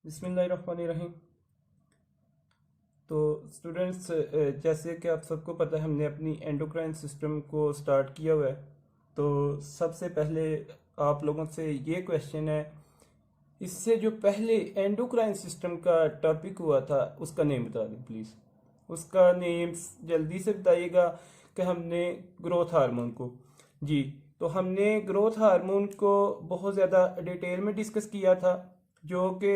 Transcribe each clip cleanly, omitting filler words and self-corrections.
बिस्मिल्लाहिर्रहमानिर्रहीम। तो स्टूडेंट्स, जैसे कि आप सबको पता है, हमने अपनी एंडोक्राइन सिस्टम को स्टार्ट किया हुआ है। तो सबसे पहले आप लोगों से ये क्वेश्चन है, इससे जो पहले एंडोक्राइन सिस्टम का टॉपिक हुआ था उसका नेम बता दें प्लीज़। उसका नेम जल्दी से बताइएगा। कि हमने ग्रोथ हार्मोन को, जी, तो हमने ग्रोथ हार्मोन को बहुत ज़्यादा डिटेल में डिस्कस किया था। जो कि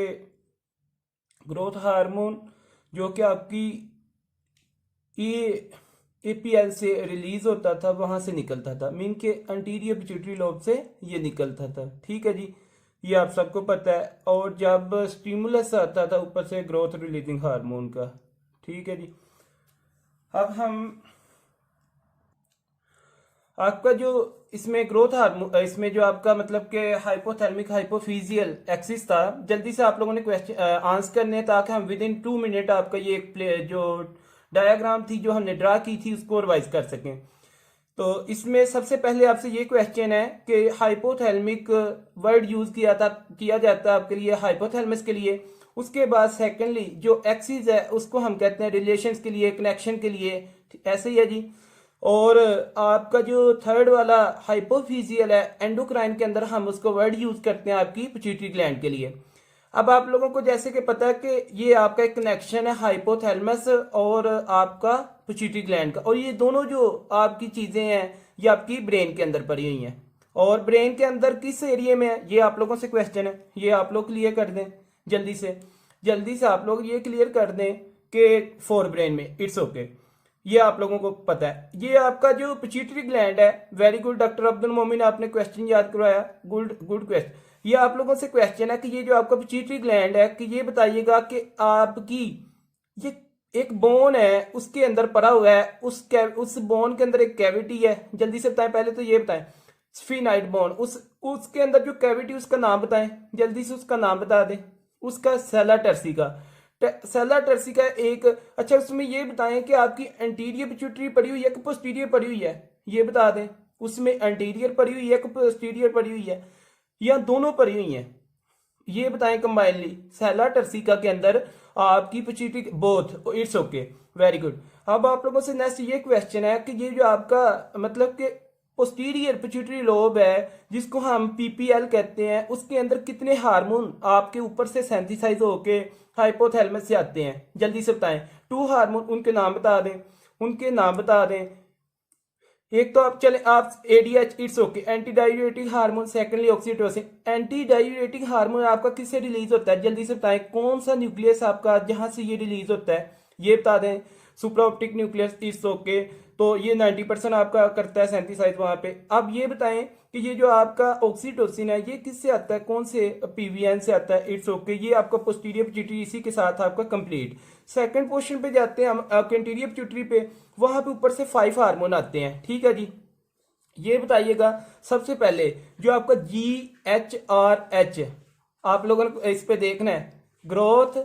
ग्रोथ हार्मोन जो कि आपकी ये एपीएल से रिलीज होता था, वहां से निकलता था, मीन के अंटीरियर पिट्यूटरी लोब से ये निकलता था। ठीक है जी, ये आप सबको पता है। और जब स्टिमुलस आता था ऊपर से ग्रोथ रिलीजिंग हार्मोन का। ठीक है जी। अब हम आपका जो इसमें ग्रोथ हार्मोन, इसमें जो आपका मतलब कि हाइपोथैलेमिक हाइपोफिजियल एक्सिस था, जल्दी से आप लोगों ने क्वेश्चन आंसर करने, ताकि हम विद इन 2 मिनट आपका ये जो डायग्राम थी जो हमने ड्रा की थी उसको रिवाइज कर सकें। तो इसमें सबसे पहले आपसे ये क्वेश्चन है कि हाइपोथैलेमिक वर्ड यूज किया जाता है आपके लिए हाइपोथैलेमस के लिए। उसके बाद सेकेंडली जो एक्सिस है उसको हम कहते हैं रिलेशंस के लिए, कनेक्शन के लिए। ऐसे ही है जी। और आपका जो थर्ड वाला हाइपोफिजियल है एंडोक्राइन के अंदर, हम उसको वर्ड यूज करते हैं आपकी पिट्यूटरी ग्लैंड के लिए। अब आप लोगों को जैसे कि पता है कि ये आपका एक कनेक्शन है हाइपोथैलेमस और आपका पिट्यूटरी ग्लैंड का, और ये दोनों जो आपकी चीजें हैं ये आपकी ब्रेन के अंदर पड़ी हुई हैं। और ब्रेन के अंदर किस एरिया में है ये आप लोगों से क्वेश्चन है, ये आप लोग क्लियर कर दें जल्दी से आप लोग ये क्लियर कर दें कि फोर ब्रेन में। इट्स ओके, ये आप लोगों को पता है। ये आपका जो पिट्यूटरी ग्लैंड है, वेरी गुड डॉक्टर अब्दुल मोमिन, आपने क्वेश्चन याद करवाया, गुड गुड क्वेश्चन। ये आप लोगों से क्वेश्चन है कि ये जो आपका पिट्यूटरी ग्लैंड है, कि ये बताइएगा कि आपकी ये एक बोन है उसके अंदर पड़ा हुआ है, उस बोन के अंदर एक कैविटी है। जल्दी से बताएं, पहले तो ये बताएं स्फीनाइड बोन, उसके अंदर जो कैविटी उसका नाम बताएं, जल्दी से उसका नाम बता दें। उसका सेला टर्सिका, सेला टर्सिका एक। अच्छा, उसमें ये बताएं कि आपकी एंटीरियर पिट्यूटरी पड़ी हुई है कि पोस्टीरियर पड़ी हुई है, ये बता दें। उसमें एंटीरियर पड़ी हुई है कि पोस्टीरियर पड़ी हुई है, या दोनों पड़ी हुई हैं, ये बताएं कंबाइनली। सेला टर्सिका के अंदर आपकी pituitary both. It's okay, very good. अब आप लोगों से नेक्स्ट ये क्वेश्चन है कि ये जो आपका मतलब कि पोस्टीरियर पिट्यूटरी लोब है जिसको हम पीपीएल कहते हैं, उसके अंदर कितने हार्मोन आपके ऊपर से सेंथिसाइज होके हाइपोथैलेमस से आते हैं, जल्दी से बताएं। 2 हार्मोन, उनके नाम बता दें। एक तो आप चले आप ADH, it's okay, anti diuretic hormone. Secondly oxytocin. Anti diuretic hormone आपका किससे रिलीज होता है, जल्दी से बताएं। कौन सा न्यूक्लियस आपका जहां से ये रिलीज होता है, ये बता दें। Supraoptic nucleus, it's okay. तो ये 90% आपका करता है सेंथिसाइज वहां पे। अब ये बताएं कि ये जो आपका ऑक्सीटोसिन है ये किससे आता है, कौन से पीवीएन से आता है। इट्स ओके, ये आपका पोस्टीरियर पिट्यूटरी, इसी के साथ आपका कंप्लीट। सेकंड पोर्शन पे जाते हैं हम, एंटीरियर पिट्यूटरी पे। वहां पे ऊपर से 5 हार्मोन आते हैं। ठीक है जी, ये बताइएगा सबसे पहले जो आपका GHRH, आप लोगों को इस पे देखना है, ग्रोथ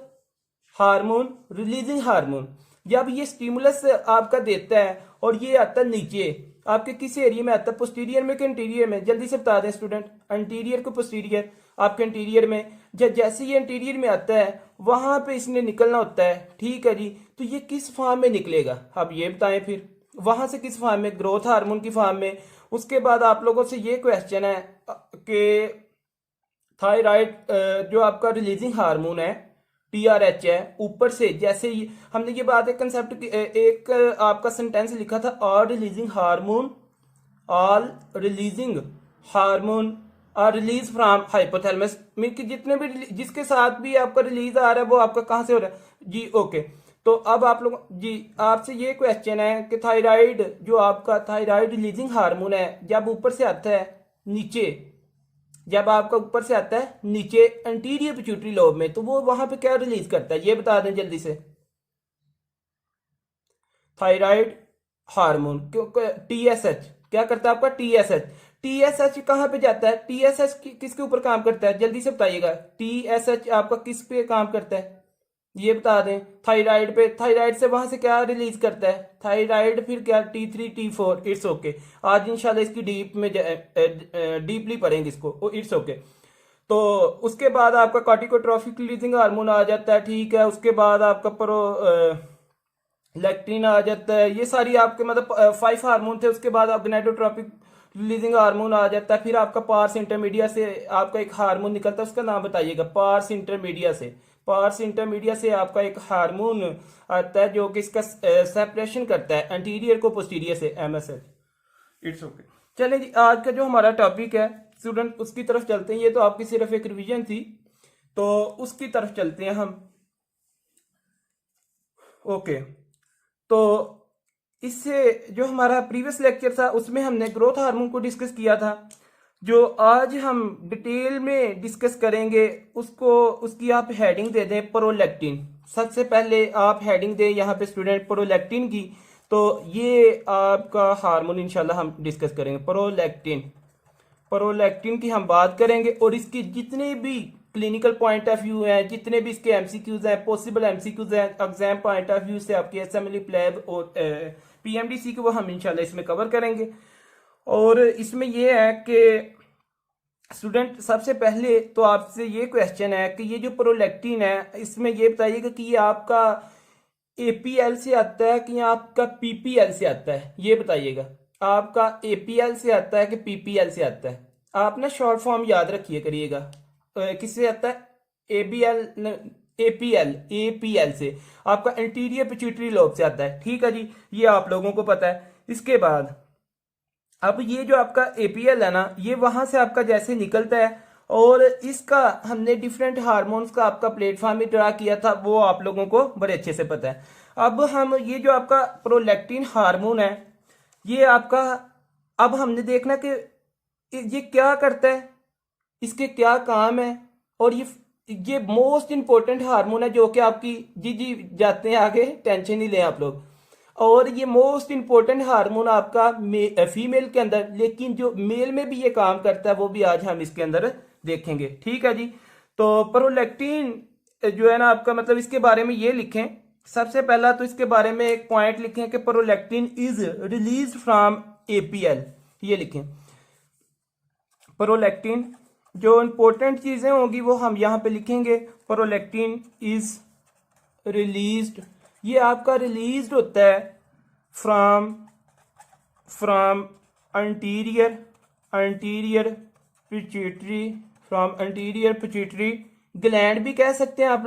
हार्मोन रिलीजिंग हार्मोन। जब ये स्टिमुलस आपका देता है और ये आता है नीचे, आपके किस एरिया में आता है, पोस्टीरियर में कि इंटीरियर में, जल्दी से बता दें स्टूडेंट। इंटीरियर को पोस्टीरियर, आपके इंटीरियर में। जैसे ये इंटीरियर में आता है वहां पे इसने निकलना होता है। ठीक है जी, तो ये किस फॉर्म में निकलेगा, अब ये बताएं फिर। वहां से किस फॉर्म में, ग्रोथ हार्मोन की फॉर्म में। उसके बाद आप लोगों से ये क्वेश्चन है कि थायराइड जो आपका रिलीजिंग हार्मोन है TRH है, ऊपर से जैसे ही हमने ये बात एक कंसेप्ट की, एक आपका सेंटेंस लिखा था, all releasing hormone are release from hypothalamus, mean कि जितने भी जिसके साथ भी आपका रिलीज आ रहा है वो आपका कहां से हो रहा है जी। ओके, तो अब आप लोग जी, आपसे ये क्वेश्चन है कि थायराइड जो आपका थायराइड रिलीजिंग हार्मोन है जब ऊपर से आता है नीचे, जब आपका ऊपर से आता है नीचे एंटीरियर पिट्यूटरी लोब में, तो वो वहां पे क्या रिलीज करता है, ये बता दें जल्दी से। थायराइड हार्मोन TSH क्या करता है आपका, TSH कहां पे जाता है, TSH किसके ऊपर काम करता है, जल्दी से बताइएगा। TSH आपका किस पे काम करता है, ये बता दें। थायराइड पे, थायराइड से वहां से क्या रिलीज करता है, थायराइड फिर क्या, T3 T4। इट्स ओके, आज इंशाल्लाह इसकी डीपली पढ़ेंगे इसको। It's okay. तो उसके बाद आपका कॉर्टिकोट्रोफिक रिलीजिंग हार्मोन आ जाता है, ठीक है। उसके बाद आपका लेक्टिन आ जाता है। ये सारी आपके मतलब 5 हार्मोन थे। उसके बाद आप गनेटोट्रोपिक रिलीजिंग हार्मोन आ जाता है। फिर आपका पार्स इंटरमीडिया से आपका एक हार्मोन निकलता है, उसका नाम बताइएगा। पार्स इंटरमीडिया से, पार्स इंटरमीडिया से आपका एक हार्मोन आता है जो कि इसका सेपरेशन करता है एंटीरियर को पोस्टीरियर से, एमएसएच। It's okay. चलें जी, आज का जो हमारा टॉपिक है स्टूडेंट, उसकी तरफ चलते हैं। ये तो आपकी सिर्फ एक रिवीजन थी, तो उसकी तरफ चलते हैं हम। ओके, तो इससे जो हमारा प्रीवियस लेक्चर था उसमें हमने ग्रोथ हार्मोन को डिस्कस किया था। जो आज हम डिटेल में डिस्कस करेंगे उसको, उसकी आप हेडिंग दे दें प्रोलैक्टिन। सबसे पहले आप हेडिंग दें यहाँ पे स्टूडेंट प्रोलैक्टिन की। तो ये आपका हार्मोन इंशाल्लाह हम डिस्कस करेंगे, प्रोलैक्टिन। प्रोलैक्टिन की हम बात करेंगे और इसके जितने भी क्लिनिकल पॉइंट ऑफ व्यू हैं, जितने भी इसके एमसीक्यूज हैं, पॉसिबल एमसीक्यूज हैं एग्जाम पॉइंट ऑफ व्यू से, आपके असेंबली प्लेब और पीएमडीसी को वो हम इंशाल्लाह इसमें कवर करेंगे। और इसमें ये है कि स्टूडेंट सबसे पहले तो आपसे ये क्वेश्चन है कि ये जो प्रोलैक्टिन है इसमें ये बताइएगा कि ये आपका एपीएल से आता है कि आपका पीपीएल से आता है, ये बताइएगा। आपका एपीएल से आता है कि पीपीएल से आता है? आप ना शॉर्ट फॉर्म याद रखिए करिएगा। किससे आता है? एबीएल, एपीएल, एपीएल से आपका एंटीरियर पिट्यूटरी लोब से आता है, ठीक है जी। ये आप लोगों को पता है। इसके बाद अब ये जो आपका एपीएल है ना, ये वहां से आपका जैसे निकलता है और इसका हमने डिफरेंट हार्मोन्स का आपका प्लेटफॉर्म भी ड्रा किया था, वो आप लोगों को बड़े अच्छे से पता है। अब हम ये जो आपका प्रोलैक्टिन हार्मोन है, ये आपका अब हमने देखना कि ये क्या करता है, इसके क्या काम है। और ये मोस्ट इंपॉर्टेंट हार्मोन है जो कि आपकी जी जी जाते हैं आगे, टेंशन नहीं लें आप लोग। और ये मोस्ट इंपॉर्टेंट हार्मोन आपका फीमेल के अंदर, लेकिन जो मेल में भी ये काम करता है वो भी आज हम इसके अंदर देखेंगे, ठीक है जी। तो प्रोलैक्टिन जो है ना आपका, मतलब इसके बारे में ये लिखें। सबसे पहला तो इसके बारे में एक पॉइंट लिखें कि prolactin is release from APL, ये लिखें। प्रोलैक्टिन, जो इंपॉर्टेंट चीजें होंगी वो हम यहां पे लिखेंगे। प्रोलैक्टिन इज रिलीज्ड, ये आपका रिलीज होता है from anterior pituitary, from anterior pituitary gland भी कह सकते हैं आप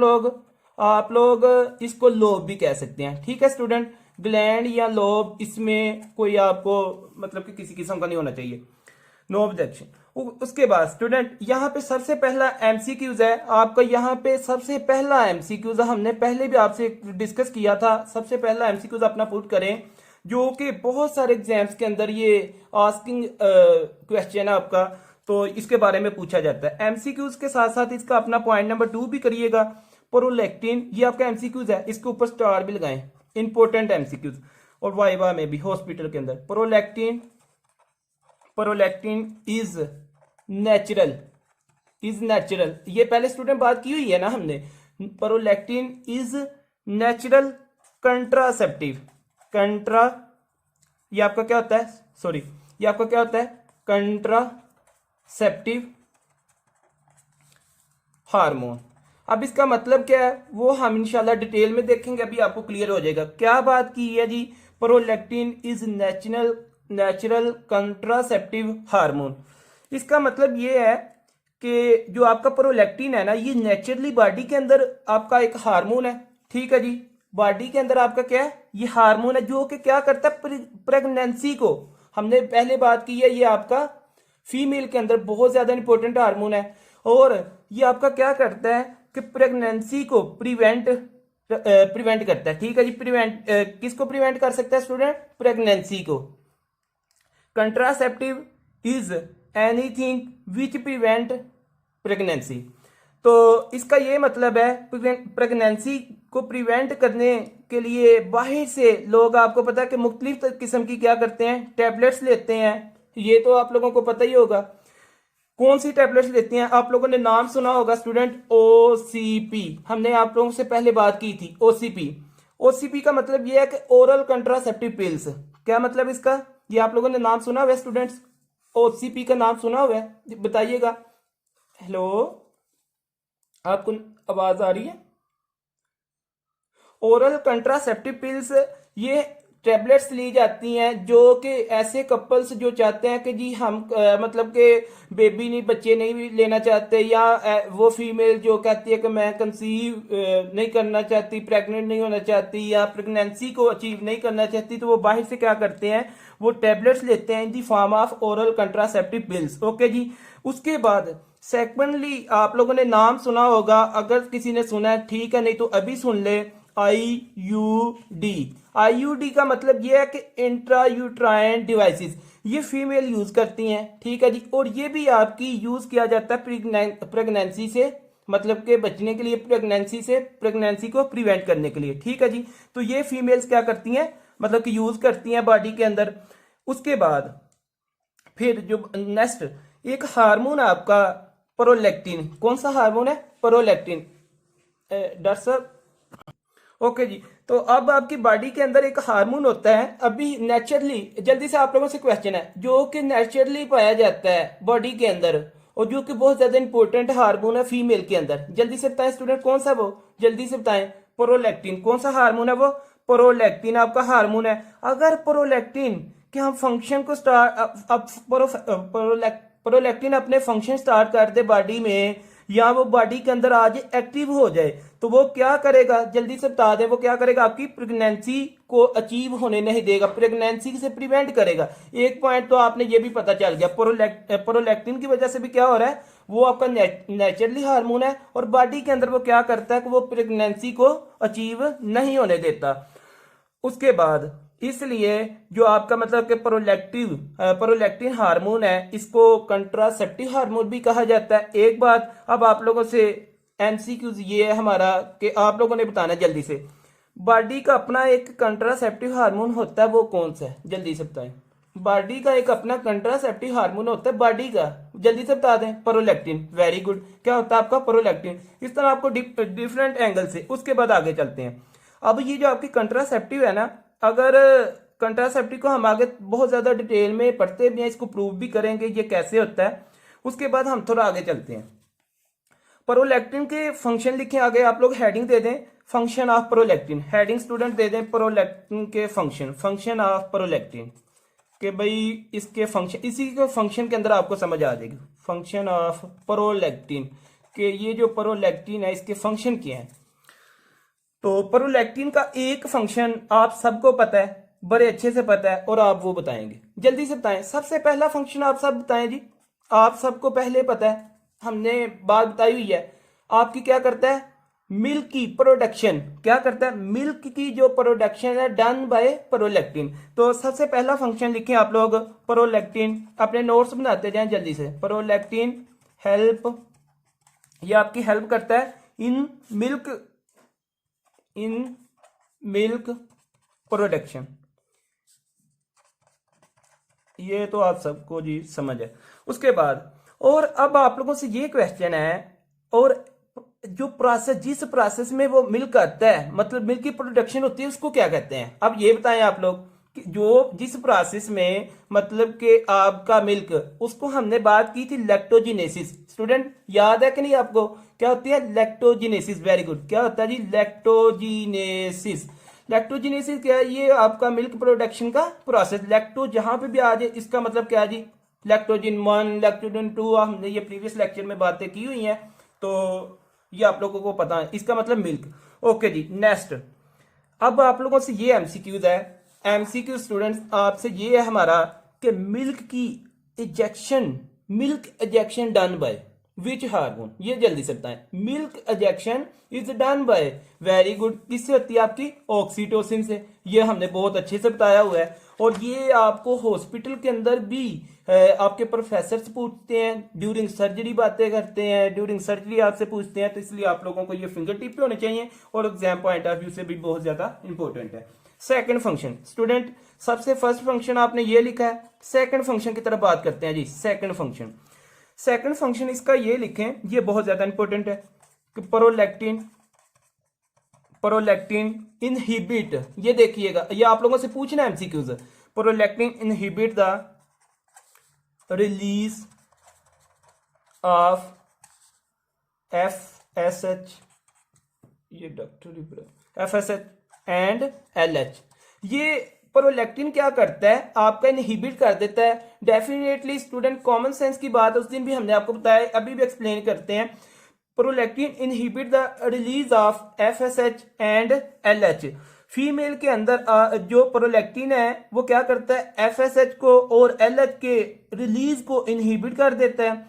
लोग इसको लोब भी कह सकते हैं, ठीक है स्टूडेंट। ग्लैंड या लोब, इसमें कोई आपको मतलब कि किसी किस्म का नहीं होना चाहिए, नो ऑब्जेक्शन। उसके बाद स्टूडेंट यहाँ पे सबसे पहला एमसीक्यूज है आपका। यहाँ पे सबसे पहला एमसीक्यूज हमने पहले भी आपसे डिस्कस किया था। सबसे पहला एमसीक्यूज अपना पुट करें, जो कि बहुत सारे एग्जाम्स के अंदर ये आस्किंग क्वेश्चन है आपका, तो इसके बारे में पूछा जाता है। एमसीक्यूज के साथ साथ इसका अपना पॉइंट नंबर 2 भी करिएगा। प्रोलैक्टिन, ये आपका एमसीक्यूज है, इसके ऊपर स्टार भी लगाएं, इंपॉर्टेंट एमसीक्यूज। और वाइवा में भी हॉस्पिटल के अंदर प्रोलैक्टिन इज नेचुरल, ये पहले स्टूडेंट बात की हुई है ना हमने। प्रोलैक्टिन इज नेचुरल कंट्रासेप्टिव, ये आपका क्या होता है, सॉरी, ये आपका क्या होता है, कंट्रासेप्टिव हार्मोन। अब इसका मतलब क्या है वो हम इंशाल्लाह डिटेल में देखेंगे, अभी आपको क्लियर हो जाएगा। क्या बात की है जी, prolactin is natural contraceptive hormone. इसका मतलब ये है कि जो आपका प्रोलैक्टिन है ना, ये नेचुरली बॉडी के अंदर आपका एक हार्मोन है, ठीक है जी। बॉडी के अंदर आपका क्या है, ये हार्मोन है जो कि क्या करता है, प्रेगनेंसी को, हमने पहले बात की है, ये आपका फीमेल के अंदर बहुत ज्यादा इंपॉर्टेंट हार्मोन है। और ये आपका क्या करता है कि प्रेगनेंसी को प्रिवेंट करता है, ठीक है जी। किसको प्रिवेंट कर सकता है स्टूडेंट? प्रेगनेंसी को। Contraceptive is anything which prevent pregnancy. तो इसका ये मतलब है प्रेगनेंसी को प्रिवेंट करने के लिए बाहर से लोग, आपको पता है कि मुख्तलिफ किस्म की क्या करते हैं, टैबलेट्स लेते हैं। ये तो आप लोगों को पता ही होगा कौन सी टैबलेट्स लेते हैं। आप लोगों ने नाम सुना होगा स्टूडेंट, ओसीपी, हमने आप लोगों से पहले बात की थी। ओसीपी का मतलब ये है कि ओरल कंट्रासेप्टिव पिल्स। क्या मतलब इसका, ये आप लोगों ने नाम सुना हुआ है स्टूडेंट्स? ओसीपी का नाम सुना हुआ है, बताइएगा। हेलो, आपको आवाज आ रही है? ओरल कंट्रासेप्टिव पिल्स ये टेबलेट्स ली जाती हैं जो कि ऐसे कपल्स जो चाहते हैं कि जी हम मतलब कि बेबी नहीं, बच्चे नहीं भी लेना चाहते, या वो फीमेल जो कहती है कि मैं कंसीव नहीं करना चाहती, प्रेग्नेंट नहीं होना चाहती, या प्रेगनेंसी को अचीव नहीं करना चाहती, तो वो बाहर से क्या करते हैं, वो टेबलेट्स लेते हैं in the form of oral contraceptive pills. Okay जी। उसके बाद सेकेंडली आप लोगों ने नाम सुना होगा, अगर किसी ने सुना है ठीक है, नहीं तो अभी सुन ले, आईयूडी। आईयूडी का मतलब ये है कि इंट्रा यूट्राइन डिवाइसेस, ये फीमेल यूज करती हैं, ठीक है जी। और ये भी आपकी यूज किया जाता है प्रेगनेंसी से, मतलब के बचने के लिए, प्रेगनेंसी से, प्रेगनेंसी को प्रिवेंट करने के लिए, ठीक है जी। तो ये फीमेल्स क्या करती हैं, मतलब कि यूज करती हैं बॉडी के अंदर। उसके बाद फिर जो नेक्स्ट एक हार्मोन है आपका प्रोलैक्टिन। कौन सा हार्मोन है? प्रोलैक्टिन। डॉक्टर साहब, ओके जी। तो अब आपकी बॉडी के अंदर एक हार्मोन होता है, अभी नेचुरली, जल्दी से आप लोगों से क्वेश्चन है, जो कि नेचुरली पाया जाता है बॉडी के अंदर, और जो कि बहुत ज्यादा इंपॉर्टेंट हार्मोन है फीमेल के अंदर। जल्दी से बताएं स्टूडेंट, कौन सा वो, जल्दी से बताएं। प्रोलैक्टिन। कौन सा हार्मोन है वो? प्रोलैक्टिन आपका हार्मोन है। अगर प्रोलैक्टिन के हम फंक्शन को स्टार्ट, अब प्रोलैक्टिन अपने फंक्शन स्टार्ट कर दे बॉडी में, या वो बॉडी के अंदर आज एक्टिव हो जाए, तो वो क्या करेगा, जल्दी से बता दें, वो क्या करेगा, आपकी प्रेगनेंसी को अचीव होने नहीं देगा, प्रेगनेंसी से प्रिवेंट करेगा। एक पॉइंट तो आपने ये भी पता चल गया, प्रोलैक्टिन की वजह से भी क्या हो रहा है, वो आपका नेचुरली हार्मोन है, और बॉडी के अंदर वो क्या करता है कि वो प्रेगनेंसी को अचीव नहीं होने देता। उसके बाद इसलिए जो आपका मतलब कि प्रोलैक्टिन हार्मोन है, इसको कंट्रासेप्टिव हार्मोन भी कहा जाता है। एक बात अब आप लोगों से एमसीक्यूज ये है हमारा कि आप लोगों ने बताना जल्दी से, बॉडी का अपना एक कंट्रासेप्टिव हार्मोन होता है, वो कौन सा है, जल्दी से बताएं। बॉडी का एक अपना कंट्रासेप्टिव हार्मोन होता है बॉडी का, जल्दी से बता दें। प्रोलैक्टिन। Very good. क्या होता है आपका? प्रोलैक्टिन। इस तरह आपको डिफरेंट एंगल से। उसके बाद आगे चलते हैं। अब ये जो आपकी कंट्रासेप्टिव है ना, अगर कंट्रासेप्टिव को हम आगे बहुत ज्यादा डिटेल में पढ़ते भी हैं, इसको प्रूव भी करेंगे ये कैसे होता है। उसके बाद हम थोड़ा आगे चलते हैं। प्रोलैक्टिन के फंक्शन लिखे आगे, आप लोग हेडिंग दे दें, function of prolactin. Heading student दे दें प्रोलैक्टिन के फंक्शन ऑफ प्रोलैक्टिन के भाई इसके फंक्शन, इसी के फंक्शन के अंदर आपको समझ आ जाएगी। फंक्शन ऑफ प्रोलैक्टिन के ये जो प्रोलैक्टिन है इसके फंक्शन क्या है। तो प्रोलैक्टिन का एक फंक्शन आप सबको पता है, बड़े अच्छे से पता है, और आप वो बताएंगे, जल्दी से बताएं। सबसे पहला फंक्शन आप सब बताएं जी, आप सबको पहले पता है, हमने बात बताई हुई है। आपकी क्या करता है? मिल्क की प्रोडक्शन। क्या करता है? मिल्क की जो प्रोडक्शन है डन बाय प्रोलैक्टिन। तो सबसे पहला फंक्शन लिखें आप लोग, प्रोलैक्टिन। अपने नोट्स बनाते जाएं जल्दी से। प्रोलैक्टिन हेल्प, ये आपकी हेल्प करता है इन मिल्क प्रोडक्शन। ये तो आप सबको जी समझ है। उसके बाद और अब आप लोगों से ये क्वेश्चन है, और जो प्रोसेस, जिस प्रोसेस में वो मिल्क आता है, मतलब मिल्क की प्रोडक्शन होती है, उसको क्या कहते हैं? अब ये बताएं आप लोग कि जो जिस प्रोसेस में मतलब कि आपका मिल्क, उसको हमने बात की थी लैक्टोजिनेसिस। स्टूडेंट याद है कि नहीं आपको? क्या होती है? लैक्टोजिनेसिस। Very good. क्या होता है जी? लैक्टोजिनेसिस। लैक्टोजिनेसिस क्या है? ये आपका मिल्क प्रोडक्शन का प्रोसेस। लैक्टो जहां पे भी आ जाए, इसका मतलब क्या है जी? लैक्टोजिन 1, लैक्टोजिन 2, हमने ये प्रीवियस लेक्चर में बातें की हुई हैं, तो ये आप लोगों को पता है। इसका मतलब मिल्क। ओके जी, नेक्स्ट। अब आप लोगों से ये एमसीक्यूज है। एमसीक्यू स्टूडेंट्स आपसे ये है हमारा कि milk ejection done by which hormone? ये जल्दी से बताएं। Milk ejection is done by, very good, किससे होती है? आपकी ऑक्सीटोसिन से। ये हमने बहुत अच्छे से बताया हुआ है, और ये आपको हॉस्पिटल के अंदर भी आपके प्रोफेसर से पूछते हैं, ड्यूरिंग सर्जरी बातें करते हैं, ड्यूरिंग सर्जरी आपसे पूछते हैं, तो इसलिए आप लोगों को ये फिंगर टिप पे होने चाहिए, और एग्जाम पॉइंट ऑफ व्यू से भी बहुत ज्यादा इंपॉर्टेंट है। सेकंड फंक्शन स्टूडेंट, सबसे फर्स्ट फंक्शन आपने ये लिखा है, सेकंड फंक्शन की तरफ बात करते हैं जी। सेकंड फंक्शन इसका ये लिखें, ये बहुत ज्यादा इंपॉर्टेंट है कि प्रोलैक्टिन इनहिबिट, ये देखिएगा, ये आप लोगों से पूछना है MCQs. Prolactin inhibit the release of FSH, ये डॉक्टर FSH एंड LH, ये प्रोलैक्टिन क्या करता है, आपका इनहिबिट कर देता है। डेफिनेटली स्टूडेंट कॉमन सेंस की बात उस दिन भी हमने आपको बताया, अभी भी एक्सप्लेन करते हैं। Prolactin inhibit the release of FSH and LH। Female के अंदर जो प्रोलैक्टिन है वो क्या करता है, FSH को और LH के रिलीज को इनहिबिट कर देता है।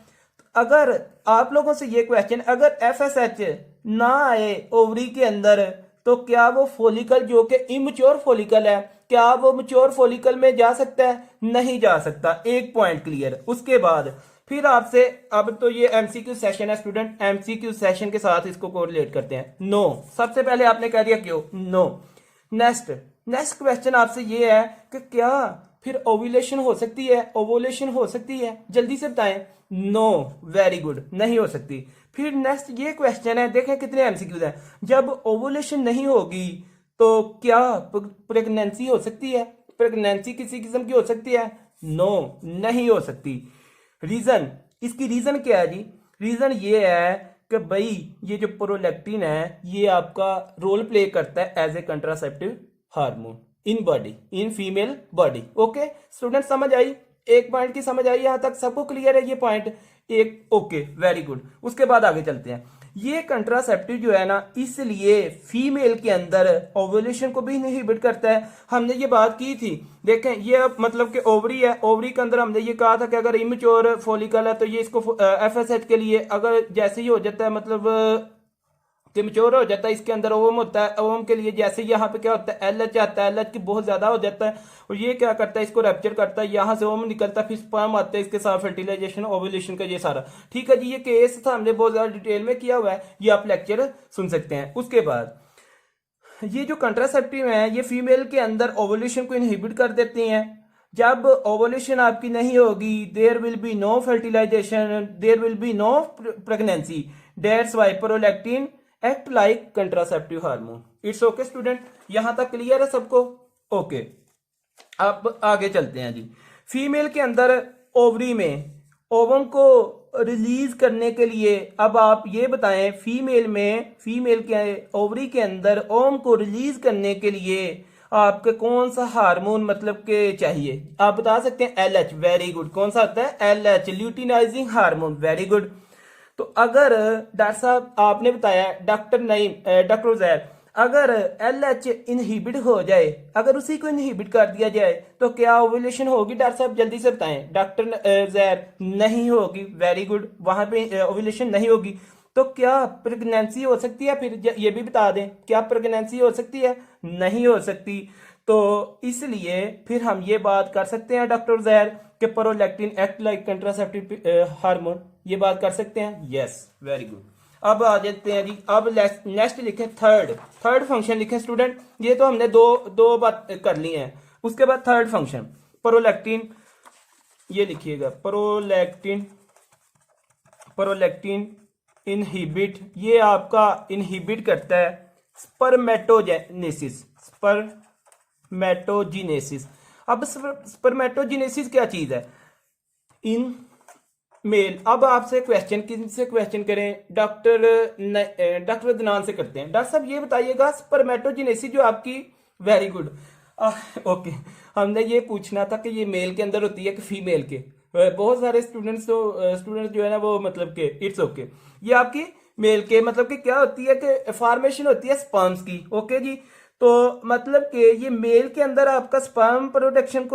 अगर आप लोगों से ये क्वेश्चन, अगर FSH ना आए ओवरी के अंदर तो क्या वो फॉलिकल जो कि इमेच्योर फॉलिकल है, क्या वो मैच्योर फॉलिकल में जा सकता है? नहीं जा सकता। एक पॉइंट क्लियर। उसके बाद फिर आपसे, अब तो ये MCQ सेशन है स्टूडेंट, MCQ सेशन के साथ इसको कोरिलेट करते हैं। नो, सबसे पहले आपने कह दिया क्यों, नो। नेक्स्ट क्वेश्चन आपसे ये है कि क्या फिर ओव्यूलेशन हो सकती है, ओवुलेशन हो सकती है? जल्दी से बताएं। नो, वेरी गुड, नहीं हो सकती। फिर नेक्स्ट ये क्वेश्चन है, देखें कितने एमसीक्यूज हैं। जब ओवुलेशन नहीं होगी तो क्या प्रेगनेंसी हो सकती है? प्रेगनेंसी किसी किस्म की हो सकती है? नो, नहीं हो सकती। रीजन, इसकी रीजन क्या है जी? रीजन ये है कि भाई ये जो प्रोलैक्टिन है ये आपका रोल प्ले करता है as a contraceptive hormone in body, in female body. Okay student, समझ आई? एक पॉइंट की समझ आई यहां तक? सबको क्लियर है ये पॉइंट? एक, ओके, वेरी गुड। उसके बाद आगे चलते हैं। ये कंट्रासेप्टिव जो है ना, इसलिए फीमेल के अंदर ओवुलेशन को भी इनहिबिट करता है। हमने ये बात की थी, देखें ये मतलब कि ओवरी है, ओवरी के अंदर हमने ये कहा था कि अगर इमेच्योर फॉलिकल है तो ये इसको FSH के लिए अगर जैसे ही हो जाता है, मतलब कि मैच्योर हो जाता है, इसके अंदर ओवम होता है, ओवम के लिए जैसे यहाँ पे क्या होता है, LH आता है, LH की बहुत ज्यादा हो जाता है और ये क्या करता है, इसको रैप्चर करता है, यहाँ से ओवम निकलता है, फिर स्पर्म आता है, इसके साथ फर्टिलाइजेशन ओवुलेशन का ये सारा। ठीक है जी, ये केस था, हमने बहुत ज्यादा डिटेल में किया हुआ है, ये आप लेक्चर सुन सकते हैं। उसके बाद ये जो कंट्रासेप्टिव है ये फीमेल के अंदर ओवुलेशन को इनहिबिट कर देती हैं। जब ओवुलेशन आपकी नहीं होगी, there will be no fertilisation, there will be no pregnancy, that's why prolactin act like contraceptive hormone. It's okay student, यहां तक क्लियर है सबको? ओके, अब आगे चलते हैं जी। फीमेल के अंदर ओवरी में ओवम को रिलीज करने के लिए, अब आप ये बताएं, फीमेल में, फीमेल के ओवरी के अंदर ओवम को रिलीज करने के लिए आपके कौन सा हार्मोन मतलब के चाहिए? आप बता सकते हैं LH, वेरी गुड। कौन सा होता है? LH, luteinizing hormone, very good. तो अगर डॉक्टर साहब आपने बताया, डॉक्टर नहीं, डॉक्टर उजैर, अगर LH इनहिबिट हो जाए, अगर उसी को इनहिबिट कर दिया जाए तो क्या ओवुलेशन होगी? डॉक्टर साहब जल्दी से बताएं। डॉक्टर उजैर, नहीं होगी, वेरी गुड, वहां पे ओवुलेशन नहीं होगी। तो क्या प्रेगनेंसी हो सकती है? फिर ये भी बता दें, क्या प्रेगनेंसी हो सकती है? नहीं हो सकती। तो इसलिए फिर हम ये बात कर सकते हैं डॉक्टर उजैर कि prolactin act like contraceptive hormone, ये बात कर सकते हैं? Yes, very good. अब आ जाते हैं जी, अब नेक्स्ट लिखें थर्ड फंक्शन लिखें स्टूडेंट। ये तो हमने दो बात कर ली है। उसके बाद थर्ड फंक्शन प्रोलैक्टिन, ये लिखिएगा, प्रोलैक्टिन इनहिबिट, ये आपका इनहिबिट करता है स्पर्मेटोजेनेसिस। अब स्पर्मेटोजेनेसिस क्या चीज है? In male. अब आपसे क्वेश्चन, किनसे क्वेश्चन करें? डॉक्टर अदनान से करते हैं। डॉक्टर साहब ये बताइएगा, स्पर्मेटोजेनेसिस जो आपकी, वेरी गुड, ओके, हमने ये पूछना था कि ये मेल के अंदर होती है कि फीमेल के? बहुत सारे स्टूडेंट्स जो है ना वो मतलब के, इट्स ओके, ये आपकी मेल के, मतलब कि क्या होती है कि फॉर्मेशन होती है स्पर्म्स की। ओके जी, तो मतलब कि ये मेल के अंदर आपका स्पर्म प्रोडक्शन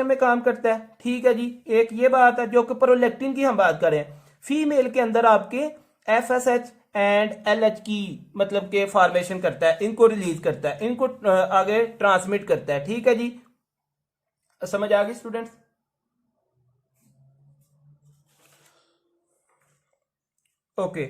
में काम करता है। ठीक है जी, एक ये बात है जो कि प्रोलैक्टिन की हम बात करें। फीमेल के अंदर आपके FSH एंड LH की मतलब के फॉर्मेशन करता है, इनको रिलीज करता है, इनको आगे ट्रांसमिट करता है। ठीक है जी, समझ आ गई स्टूडेंट्स? ओके,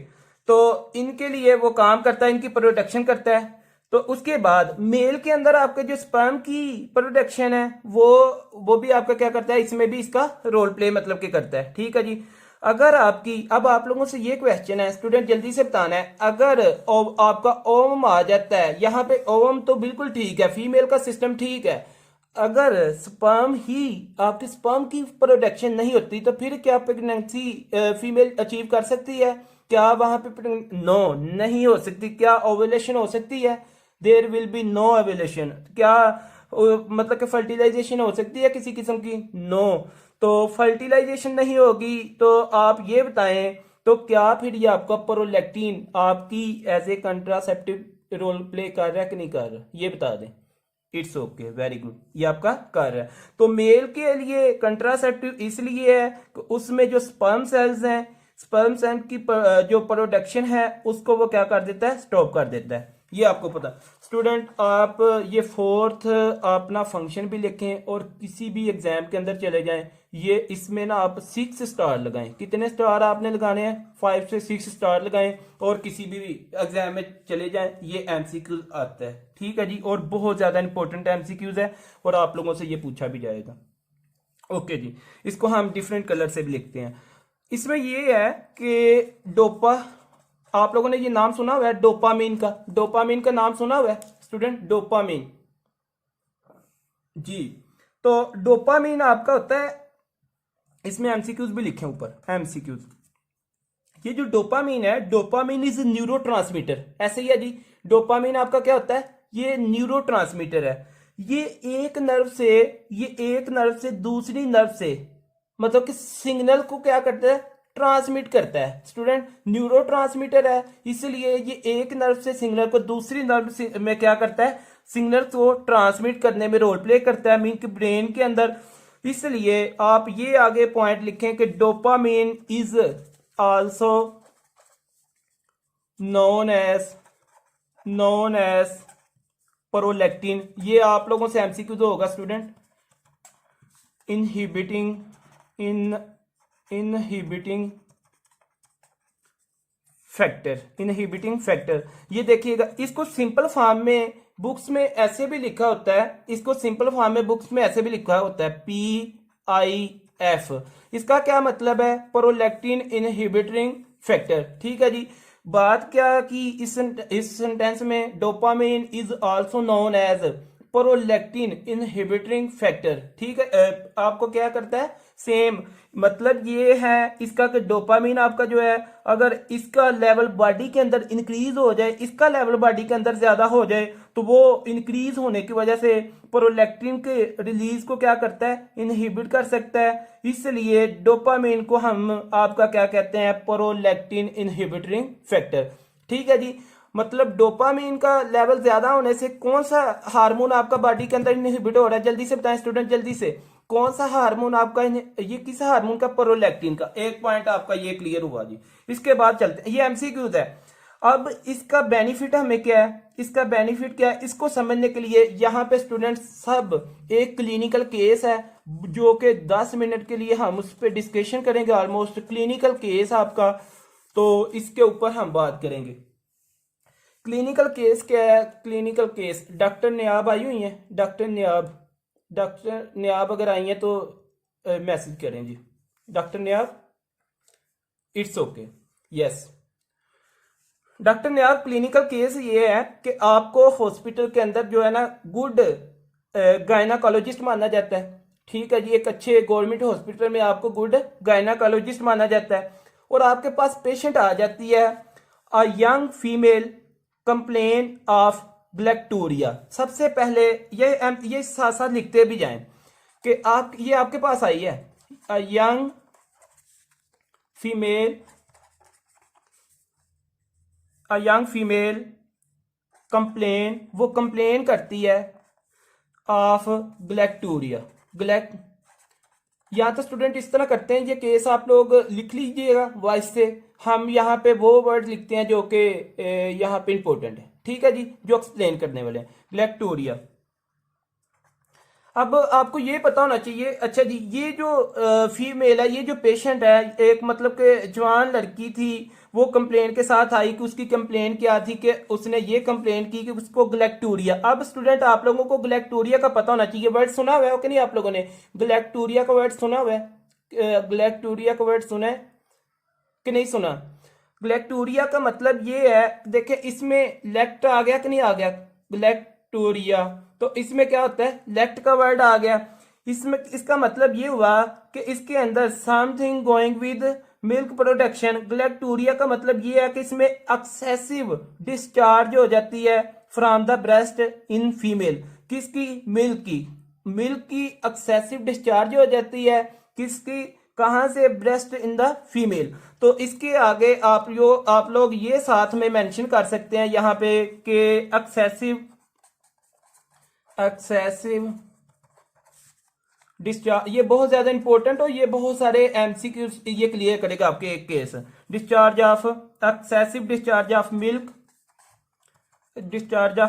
तो इनके लिए वो काम करता है, इनकी प्रोडक्शन करता है। तो उसके बाद मेल के अंदर आपके जो स्पर्म की प्रोडक्शन है वो भी आपका क्या करता है, इसमें भी इसका रोल प्ले मतलब के करता है। ठीक है जी, अगर आपकी, अब आप लोगों से ये क्वेश्चन है स्टूडेंट, जल्दी से बताना है, अगर आपका ओवम आ जाता है, यहाँ पे ओवम तो बिल्कुल ठीक है, फीमेल का सिस्टम ठीक है, अगर स्पर्म ही आपके स्पर्म की प्रोडक्शन नहीं होती तो फिर क्या प्रेगनेंसी फीमेल अचीव कर सकती है? क्या वहां पे नो नहीं हो सकती। क्या ओवुलेशन हो सकती है? There will be no ovulation. क्या मतलब कि फर्टिलाइजेशन हो सकती है किसी किस्म की? नो। तो फर्टिलाइजेशन नहीं होगी तो आप ये बताएं तो क्या फिर ये आपका प्रोलैक्टिन आपकी as a contraceptive role play कर रहा है कि नहीं कर रहा? ये बता दें। इट्स ओके, वेरी गुड, ये आपका कार्य है। तो मेल के लिए कंट्रासेप्टिव इसलिए है कि उसमें जो स्पर्म सेल्स हैं, स्पर्म सेल की जो प्रोडक्शन है उसको वो क्या कर देता है? स्टॉप कर देता है। ये आपको पता। स्टूडेंट आप ये फोर्थ अपना फंक्शन भी लिखें और किसी भी एग्जाम के अंदर चले जाएं, ये इसमें ना आप 6 स्टार लगाएं। कितने स्टार आपने लगाने हैं? 5 से 6 स्टार लगाएं और किसी भी एग्जाम में चले जाएं, ये एमसीक्यू आता है। ठीक है जी, और बहुत ज्यादा इंपॉर्टेंट एमसीक्यूज है और आप लोगों से ये पूछा भी जाएगा। ओके जी, इसको हम डिफरेंट कलर से भी लिखते हैं। इसमें ये है कि डोपा, आप लोगों ने ये नाम सुना हुआ है डोपामीन का? डोपामीन का नाम सुना हुआ है स्टूडेंट? डोपामीन जी। तो डोपामीन आपका होता है, इसमें एमसीक्यूज भी लिखे ऊपर एमसीक्यूज। ये जो डोपामीन है, डोपामीन इज न्यूरोट्रांसमीटर, ऐसे ही है जी। डोपामीन आपका क्या होता है? ये न्यूरोट्रांसमीटर है। ये एक नर्व से, ये एक नर्व से दूसरी नर्व से मतलब कि सिग्नल को क्या करता है? ट्रांसमिट करता है। स्टूडेंट न्यूरो ट्रांसमीटर है, इसलिए ये एक नर्व से सिग्नल को दूसरी नर्व में क्या करता है? सिग्नल को ट्रांसमिट करने में रोल प्ले करता है, मीन कि ब्रेन के अंदर। इसलिए आप ये आगे पॉइंट लिखें कि dopamine is also known as prolactin. ये आप लोगों से एमसीक्यू तो होगा स्टूडेंट। Inhibiting factor. ये देखिएगा, इसको सिंपल फॉर्म में बुक्स में ऐसे भी लिखा होता है, इसको सिंपल फॉर्म में बुक्स में ऐसे भी लिखा होता है PIF। इसका क्या मतलब है? Prolactin inhibiting factor. ठीक है जी। बात क्या की इस सेंटेंस में, dopamine is also known as prolactin inhibiting factor. ठीक है, आपको क्या करता है? सेम मतलब ये है इसका कि डोपामिन आपका जो है, अगर इसका लेवल बॉडी के अंदर इंक्रीज हो जाए, इसका लेवल बॉडी के अंदर ज्यादा हो जाए, तो वो इंक्रीज होने की वजह से प्रोलैक्टिन के रिलीज को क्या करता है? इनहिबिट कर सकता है। इसलिए डोपामिन को हम आपका क्या कहते हैं? Prolactin inhibiting factor. ठीक है जी। मतलब डोपामिन का लेवल ज्यादा होने से कौन सा हार्मोन आपका बॉडी के अंदर इनहिबिट हो रहा है? जल्दी से बताएं स्टूडेंट, जल्दी से। कौन सा हार्मोन आपका? ये किस हार्मोन का? प्रोलैक्टिन का। एक पॉइंट आपका ये क्लियर हुआ जी। इसके बाद चलते हैं, ये एमसीक्यूज है। अब इसका बेनिफिट हमें क्या है? इसका बेनिफिट क्या है इसको समझने के लिए यहाँ पे स्टूडेंट सब एक क्लिनिकल केस है जो कि 10 मिनट के लिए हम उस पर डिस्कशन करेंगे। ऑलमोस्ट क्लिनिकल केस आपका, तो इसके ऊपर हम बात करेंगे। क्लिनिकल केस क्या है? क्लिनिकल केस डॉक्टर नियाब आई हुई है, डॉक्टर नियाब अगर आई हैं तो मैसेज करें जी। Doctor Niyab, it's okay, yes. Doctor Niyab, clinical case ये है कि आपको हॉस्पिटल के अंदर जो है ना गुड गायनाकोलॉजिस्ट माना जाता है। ठीक है जी, एक अच्छे गवर्नमेंट हॉस्पिटल में आपको गुड गायनाकोलॉजिस्ट माना जाता है। और आपके पास पेशेंट आ जाती है, a young female complain of galactorrhoea. सबसे पहले ये साथ साथ लिखते भी जाएं कि आप, ये आपके पास आई है, अ यंग फीमेल कंप्लेन, वो कंप्लेन करती है ऑफ ग्लैक्टोरिया। यहाँ तो स्टूडेंट इस तरह करते हैं, ये केस आप लोग लिख लीजिएगा वॉइस से। हम यहाँ पे वो वर्ड लिखते हैं जो कि यहाँ पे इंपॉर्टेंट है। ठीक है जी, जो एक्सप्लेन करने वाले हैं। ग्लैक्टोरिया। अब आपको ये पता होना चाहिए, अच्छा जी, ये जो फीमेल है, ये जो पेशेंट है, एक मतलब कि जवान लड़की थी, वो कंप्लेन के साथ आई कि उसकी कंप्लेन क्या थी कि उसने ये कंप्लेन की कि उसको ग्लैक्टोरिया। अब स्टूडेंट आप लोगों को ग्लैक्टोरिया का पता होना चाहिए, वर्ड सुना हुआ है कि नहीं? आप लोगों ने ग्लैक्टोरिया का वर्ड सुना हुआ है? ग्लैक्टोरिया का वर्ड सुना है कि नहीं सुना? ग्लैक्टोरिया का मतलब ये है, देखिए इसमें लेक्ट आ गया कि नहीं आ गया? ग्लैक्टोरिया। तो इसमें क्या होता है, लेक्ट का वर्ड आ गया, इसमें इसका मतलब ये हुआ कि इसके अंदर something going with milk production. Galactorrhoea का मतलब ये है कि इसमें एक्सेसिव डिस्चार्ज हो जाती है from the breast in female. किसकी, मिल्क की एक्सेसिव डिस्चार्ज हो जाती है, किसकी, कहां से, ब्रेस्ट इन द फीमेल। तो इसके आगे आप लोग ये साथ में मेंशन कर सकते हैं यहाँ पे कि एक्सेसिव डिस्चार्ज, ये बहुत ज्यादा इंपॉर्टेंट और ये बहुत सारे एमसीक्यू ये क्लियर करेगा आपके एक case. Discharge of excessive discharge of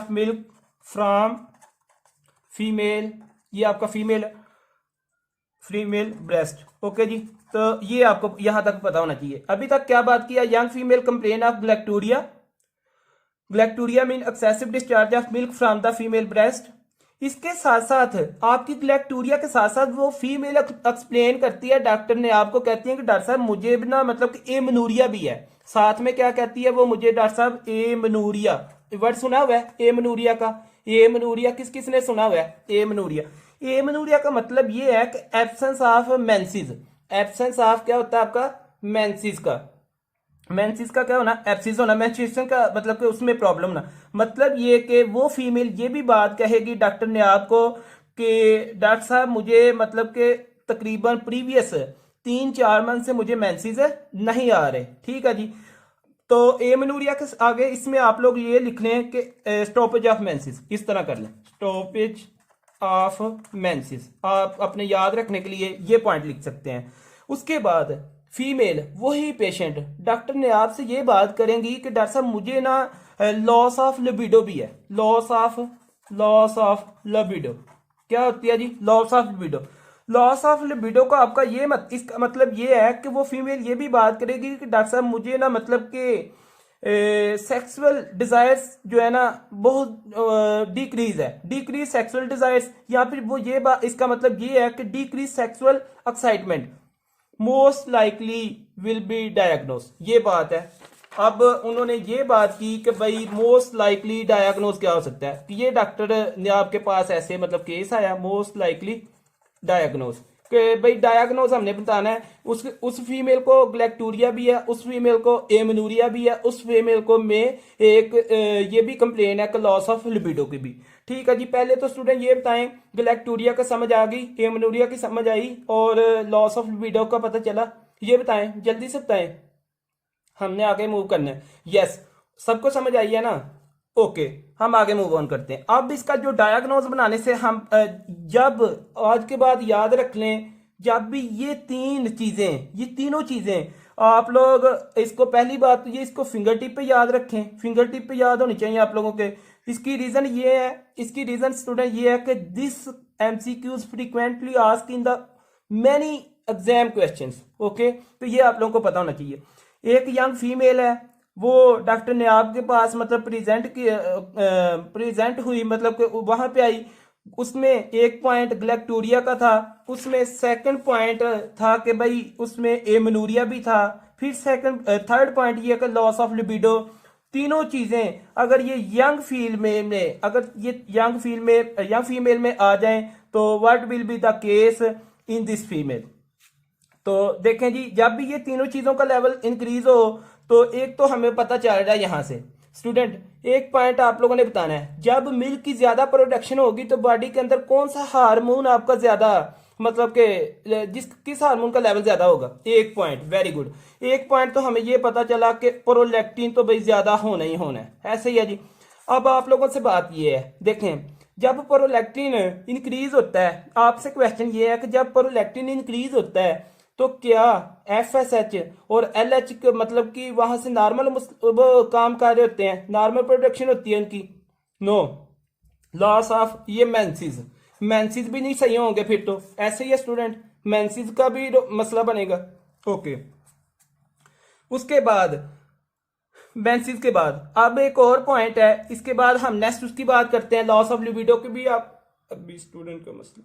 milk from female, ये आपका फीमेल ब्रेस्ट। ओके जी, तो ये आपको यहां तक पता होना चाहिए। अभी तक क्या बात किया, young female complain of galactorrhoea mean excessive discharge of milk from the female breast. इसके साथ साथ आपकी ग्लैक्टोरिया के साथ साथ वो फीमेल एक्सप्लेन करती है, डॉक्टर ने आपको कहती है कि डॉक्टर साहब मुझे भी ना मतलब कि एमनूरिया भी है। साथ में क्या कहती है वो मुझे, डॉक्टर साहब एमनूरिया, वर्ड सुना हुआ है एमनूरिया का, एमनूरिया किस किस ने सुना हुआ है, एमनूरिया का मतलब ये है कि absence of menses. Absence of क्या होता है आपका, मेंसेस का क्या होना, एब्सेंस होना। मेंस्ट्रुएशन का मतलब कि उसमें प्रॉब्लम ना, मतलब ये कि वो फीमेल ये भी बात कहेगी डॉक्टर ने आपको कि डॉक्टर साहब मुझे मतलब कि तकरीबन प्रीवियस 3-4 मंथ से मुझे मेंसेस नहीं आ रहे। ठीक है जी, तो एमनूरिया के आगे इसमें आप लोग ये लिख लें कि स्टॉपेज ऑफ मेंसेस, इस तरह कर लें, स्टॉपेज ऑफ मेंसेस। आप अपने याद रखने के लिए ये पॉइंट लिख सकते हैं। उसके बाद फीमेल वही पेशेंट डॉक्टर ने आपसे ये बात करेंगी कि डॉक्टर साहब मुझे ना लॉस ऑफ लिबिडो भी है। लॉस ऑफ लिबिडो क्या होती है जी, लॉस ऑफ लिबिडो का आपका ये इसका मतलब ये है कि वो फीमेल ये भी बात करेगी कि डॉक्टर साहब मुझे ना मतलब कि सेक्सुअल डिजायर्स जो है ना बहुत डिक्रीज सेक्सुअल डिजायर्स, या फिर वो ये बात, इसका मतलब ये है कि decrease sexual excitement most likely will be diagnose. ये बात है। अब उन्होंने ये बात की कि भाई मोस्ट लाइकली डायग्नोस क्या हो सकता है, कि ये डॉक्टर ने आपके पास ऐसे मतलब केस आया मोस्ट लाइकली डायग्नोस, कि भाई डायग्नोस हमने बताना है, उस फीमेल को ग्लैक्टोरिया भी है, उस फीमेल को एमनूरिया भी है, उस फीमेल को में एक ये भी कंप्लेन है कि लॉस ऑफ लिबिडो की भी। ठीक है जी, पहले तो स्टूडेंट ये बताएं, ग्लैक्टोरिया का समझ आ गई, एमनूरिया की समझ आई और लॉस ऑफ लिबिडो का पता चला, ये बताएं जल्दी से बताएं, हमने आगे मूव करना है। यस, सबको समझ आई है ना, ओके हम आगे मूव ऑन करते हैं। अब इसका जो डायग्नोज बनाने से हम जब आज के बाद याद रख लें, जब भी ये तीनों चीजें आप लोग इसको, पहली बात तो ये इसको फिंगर टिप पे याद रखें, फिंगर टिप पे याद होनी चाहिए आप लोगों के। इसकी रीजन स्टूडेंट ये है कि this MCQs frequently ask in the many exam questions. Okay, तो ये आप लोगों को पता होना चाहिए। एक यंग फीमेल है, वो डॉक्टर ने आपके पास मतलब प्रेजेंट हुई, मतलब कि वहां पे आई, उसमें एक पॉइंट ग्लैक्टोरिया का था, उसमें सेकंड पॉइंट था कि भाई उसमें एमनूरिया भी था, फिर थर्ड पॉइंट ये कि लॉस ऑफ लिबिडो। तीनों चीजें अगर ये यंग फीमेल में आ जाएं तो what will be the case in this female. तो देखें जी, जब भी ये तीनों चीजों का लेवल इंक्रीज हो तो एक तो हमें पता चल रहा है यहां से स्टूडेंट, एक पॉइंट आप लोगों ने बताना है, जब मिल्क की ज्यादा प्रोडक्शन होगी तो बॉडी के अंदर कौन सा हार्मोन आपका ज्यादा, मतलब के किस हार्मोन का लेवल ज्यादा होगा। एक पॉइंट, वेरी गुड, एक पॉइंट तो हमें ये पता चला कि प्रोलैक्टिन तो भाई ज्यादा होना ही होना है, ऐसे ही है जी। अब आप लोगों से बात ये है, देखें जब प्रोलैक्टिन इंक्रीज होता है, आपसे क्वेश्चन ये है कि जब प्रोलैक्टिन इंक्रीज होता है तो क्या FSH और LH मतलब कि वहां से नॉर्मल काम कर रहे होते हैं, नॉर्मल प्रोडक्शन होती है उनकी, नो, लॉस ऑफ ये मेंसेस भी नहीं सही होंगे, फिर तो ऐसे ही है स्टूडेंट, मेंसेस का भी मसला बनेगा। ओके, उसके बाद मेंसेस के बाद अब एक और पॉइंट है, इसके बाद हम नेक्स्ट उसकी बात करते हैं, लॉस ऑफ लिबिडो की भी, आप अभी स्टूडेंट का मसला,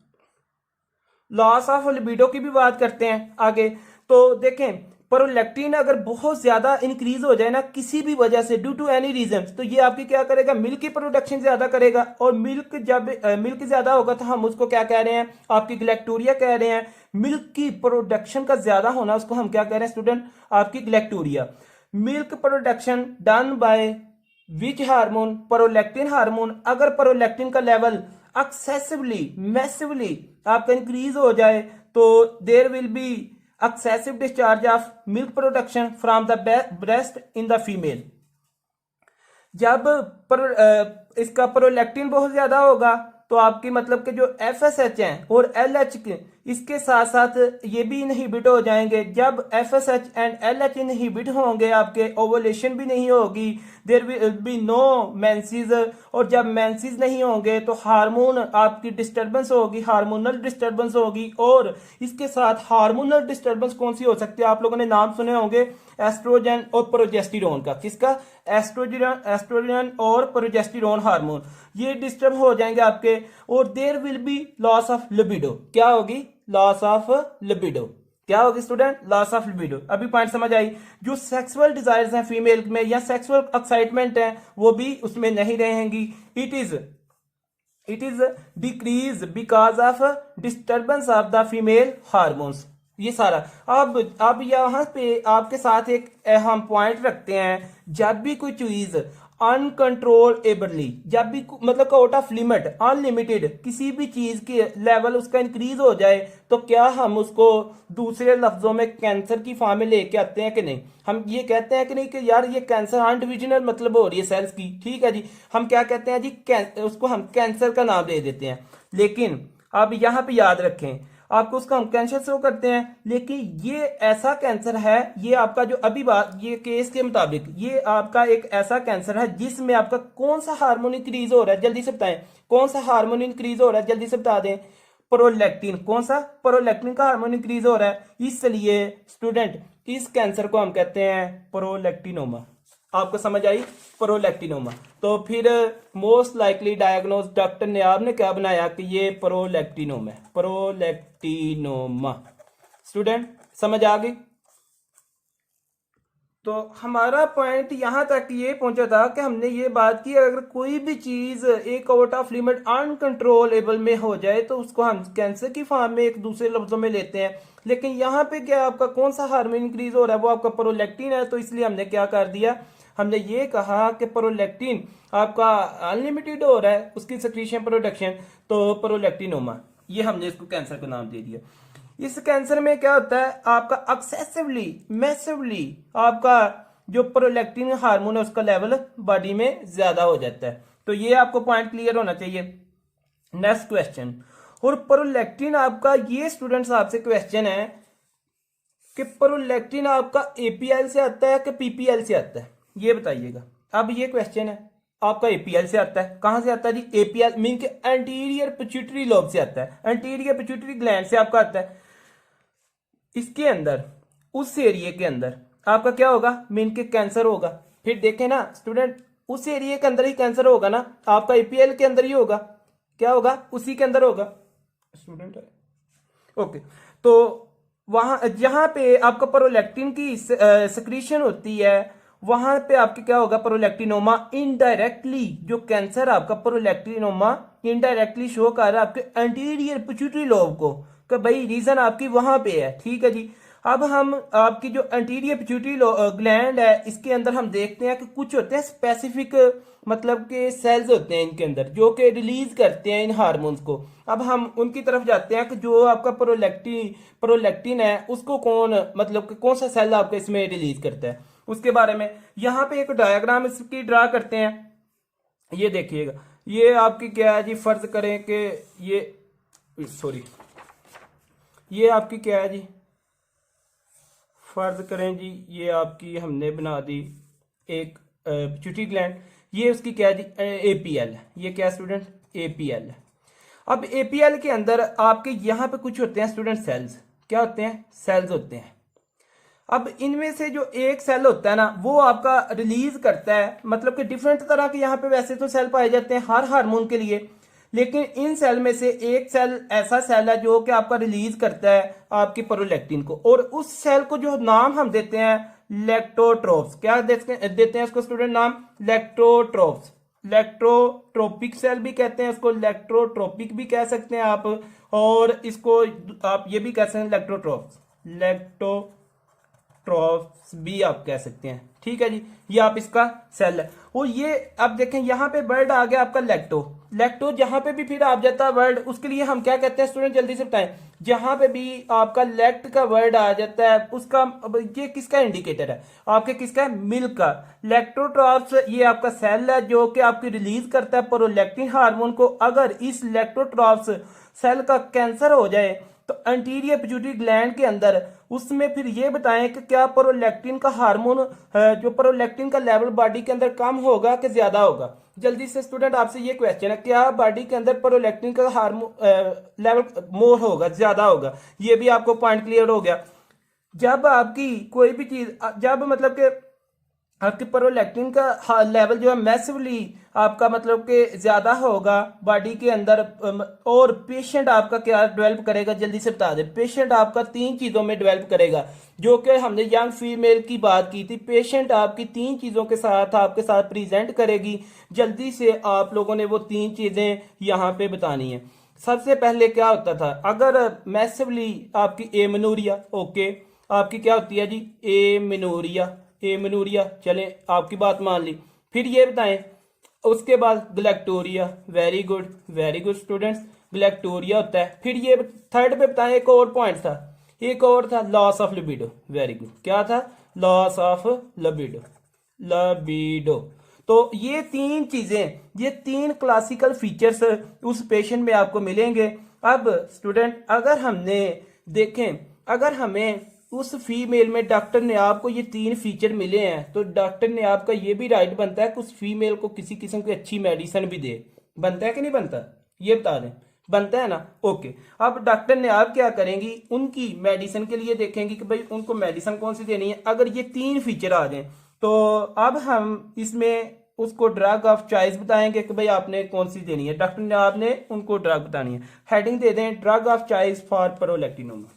लॉस ऑफ लिबिडो की भी बात करते हैं आगे। तो देखें प्रोलैक्टिन अगर बहुत ज्यादा इंक्रीज हो जाए ना किसी भी वजह से ड्यू टू एनी रीजन, तो ये आपकी क्या करेगा, मिल्क की प्रोडक्शन ज्यादा करेगा। और मिल्क जब मिल्क ज्यादा होगा तो हम उसको क्या कह रहे हैं, आपकी गलैक्टोरिया कह रहे हैं। मिल्क की प्रोडक्शन का ज्यादा होना उसको हम क्या कह रहे हैं स्टूडेंट, आपकी galactorrhoea. Milk production done by which hormone, prolactin hormone. अगर प्रोलैक्टिन का लेवल एक्सेसिवली मैसिवली आपका इंक्रीज हो जाए तो there will be excessive discharge of milk production from the breast in the female। जब इसका प्रोलैक्टिन बहुत ज्यादा होगा तो आपकी मतलब कि जो एफएसएच हैं और एलएच के इसके साथ साथ ये भी इनहिबिट हो जाएंगे। जब एफएसएच एंड एलएच इनहिबिट होंगे आपके ओवुलेशन भी नहीं होगी, there will be no menses. और जब मेंसेस नहीं होंगे तो हार्मोन आपकी डिस्टर्बेंस होगी, हार्मोनल डिस्टर्बेंस होगी। और इसके साथ हार्मोनल डिस्टर्बेंस कौन सी हो सकती है, आप लोगों ने नाम सुने होंगे एस्ट्रोजन और प्रोजेस्टेरोन का। किसका, एस्ट्रोजन और प्रोजेस्टेरोन हार्मोन, ये डिस्टर्ब हो जाएंगे आपके। और there will be loss of libido. क्या होगी, लॉस ऑफ लिबिडो। क्या होगी स्टूडेंट, लॉस ऑफ लिबिडो। अभी पॉइंट समझ आई। जो सेक्सुअल डिजायर्स हैं फीमेल में या सेक्सुअल एक्साइटमेंट है वो भी उसमें नहीं रहेंगी। It is decrease because of disturbance of the female hormones. ये सारा अब यहां पे आपके साथ एक अहम पॉइंट रखते हैं। जब भी कोई चीज अनकंट्रोलेबली, जब भी मतलब आउट ऑफ लिमिट, अनलिमिटेड किसी भी चीज की लेवल उसका इंक्रीज हो जाए तो क्या हम उसको दूसरे लफ्जों में कैंसर की फॉर्म में लेके आते हैं कि नहीं। हम ये कहते हैं कि नहीं कि यार ये कैंसर अनडिविजनल मतलब हो रही है सेल्स की, ठीक है जी, हम क्या कहते हैं जी, उसको हम कैंसर का नाम दे देते हैं। लेकिन अब यहां पे याद रखें, आपको उसका हम कैंसर शो करते हैं, लेकिन ये ऐसा कैंसर है, ये आपका जो अभी बात ये केस के मुताबिक ये आपका एक ऐसा कैंसर है जिसमें आपका कौन सा हार्मोन इंक्रीज हो रहा है, जल्दी से बताएं कौन सा हार्मोन इंक्रीज हो रहा है, जल्दी से बता दें। प्रोलैक्टिन। कौन सा, प्रोलैक्टिन का हार्मोन इंक्रीज हो रहा है। इसलिए स्टूडेंट इस कैंसर को हम कहते हैं प्रोलैक्टिनोमा। आपको समझ आई, प्रोलैक्टिनोमा। तो फिर मोस्ट लाइकली डायग्नोज डॉक्टर नियाब ने क्या बनाया कि ये प्रोलैक्टिनोमा है, प्रोलैक्टिनोमा। स्टूडेंट समझ आ गई। तो हमारा पॉइंट यहां तक ये पहुंचा था कि हमने ये बात की अगर कोई भी चीज एक आउट ऑफ लिमिट अनकंट्रोलेबल में हो जाए तो उसको हम कैंसर की फॉर्म में एक दूसरे लफ्जों में लेते हैं। लेकिन यहाँ पे क्या आपका कौन सा हार्मोन इंक्रीज हो रहा है, वो आपका प्रोलैक्टिन है। तो इसलिए हमने क्या कर दिया, हमने ये कहा कि प्रोलैक्टिन आपका अनलिमिटेड हो रहा है उसकी सेक्रीशन प्रोडक्शन, तो प्रोलैक्टिनोमा, ये हमने इसको कैंसर का नाम दे दिया। इस कैंसर में क्या होता है, आपका एक्सेसिवली मैसिवली आपका जो प्रोलैक्टिन हार्मोन है उसका लेवल बॉडी में ज्यादा हो जाता है। तो ये आपको पॉइंट क्लियर होना चाहिए। नेक्स्ट क्वेश्चन, और प्रोलैक्टिन आपका, ये स्टूडेंट्स आपसे क्वेश्चन है कि प्रोलैक्टिन आपका एपीएल से आता है कि पीपीएल से आता है, ये बताइएगा। अब ये क्वेश्चन है, आपका एपीएल से आता है। कहां से आता है जी, एपीएल मीन के एंटीरियर पिट्यूटरी लोब से आता है, एंटीरियर पिट्यूटरी ग्लैंड से आपका आता है। इसके अंदर उस एरिया के अंदर आपका क्या होगा, मीन के कैंसर होगा। फिर देखें ना स्टूडेंट, उस एरिया के अंदर ही कैंसर होगा ना, आपका एपीएल के अंदर ही होगा। क्या होगा, उसी के अंदर होगा स्टूडेंट। ओके, तो वहां जहां पे आपका प्रोलैक्टिन की सिक्रीशन होती है वहां पे आपके क्या होगा, प्रोलैक्टिनोमा। इनडायरेक्टली जो कैंसर आपका प्रोलैक्टिनोमा इनडायरेक्टली शो कर रहा है आपके एंटीरियर पिट्यूटरी लोब को, कि भाई रीजन आपकी वहां पे है, ठीक है जी। अब हम आपकी जो एंटीरियर पिट्यूटरी ग्लैंड है इसके अंदर हम देखते हैं कि कुछ होते हैं स्पेसिफिक मतलब के सेल्स होते हैं इनके अंदर जो कि रिलीज करते हैं इन हार्मोन्स को। अब हम उनकी तरफ जाते हैं कि जो आपका प्रोलैक्टिन है उसको कौन मतलब कि कौन सा सेल आपका इसमें रिलीज करता है उसके बारे में यहाँ पे एक डायग्राम इसकी ड्रा करते हैं। ये देखिएगा, ये आपकी क्या है जी, फर्ज करें कि ये आपकी क्या है जी, फर्ज करें जी ये आपकी हमने बना दी एक पिट्यूटरी ग्लैंड, ये उसकी क्या है जी, एपीएल। ये क्या स्टूडेंट, एपीएल। अब एपीएल के अंदर आपके यहाँ पे कुछ होते हैं स्टूडेंट सेल्स। क्या होते हैं, सेल्स होते हैं। अब इनमें से जो एक सेल होता है ना वो आपका रिलीज करता है, मतलब कि डिफरेंट तरह के यहाँ पे वैसे तो सेल पाए जाते हैं हर हार्मोन के लिए, लेकिन इन सेल में से एक सेल ऐसा सेल है जो कि आपका रिलीज करता है आपकी प्रोलैक्टिन को, और उस सेल को जो नाम हम देते हैं लैक्टोट्रोप्स। क्या देते हैं उसको स्टूडेंट नाम? लैक्टोट्रोप्स। लैक्टोट्रोपिक सेल भी कहते हैं उसको, लैक्टोट्रोपिक भी कह सकते हैं आप, और इसको आप ये भी कह सकते हैं लैक्टोट्रोप्स। लैक्टोट्रोप्स भी आप कह सकते हैं, ठीक है जी। ये आप इसका सेल है। और ये अब देखें यहाँ पे वर्ड आ गया आपका लैक्टो। लैक्टो जहां पे भी फिर आ जाता है वर्ड, उसके लिए हम क्या कहते हैं स्टूडेंट? जल्दी से बताएं। जहां पे भी आपका लैक्ट का वर्ड आ जाता है उसका ये किसका इंडिकेटर है? आपके किसका है? मिल्क का। लैक्टोट्रॉप्स ये आपका सेल है जो कि आपकी रिलीज करता है प्रोलैक्टिन हार्मोन को। अगर इस लैक्टोट्रॉप्स सेल का कैंसर हो जाए तो एंटीरियर पिट्यूटरी ग्लैंड के अंदर उसमें फिर ये बताएं कि क्या प्रोलैक्टिन का हार्मोन जो प्रोलैक्टिन का लेवल बॉडी के अंदर कम होगा कि ज्यादा होगा? जल्दी से स्टूडेंट आपसे ये क्वेश्चन है, क्या बॉडी के अंदर प्रोलैक्टिन का हार्मोन लेवल मोर होगा, ज्यादा होगा? ये भी आपको पॉइंट क्लियर हो गया। जब आपकी कोई भी चीज, जब मतलब कि आपके प्रोलैक्टिन का लेवल जो है मैसिवली आपका मतलब कि ज्यादा होगा बॉडी के अंदर, और पेशेंट आपका क्या डेवलप करेगा? जल्दी से बता दे। पेशेंट आपका 3 चीजों में डेवलप करेगा, जो कि हमने यंग फीमेल की बात की थी। पेशेंट आपकी 3 चीजों के साथ आपके साथ प्रेजेंट करेगी। जल्दी से आप लोगों ने वो 3 चीजें यहाँ पे बतानी है। सबसे पहले क्या होता था? अगर मैसिवली आपकी एमेनोरिया, ओके, आपकी क्या होती है जी? एमेनोरिया, चले आपकी बात मान ली। फिर ये बताएं, उसके बाद ग्लैक्टोरिया। वेरी गुड स्टूडेंट्स, ग्लैक्टोरिया होता है। फिर ये थर्ड पे बताएं, एक और पॉइंट था, एक और था loss of libido. Very good, क्या था? Loss of libido. तो ये 3 चीजें, ये 3 क्लासिकल फीचर्स उस पेशेंट में आपको मिलेंगे। अब स्टूडेंट अगर हमने देखें, अगर हमें उस फीमेल में डॉक्टर ने आपको ये 3 फीचर मिले हैं, तो डॉक्टर ने आपका ये भी राइट बनता है कि उस फीमेल को किसी किस्म की अच्छी मेडिसिन भी दे। बनता है कि नहीं बनता? ये बता दें। बनता है ना? ओके। अब डॉक्टर ने आप क्या करेंगी? उनकी मेडिसिन के लिए देखेंगी कि भाई उनको मेडिसिन कौन सी देनी है। अगर ये 3 फीचर आ जाए तो अब हम इसमें उसको ड्रग ऑफ चॉइस बताएंगे कि भाई आपने कौन सी देनी है। डॉक्टर ने आपने उनको ड्रग बतानी है। हेडिंग दे दें, drug of choice for prolactinoma.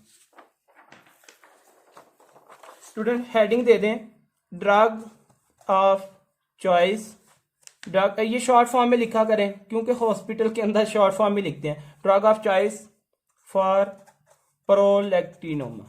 Student heading दे दें, ड्रग ऑफ चॉइस। ड्रग, ये शॉर्ट फॉर्म में लिखा करें क्योंकि हॉस्पिटल के अंदर शॉर्ट फॉर्म में लिखते हैं। Drug of choice for prolactinoma,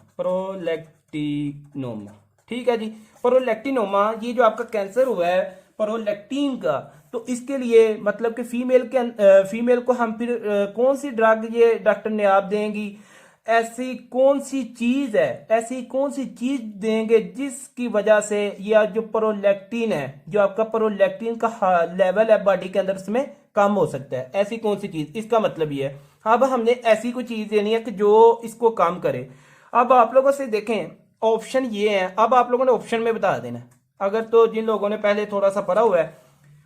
ठीक है जी। प्रोलैक्टिनोमा, ये जो आपका कैंसर हुआ है प्रोलैक्टिन का, तो इसके लिए मतलब कि फीमेल को हम फिर कौन सी ड्रग ये डॉक्टर ने आप देंगी? ऐसी कौन सी चीज है, ऐसी कौन सी चीज देंगे जिसकी वजह से यह जो प्रोलैक्टिन है, जो आपका प्रोलैक्टिन का लेवल है बॉडी के अंदर, उसमें कम हो सकता है। ऐसी कौन सी चीज? इसका मतलब ये है अब हमने ऐसी कोई चीज देनी है कि जो इसको कम करे। अब आप लोगों से देखें, ऑप्शन ये है। अब आप लोगों ने ऑप्शन में बता देना, अगर तो जिन लोगों ने पहले थोड़ा सा पढ़ा हुआ है।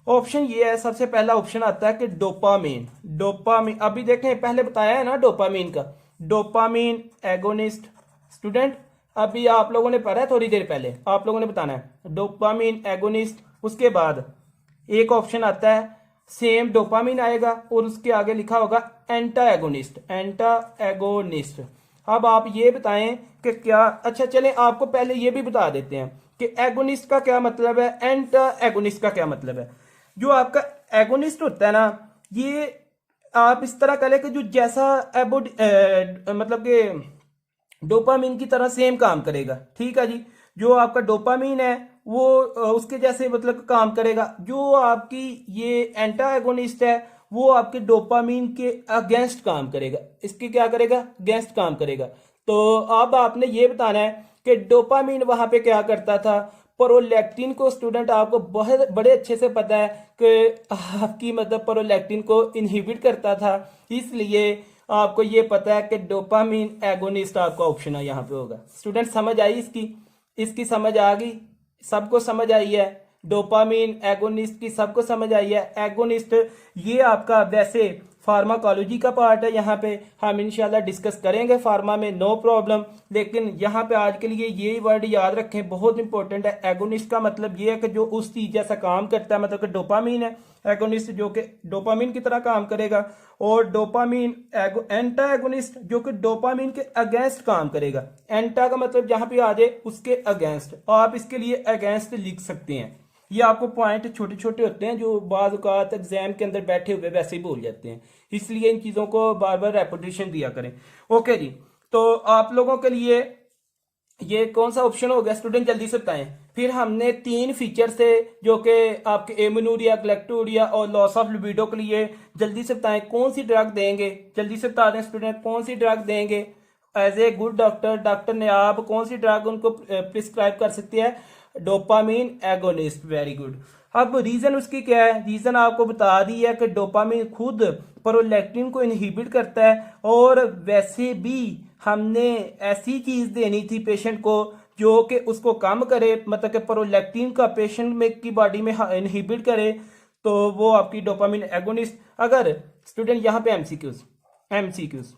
ऑप्शन ये है, सबसे पहला ऑप्शन आता है कि डोपामीन। अभी देखें, पहले बताया है ना डोपामीन का, डोपामीन एगोनिस्ट। स्टूडेंट अभी आप लोगों ने पढ़ा है थोड़ी देर पहले, आप लोगों ने बताना है डोपामीन एगोनिस्ट। उसके बाद एक ऑप्शन आता है सेम डोपामीन आएगा और उसके आगे लिखा होगा एंटा एगोनिस्ट। अब आप ये बताएं कि क्या, अच्छा चलें आपको पहले ये भी बता देते हैं कि एगोनिस्ट का क्या मतलब है, एंटा एगोनिस्ट का क्या मतलब है। जो आपका एगोनिस्ट होता है ना, ये आप इस तरह करें कि जो जैसा मतलब कि डोपामीन की तरह सेम काम करेगा, ठीक है जी। जो आपका डोपामीन है वो उसके जैसे मतलब काम करेगा। जो आपकी ये एंटा एगोनिस्ट है वो आपके डोपामीन के अगेंस्ट काम करेगा। इसके क्या करेगा? अगेंस्ट काम करेगा। तो अब आपने ये बताना है कि डोपामीन वहां पे क्या करता था, प्रोलैक्टिन को। स्टूडेंट आपको बहुत बड़े अच्छे से पता है कि आपकी मतलब प्रोलैक्टिन को इनहिबिट करता था, इसलिए आपको ये पता है कि डोपामीन एगोनिस्ट आपका ऑप्शन है यहाँ पे होगा। स्टूडेंट समझ आई इसकी समझ आ गई? सबको समझ आई है? डोपामीन एगोनिस्ट की सबको समझ आई है? एगोनिस्ट ये आपका वैसे फार्माकोलॉजी का पार्ट है, यहाँ पे हम इंशाल्लाह डिस्कस करेंगे फार्मा में, नो प्रॉब्लम। लेकिन यहाँ पे आज के लिए ये वर्ड याद रखें, बहुत इंपॉर्टेंट है। एगोनिस्ट का मतलब ये है कि जो उस चीज जैसा काम करता है, मतलब कि डोपामीन है एगोनिस्ट जो कि डोपामीन की तरह काम करेगा, और डोपामीन एंटा एगोनिस्ट जो कि डोपामीन के अगेंस्ट काम करेगा। एंटा का मतलब जहां पे आ जाए उसके अगेंस्ट, आप इसके लिए अगेंस्ट लिख सकते हैं। ये आपको पॉइंट छोटे छोटे होते हैं जो बाज़ औक़ात एग्जाम के अंदर बैठे हुए वैसे ही भूल जाते हैं, इसलिए इन चीज़ों को बार बार रेपिटेशन दिया करें। ओके जी, तो आप लोगों के लिए ये कौन सा ऑप्शन हो गया स्टूडेंट, जल्दी से बताएं। फिर हमने 3 फीचर से जो कि आपके एमेनूरिया, ग्लैक्टोरिया और लॉस ऑफ लिबिडो के लिए, जल्दी से बताएं कौन सी ड्रग देंगे, जल्दी से बता दें स्टूडेंट कौन सी ड्रग देंगे। As a good doctor, doctor ने आप कौन सी ड्रग उनको प्रिस्क्राइब कर सकती है, डोपामीन एगोनिस्ट। Very good. अब रीजन उसकी क्या है, रीजन आपको बता दी है कि डोपामीन खुद प्रोलैक्टिन को इनहिबिट करता है, और वैसे भी हमने ऐसी चीज देनी थी पेशेंट को जो कि उसको कम करे, मतलब कि प्रोलैक्टिन का पेशेंट में की बॉडी में इनहिबिट करे, तो वो आपकी डोपामीन एगोनिस्ट। अगर स्टूडेंट यहाँ पे एमसीक्यूज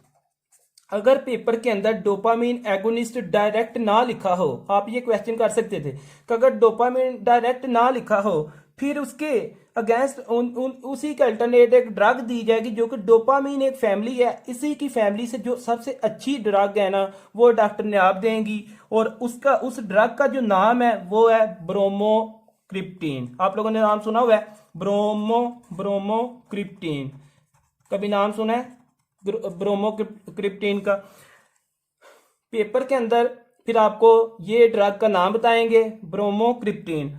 अगर पेपर के अंदर डोपामीन एगोनिस्ट डायरेक्ट ना लिखा हो, आप ये क्वेश्चन कर सकते थे कि अगर डोपामीन डायरेक्ट ना लिखा हो फिर उसके अगेंस्ट उसी के अल्टरनेट एक ड्रग दी जाएगी जो कि डोपामीन एक फैमिली है, इसी की फैमिली से जो सबसे अच्छी ड्रग है ना वो डॉक्टर ने आप देंगी, और उस ड्रग का जो नाम है वो है ब्रोमोक्रिप्टीन। आप लोगों ने नाम सुना हुआ है ब्रोमोक्रिप्टीन, कभी नाम सुना है ब्रोमोक्रिप्टीन का। पेपर के अंदर फिर आपको ये ड्रग का नाम बताएंगे ब्रोमोक्रिप्टीन।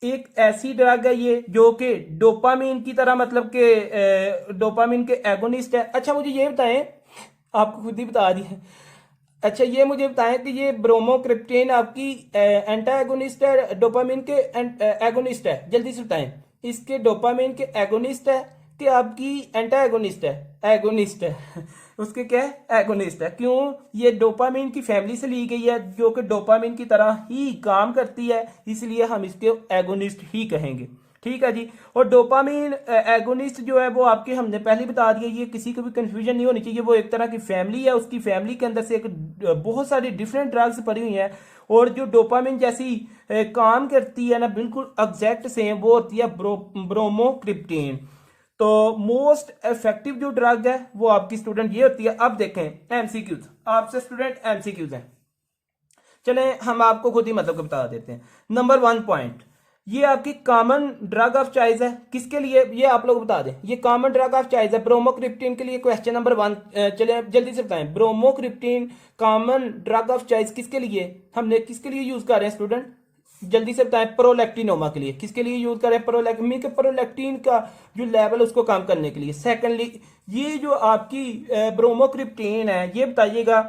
एक ऐसी ड्रग है ये जो कि डोपामीन की तरह, मतलब कि डोपामीन के एगोनिस्ट है। अच्छा मुझे ये बताएं, आपको खुद ही बता दिया, अच्छा ये मुझे बताएं कि ये ब्रोमोक्रिप्टीन आपकी एंटा एगोनिस्ट है, डोपामीन के एगोनिस्ट है, जल्दी से बताएं। इसके डोपामीन के एगोनिस्ट है कि आपकी एंटा एगोनिस्ट है? एगोनिस्ट है उसके क्या है, एगोनिस्ट है। क्यों? ये डोपामीन की फैमिली से ली गई है जो कि डोपामीन की तरह ही काम करती है, इसलिए हम इसके एगोनिस्ट ही कहेंगे। ठीक है जी। और डोपामीन एगोनिस्ट जो है वो आपके हमने पहले बता दिया, ये किसी को भी कंफ्यूजन नहीं होनी चाहिए, वो एक तरह की फैमिली है, उसकी फैमिली के अंदर से एक बहुत सारी डिफरेंट ड्रग्स पड़ी हुई हैं, और जो डोपामीन जैसी काम करती है ना बिल्कुल एग्जैक्ट सेम, वो होती है ब्रोमोक्रिप्टीन। तो मोस्ट इफेक्टिव जो ड्रग है वो आपकी स्टूडेंट ये होती है। अब देखें एमसीक्यूज, आपसे स्टूडेंट एमसीक्यूज हैं, चलें हम आपको खुद ही मतलब बता देते हैं। नंबर 1 पॉइंट, ये आपकी कॉमन ड्रग ऑफ चॉइस है, किसके लिए ये आप लोग बता दें। ये कॉमन ड्रग ऑफ चॉइस है ब्रोमोक्रिप्टीन के लिए। क्वेश्चन नंबर 1, चले जल्दी से बताएं, bromocriptine common drug of choice किसके लिए, हमने किसके लिए यूज कर रहे हैं स्टूडेंट, जल्दी से बताएं। प्रोलैक्टिनोमा के लिए। किसके लिए यूज करें, प्रोलैक्टिन का जो लेवल उसको कम करने के लिए। सेकेंडली ये जो आपकी ब्रोमोक्रिप्टीन है, ये बताइएगा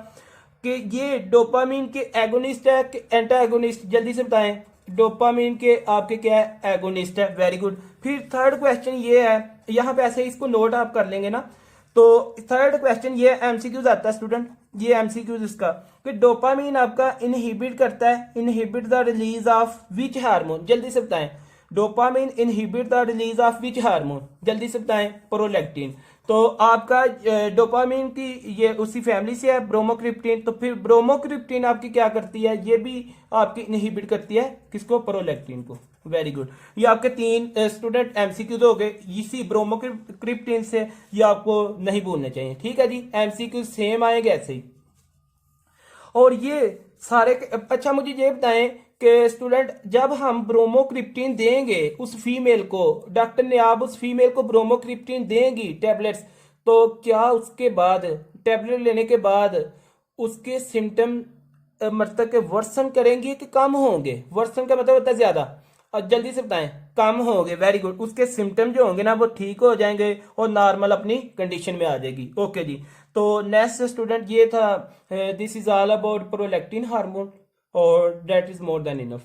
कि ये डोपामीन के एगोनिस्ट है कि एंटा एगोनिस्ट, जल्दी से बताएं। डोपामीन के आपके क्या है, एगोनिस्ट है। Very good. फिर थर्ड क्वेश्चन ये है, यहां पे ऐसे इसको नोट आप कर लेंगे ना, तो थर्ड क्वेश्चन ये एमसीक्यूज आता है स्टूडेंट, ये एमसीक्यूज इसका कि डोपामीन आपका इनहिबिट करता है, inhibit the release of which hormone, जल्दी से बताएं। Dopamine inhibit the release of which hormone, जल्दी से बताएं। प्रोलैक्टिन। तो आपका डोपामीन की ये उसी फैमिली से है ब्रोमोक्रिप्टीन, तो फिर ब्रोमोक्रिप्टीन आपकी क्या करती है, ये भी आपकी इनहिबिट करती है किसको, प्रोलैक्टिन को। Very good. ये आपके 3 स्टूडेंट एमसीक्यूज हो गए इसी ब्रोमोक्रिप्टीन से, ये आपको नहीं भूलने चाहिए। ठीक है जी, एमसीक्यू सेम आएंगे ऐसे ही। और ये सारे अच्छा मुझे ये बताएं कि स्टूडेंट जब हम ब्रोमोक्रिप्टीन देंगे उस फीमेल को, डॉक्टर ने आप उस फीमेल को ब्रोमोक्रिप्टीन देंगी टैबलेट्स, तो क्या उसके बाद टैबलेट लेने के बाद उसके सिम्टम मतलब के वर्सन करेंगे कि कम होंगे, वर्सन का मतलब होता है ज्यादा, और जल्दी से बताएं कम होंगे। Very good. उसके सिम्टम जो होंगे ना वो ठीक हो जाएंगे और नॉर्मल अपनी कंडीशन में आ जाएगी। ओके जी। तो नेक्स्ट स्टूडेंट ये था, this is all about prolactin hormone, और that is more than enough.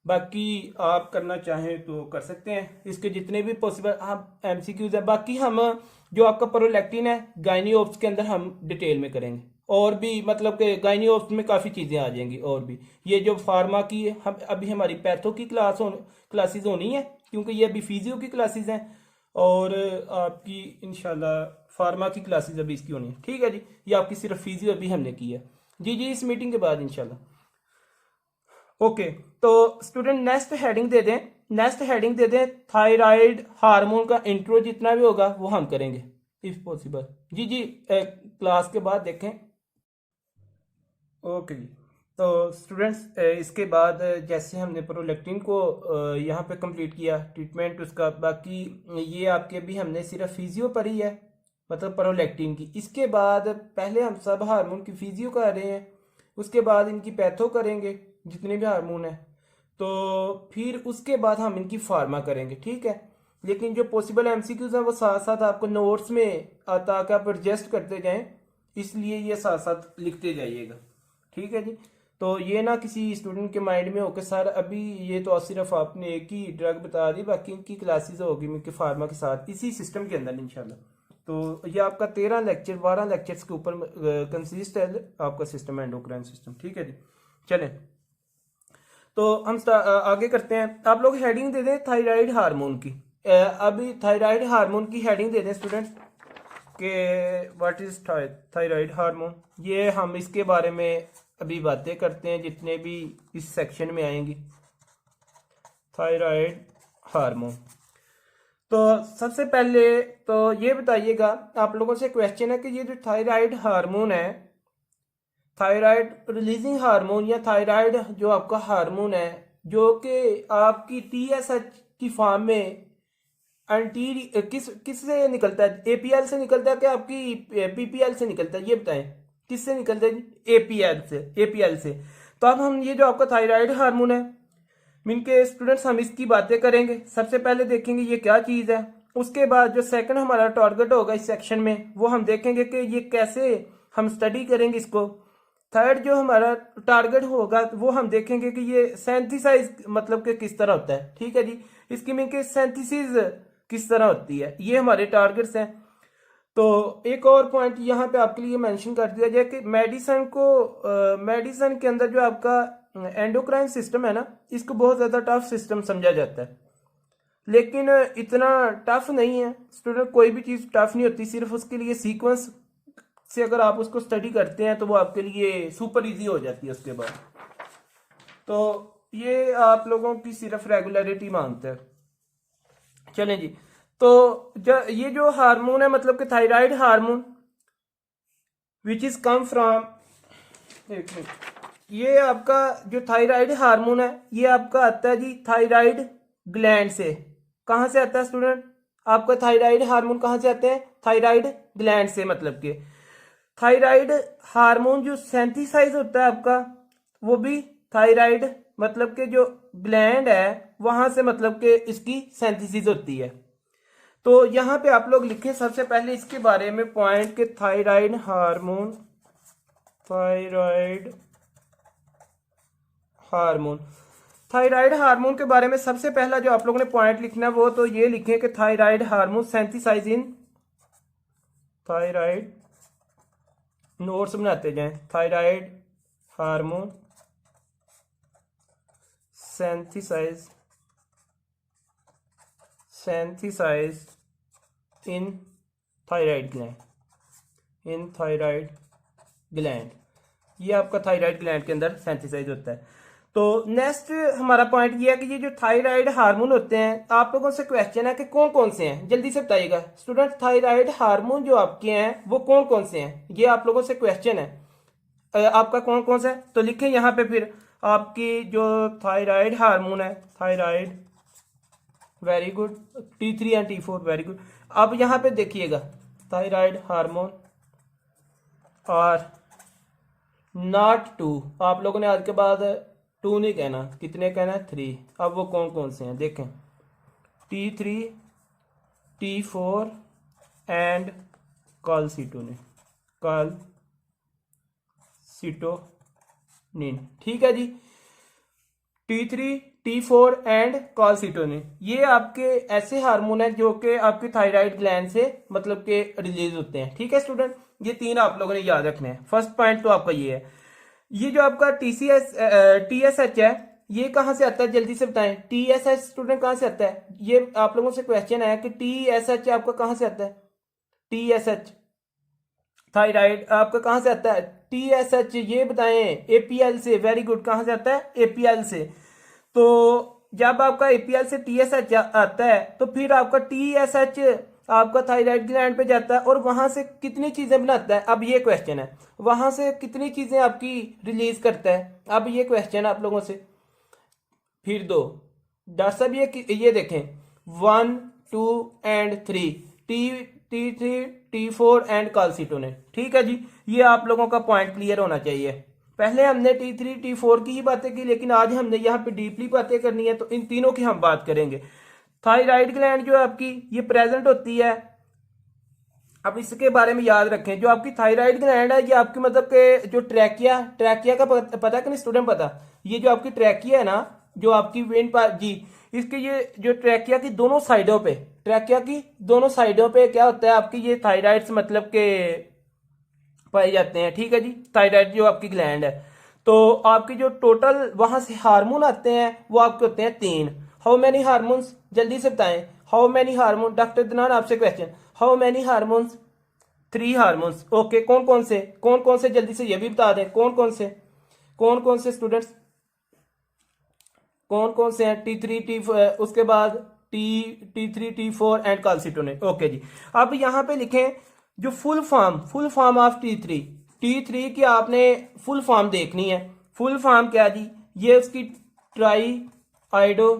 बाकी आप करना चाहें तो कर सकते हैं, इसके जितने भी पॉसिबल आप एमसीक्यूज है। बाकी हम जो आपका प्रोलैक्टिन है गायनी ओप्स के अंदर हम डिटेल में करेंगे, और भी मतलब कि गायनी ओप्स में काफ़ी चीज़ें आ जाएंगी। और भी ये जो फार्मा की हम अभी हमारी पैथो की क्लासेज होनी है, क्योंकि ये अभी फिजियो की क्लासेज हैं, और आपकी इंशाल्लाह फार्मा की क्लासेस अभी इसकी होनी है, ठीक है जी। ये आपकी सिर्फ फिजियो अभी हमने की है जी जी, इस मीटिंग के बाद इंशाल्लाह। ओके, तो स्टूडेंट नेक्स्ट हेडिंग दे दें, नेक्स्ट हेडिंग दे दें थायराइड हार्मोन का इंट्रो जितना भी होगा वो हम करेंगे इफ पॉसिबल। जी जी, क्लास के बाद देखें। ओके जी, तो स्टूडेंट्स इसके बाद जैसे हमने प्रोलैक्टिन को यहाँ पे कंप्लीट किया ट्रीटमेंट उसका, बाकी ये आपके भी हमने सिर्फ फिजियो पर ही है, मतलब प्रोलैक्टिन की। इसके बाद पहले हम सब हार्मोन की फिजियो कर रहे हैं, उसके बाद इनकी पैथो करेंगे जितने भी हार्मोन है, तो फिर उसके बाद हम इनकी फार्मा करेंगे, ठीक है। लेकिन जो पॉसिबल एमसीक्यूज हैं वो साथ साथ आपको नोट्स में ताकि आप एडजस्ट करते जाएं, इसलिए ये साथ साथ लिखते जाइएगा, ठीक है जी। तो ये ना किसी स्टूडेंट के माइंड में हो कि सर अभी ये तो सिर्फ आपने एक ही ड्रग बता दी, बाकी इनकी क्लासेस होगी मिलकर फार्मा के साथ इसी सिस्टम के अंदर इंशाल्लाह। तो ये आपका 13 लेक्चर 12 लेक्चर्स के ऊपर कंसिस्ट है आपका सिस्टम एंडोक्राइन सिस्टम, ठीक है जी। चलें तो हम आगे करते हैं। आप लोग हेडिंग दे दें थायराइड हार्मोन की। अभी थायराइड हार्मोन की हेडिंग दे दें स्टूडेंट के व्हाट इज थायराइड हार्मोन। ये हम इसके बारे में अभी बातें करते हैं जितने भी इस सेक्शन में आएंगी। थायराइड हार्मोन, तो सबसे पहले तो ये बताइएगा, आप लोगों से क्वेश्चन है कि ये जो थायराइड हार्मोन है, थायराइड रिलीजिंग हार्मोन या थायराइड जो आपका हार्मोन है जो कि आपकी टीएसएच की फॉर्म में एंटीरियर किस से निकलता है, एपीएल से निकलता है कि आपकी पीपीएल से निकलता है, ये बताएं किससे निकलता है? एपीएल से, एपीएल से। तो अब हम ये जो आपका थायराइड हार्मोन है मीन के स्टूडेंट्स हम इसकी बातें करेंगे। सबसे पहले देखेंगे ये क्या चीज़ है, उसके बाद जो सेकंड हमारा टारगेट होगा इस सेक्शन में वो हम देखेंगे कि ये कैसे हम स्टडी करेंगे इसको। थर्ड जो हमारा टारगेट होगा वो हम देखेंगे कि ये सेंथिसाइज मतलब कि किस तरह होता है, ठीक है जी। इसकी मीन के सेंथिसिस किस तरह होती है, ये हमारे टारगेट्स हैं। तो एक और पॉइंट यहाँ पे आपके लिए मेंशन कर दिया जाए कि मेडिसिन के अंदर जो आपका एंडोक्राइन सिस्टम है ना, इसको बहुत ज़्यादा टफ सिस्टम समझा जाता है, लेकिन इतना टफ नहीं है स्टूडेंट। कोई भी चीज़ टफ नहीं होती, सिर्फ उसके लिए सीक्वेंस से अगर आप उसको स्टडी करते हैं तो वो आपके लिए सुपर इजी हो जाती है उसके बाद। तो ये आप लोगों की सिर्फ रेगुलरिटी मांगता है। चलें जी, तो ये जो हार्मोन है मतलब कि thyroid hormone which is come from, एक मिनट, ये आपका जो थायराइड हार्मोन है ये आपका आता है जी थायराइड ग्लैंड से। कहाँ से आता है स्टूडेंट? आपका थायराइड हार्मोन कहाँ से आते हैं? थायराइड ग्लैंड से। मतलब कि थायराइड हार्मोन जो सेंथिसाइज होता है आपका वो भी थायराइड मतलब के जो ग्लैंड है वहां से मतलब के इसकी सेंथिसिस होती है। तो यहाँ पे आप लोग लिखें सबसे पहले इसके बारे में पॉइंट के thyroid hormone, thyroid hormone, thyroid hormone के बारे में सबसे पहला जो आप लोगों ने पॉइंट लिखना है वो तो ये लिखें कि थायराइड हार्मोन सेंथिसाइज इन, थायराइड नोट्स बनाते जाएं, थायराइड हार्मोन सेंथिसाइज इन थायराइड ग्लैंड, इन थायराइड ग्लैंड, ये आपका थायराइड ग्लैंड के अंदर सेंथिसाइज होता है। तो नेक्स्ट हमारा पॉइंट ये है कि ये जो थायराइड हार्मोन होते हैं, आप लोगों से क्वेश्चन है कि कौन कौन से हैं, जल्दी से बताइएगा स्टूडेंट। थायराइड हार्मोन जो आपके हैं वो कौन कौन से हैं, ये आप लोगों से क्वेश्चन है आपका कौन कौन सा है। तो लिखें यहाँ पे फिर आपकी जो थायराइड हार्मोन है, thyroid, very good, T3 and T4, very good. अब यहाँ पे देखिएगा थायराइड हार्मोन और नॉट 2, आप लोगों ने आज के बाद 2 नहीं कहना, कितने कहना है? 3। अब वो कौन कौन से हैं देखें, T3, T4 and calcitonin, calcitonin, ठीक है जी। T3, T4 एंड कैल्सिटोनिन, ये आपके ऐसे हार्मोन है जो कि आपके थायराइड ग्लैंड से मतलब के रिलीज होते हैं, ठीक है स्टूडेंट। ये 3 आप लोगों ने याद रखने हैं। फर्स्ट पॉइंट तो आपका ये है। ये जो आपका TSH है, ये कहाँ से आता है जल्दी से बताएं। TSH स्टूडेंट कहाँ से आता है, ये आप लोगों से क्वेश्चन है कि TSH आपका कहाँ से आता है। TSH थायराइड आपका कहाँ से आता है। TSH ये बताएं। APL से, वेरी गुड, कहाँ से आता है, APL से। तो जब आपका APL से TSH आता है तो फिर आपका TSH आपका थायराइड ग्लैंड पे जाता है और वहां से कितनी चीजें बनाता है। अब ये क्वेश्चन है, वहां से कितनी चीजें आपकी रिलीज करता है। अब ये क्वेश्चन है आप लोगों से। फिर दो डॉक्टर साहब ये देखें 1 2 and 3 T3 T4 and calcitonin. ठीक है जी, ये आप लोगों का पॉइंट क्लियर होना चाहिए। पहले हमने T3 T4 की ही बातें की, लेकिन आज हमने यहाँ पे डीपली बातें करनी है, तो इन तीनों की हम बात करेंगे। थायराइड ग्लैंड जो आपकी ये प्रेजेंट होती है, अब इसके बारे में याद रखें। जो आपकी थायराइड ग्लैंड है ये आपकी मतलब के जो ट्रैकिया का पता कि नहीं स्टूडेंट, पता। ये जो आपकी ट्रैकिया है ना, जो आपकी वेन जी, इसके ये जो ट्रैकिया की दोनों साइडों पे, ट्रैकिया की दोनों साइडों पे क्या होता है आपकी ये थायराइड्स मतलब के पाए जाते हैं। ठीक है जी, थायराइड जो आपकी ग्लैंड है। तो आपकी जो टोटल वहां से हार्मोन आते हैं वो आपके होते हैं 3। हाउ मेनी हार्मोन्स, जल्दी से बताएं। हाउ मेनी हार्मोन, डॉक्टर दनान आपसे question, how many hormones. 3 hormones. Okay, कौन कौन से जल्दी से ये भी बता दें, कौन कौन से स्टूडेंट्स, कौन से हैं। T3 T, उसके बाद T3 T4 and calcitonin. Okay जी, अब यहाँ पे लिखें जो फुल फॉर्म ऑफ T3 की आपने फुल फॉर्म देखनी है। फुल फॉर्म क्या जी, ये उसकी ट्राई आइडो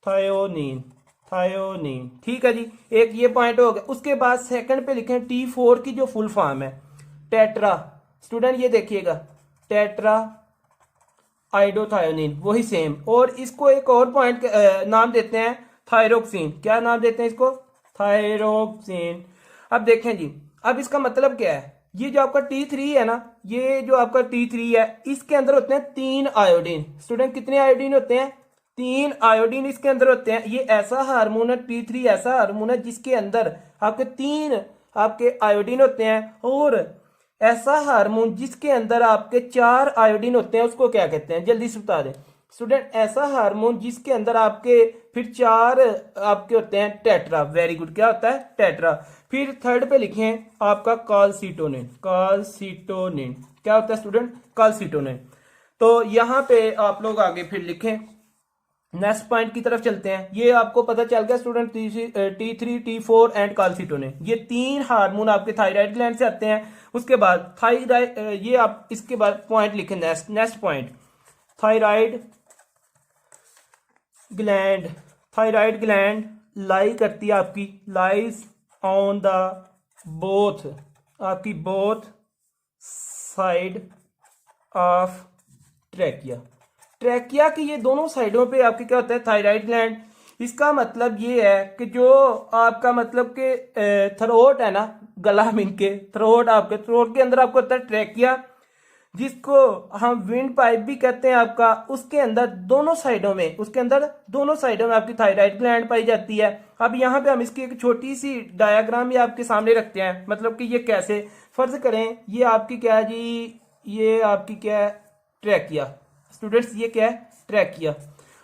थायोनीन। ठीक है जी, एक ये पॉइंट हो गया। उसके बाद सेकंड पे लिखें T4 की जो फुल फॉर्म है टेट्रा। स्टूडेंट ये देखिएगा, टेट्रा आइडोथायोनिन, वही सेम। और इसको एक और पॉइंट नाम देते हैं थायरोक्सिन। क्या नाम देते हैं इसको, थायरोक्सिन। अब देखें जी, अब इसका मतलब क्या है। ये जो आपका T3 है ना, ये जो आपका T3 है, इसके अंदर होते हैं 3 आयोडीन। स्टूडेंट कितने आयोडीन होते हैं, 3 आयोडीन इसके अंदर होते हैं। ये ऐसा हार्मोन है, T3 ऐसा हार्मोन है जिसके अंदर आपके 3 आपके आयोडीन होते हैं। और ऐसा हार्मोन जिसके अंदर आपके 4 आयोडीन होते हैं उसको क्या कहते हैं, जल्दी से बता दें स्टूडेंट। ऐसा हार्मोन जिसके अंदर आपके फिर 4 आपके होते हैं टेट्रा। वेरी गुड, क्या होता है, टेट्रा। फिर थर्ड पे लिखें आपका कैल्सिटोनिन। क्या होता है स्टूडेंट, कैल्सिटोनिन। तो यहां पे आप लोग आगे फिर लिखें, नेक्स्ट पॉइंट की तरफ चलते हैं। ये आपको पता चल गया student, T3 T4 and calcitonin, ये 3 हार्मोन आपके थायराइड ग्लैंड से आते हैं। उसके बाद थायराइड, ये आप इसके बाद पॉइंट लिखें, नेक्स्ट पॉइंट थायराइड ग्लैंड लाई करती है आपकी, lies on the both side of trachea की ये दोनों साइडों पे आपके क्या होता है, थायराइड ग्लैंड। इसका मतलब ये है कि जो आपका मतलब कि थ्रोट है ना, गला मिन के थ्रोट, आपके थ्रोट के अंदर आपको होता है ट्रैकिया, जिसको हम विंड पाइप भी कहते हैं आपका। उसके अंदर दोनों साइडों में आपकी थायराइड ग्लैंड पाई जाती है। अब यहाँ पे हम इसकी एक छोटी सी डायग्राम ये आपके सामने रखते हैं, मतलब कि ये कैसे, फर्ज करें ये आपकी क्या है जी, ये आपकी क्या है, ट्रैकिया। स्टूडेंट्स ये क्या है, ट्रैकिया।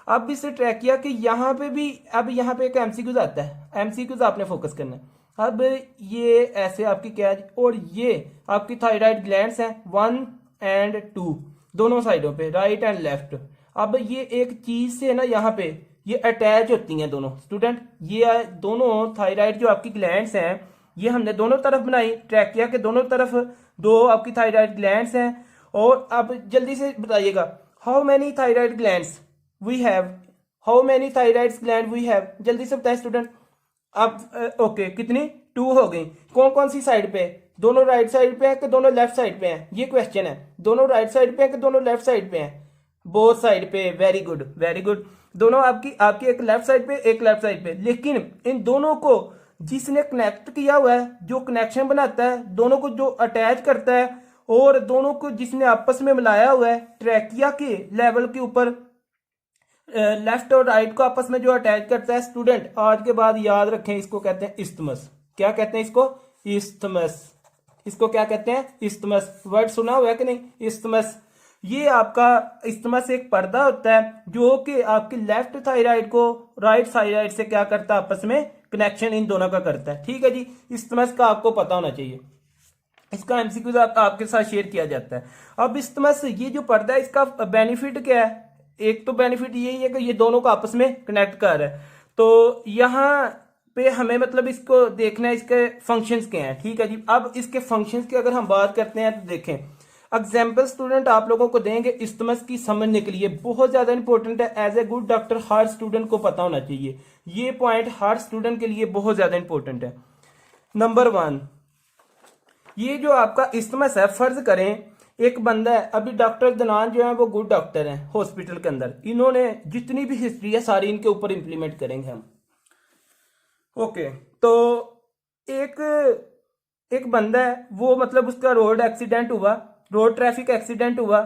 अब इस ट्रैकिया के यहाँ पे भी, अब यहाँ पे एक एमसीक्यूज आता है, एमसीक्यूज आपने फोकस करना है। अब ये ऐसे आपकी क्या है, और ये आपकी थायराइड ग्लैंड्स हैं 1 एंड 2 दोनों साइडों पे, राइट एंड लेफ्ट। अब ये एक चीज से ना यहाँ पे ये अटैच होती हैं दोनों। स्टूडेंट ये दोनों थायराइड जो आपकी ग्लैंड्स हैं, ये हमने दोनों तरफ बनाई, ट्रैकिया के दोनों तरफ 2 आपकी थायराइड ग्लैंड्स हैं। और अब जल्दी से बताइएगा, how many thyroid glands we have, जल्दी से बताएं स्टूडेंट। अब ओके, कितनी, 2 हो गई। कौन कौन सी साइड पे, दोनों राइट साइड पे है कि दोनों लेफ्ट साइड पे हैं, ये क्वेश्चन है। दोनों राइट साइड पे है कि दोनों लेफ्ट साइड पे हैं, बोथ साइड पे। वेरी गुड, दोनों आपकी एक लेफ्ट साइड पे, एक लेफ्ट साइड पे। लेकिन इन दोनों को जिसने कनेक्ट किया हुआ है, जो कनेक्शन बनाता है, दोनों को जो अटैच करता है, और दोनों को जिसने आपस में मिलाया हुआ है ट्रैकिया के लेवल के ऊपर, लेफ्ट और राइट को आपस में जो अटैच करता है, स्टूडेंट आज के बाद याद रखें, इसको कहते हैं इस्थमस। क्या कहते हैं इसको, इस्थमस। इसको क्या कहते हैं, इस्थमस। वर्ड सुना हुआ है कि नहीं, इस्थमस। ये आपका इस्तेमा से एक पर्दा होता है जो कि आपकी लेफ्ट थायराइड को राइट थायराइड से क्या करता है, आपस में कनेक्शन इन दोनों का करता है। ठीक है जी, इस्तेमा का आपको पता होना चाहिए, इसका एमसीक्यूज आपके साथ शेयर किया जाता है। अब इस्तेमा से ये जो पर्दा है इसका बेनिफिट क्या है, एक तो बेनिफिट यही है कि ये दोनों को आपस में कनेक्ट कर रहा है। तो यहाँ पे हमें मतलब इसको देखना है इसके फंक्शंस क्या हैं। ठीक है जी, अब इसके फंक्शंस की अगर हम बात करते हैं तो देखें, एग्जाम्पल स्टूडेंट आप लोगों को देंगे इस्तेमाल की समझने के लिए, बहुत ज्यादा इंपॉर्टेंट है। एज ए गुड डॉक्टर हर स्टूडेंट को पता होना चाहिए, ये पॉइंट हर स्टूडेंट के लिए बहुत ज्यादा इंपॉर्टेंट है। नंबर 1, ये जो आपका इस्तेमाल है, फर्ज करें एक बंदा है, अभी डॉक्टर दनान जो है वो गुड डॉक्टर हैं हॉस्पिटल के अंदर, इन्होंने जितनी भी हिस्ट्री है सारी इनके ऊपर इंप्लीमेंट करेंगे हम। ओके, तो एक बंदा है, वो मतलब उसका रोड एक्सीडेंट हुआ, रोड ट्रैफिक एक्सीडेंट हुआ,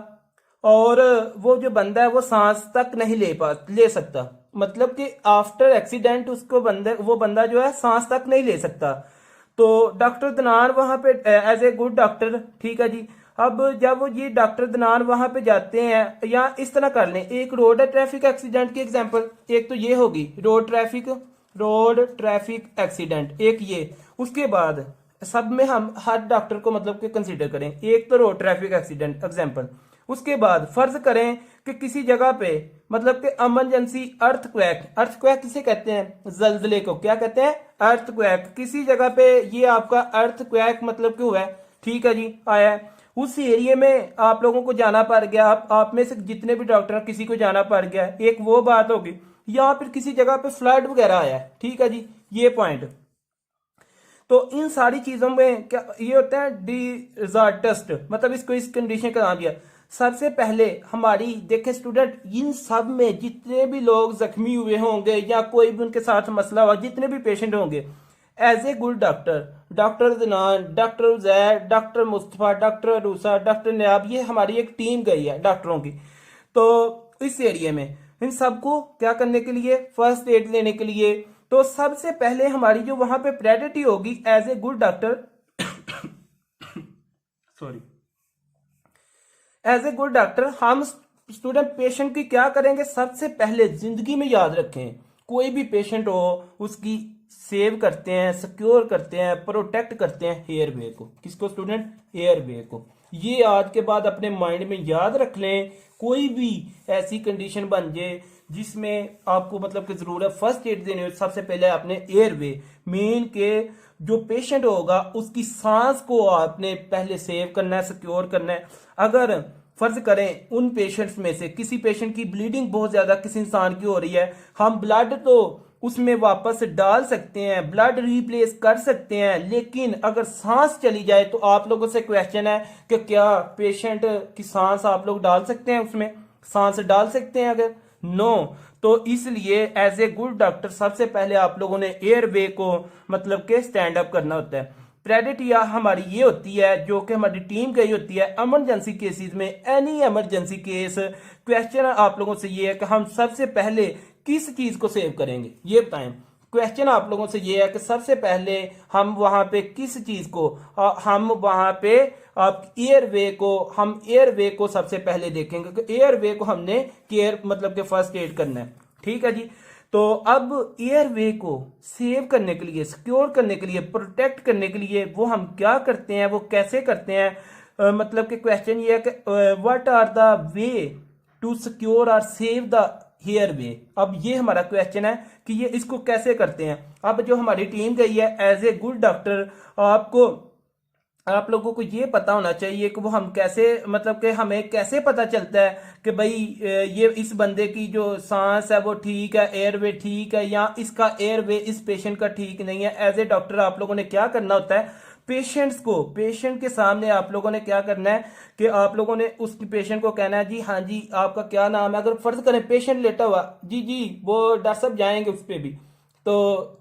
और वो जो बंदा है वो सांस तक नहीं ले सकता, मतलब कि आफ्टर एक्सीडेंट उसको वो बंदा जो है सांस तक नहीं ले सकता। तो डॉक्टर दनान वहां पे एज ए गुड डॉक्टर, ठीक है जी, अब जब वो ये डॉक्टर दनान वहां पे जाते हैं, या इस तरह कर लें, एक रोड है ट्रैफिक एक्सीडेंट की एग्जांपल, एक तो ये होगी रोड ट्रैफिक एक्सीडेंट, एक ये, उसके बाद सब में हम हर डॉक्टर को मतलब कि कंसीडर करें, एक तो रोड ट्रैफिक एक्सीडेंट एग्जांपल, उसके बाद फर्ज करें कि किसी जगह पे मतलब कि इमरजेंसी अर्थक्वेक किसे कहते हैं, जल्जले को क्या कहते हैं, अर्थक्वेक, किसी जगह पे ये आपका अर्थक्वेक मतलब कि हुआ है, ठीक है जी, आया है, उस एरिया में आप लोगों को जाना पड़ गया, आप में से जितने भी डॉक्टर किसी को जाना पड़ गया, एक वो बात होगी, या फिर किसी जगह पे फ्लड वगैरह आया है, ठीक है जी, ये पॉइंट। तो इन सारी चीजों में क्या ये होता है, डिजास्टर्स, मतलब इसको इस कंडीशन का नाम दिया। सबसे पहले हमारी देखें स्टूडेंट, इन सब में जितने भी लोग जख्मी हुए होंगे या कोई भी उनके साथ मसला हुआ, जितने भी पेशेंट होंगे, as a good doctor, doctor Danan, doctor Uzair, doctor Mustafa, doctor Rusa, doctor Nayab, ये हमारी एक टीम गई है डॉक्टरों की। तो इस एरिया में इन सबको क्या करने के लिए, फर्स्ट एड लेने के लिए, तो सबसे पहले हमारी जो वहां पे प्रायोरिटी होगी as a good doctor sorry, as a good doctor हम स्टूडेंट पेशेंट की क्या करेंगे, सबसे पहले जिंदगी में याद रखें, कोई भी पेशेंट हो उसकी सेव करते हैं, सिक्योर करते हैं, प्रोटेक्ट करते हैं एयरवे को। किसको स्टूडेंट, एयरवे को। ये आज के बाद अपने माइंड में याद रख लें, कोई भी ऐसी कंडीशन बन जाए जिसमें आपको मतलब कि जरूरत फर्स्ट एड देने, सबसे पहले आपने एयरवे मेन के जो पेशेंट होगा उसकी सांस को आपने पहले सेव करना है, सिक्योर करना है। अगर फर्ज करें उन पेशेंट्स में से किसी पेशेंट की ब्लीडिंग बहुत ज्यादा किसी इंसान की हो रही है, हम ब्लड तो उसमें वापस डाल सकते हैं, ब्लड रिप्लेस कर सकते हैं, लेकिन अगर सांस चली जाए तो आप लोगों से क्वेश्चन है कि क्या पेशेंट की सांस आप लोग डाल सकते हैं, उसमें सांस डाल सकते हैं अगर नो, तो इसलिए एज ए गुड डॉक्टर सबसे पहले आप लोगों ने एयरवे को मतलब के स्टैंड अप करना होता है। प्रायोरिटी हमारी ये होती है जो कि हमारी टीम गई होती है इमरजेंसी केसेस में, एनी इमरजेंसी केस। क्वेश्चन आप लोगों से ये है कि हम सबसे पहले किस चीज को सेव करेंगे, ये बताएं। क्वेश्चन आप लोगों से ये है कि सबसे पहले हम वहां पे किस चीज को हम वहां पे एयरवे को सबसे पहले देखेंगे कि एयरवे को हमने केयर मतलब कि फर्स्ट एड करना है, ठीक है जी। तो अब एयरवे को सेव करने के लिए, सिक्योर करने के लिए, प्रोटेक्ट करने के लिए वो हम क्या करते हैं, वो कैसे करते हैं, मतलब कि क्वेश्चन ये है कि what are the way to secure और सेव द एयरवे। अब ये हमारा क्वेश्चन है कि ये इसको कैसे करते हैं। अब जो हमारी टीम गई है एज ए गुड डॉक्टर, आप लोगों को ये पता होना चाहिए कि वो हम कैसे मतलब कि हमें कैसे पता चलता है कि भाई ये इस बंदे की जो सांस है वो ठीक है, एयरवे ठीक है, या इसका एयरवे इस पेशेंट का ठीक नहीं है। एज ए डॉक्टर आप लोगों ने क्या करना होता है, पेशेंट के सामने आप लोगों ने क्या करना है कि आप लोगों ने उस पेशेंट को कहना है जी हाँ जी आपका क्या नाम है। अगर फर्ज करें पेशेंट लेटा हुआ, जी जी वो डॉक्टर साहब जाएंगे उस पर भी, तो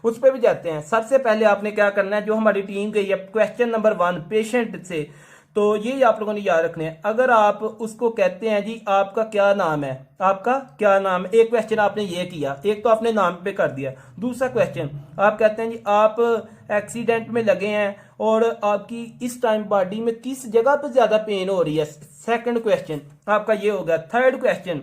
उस पर भी जाते हैं। सबसे पहले आपने क्या करना है, जो हमारी टीम गई है, क्वेश्चन नंबर 1 पेशेंट से तो ये आप लोगों ने याद रखने हैं। अगर आप उसको कहते हैं जी आपका क्या नाम है, आपका क्या नाम है, एक क्वेश्चन आपने ये किया, एक तो आपने नाम पे कर दिया। दूसरा क्वेश्चन आप कहते हैं जी आप एक्सीडेंट में लगे हैं और आपकी इस टाइम बॉडी में किस जगह पे ज्यादा पेन हो रही है, सेकंड क्वेश्चन आपका ये हो गया। थर्ड क्वेश्चन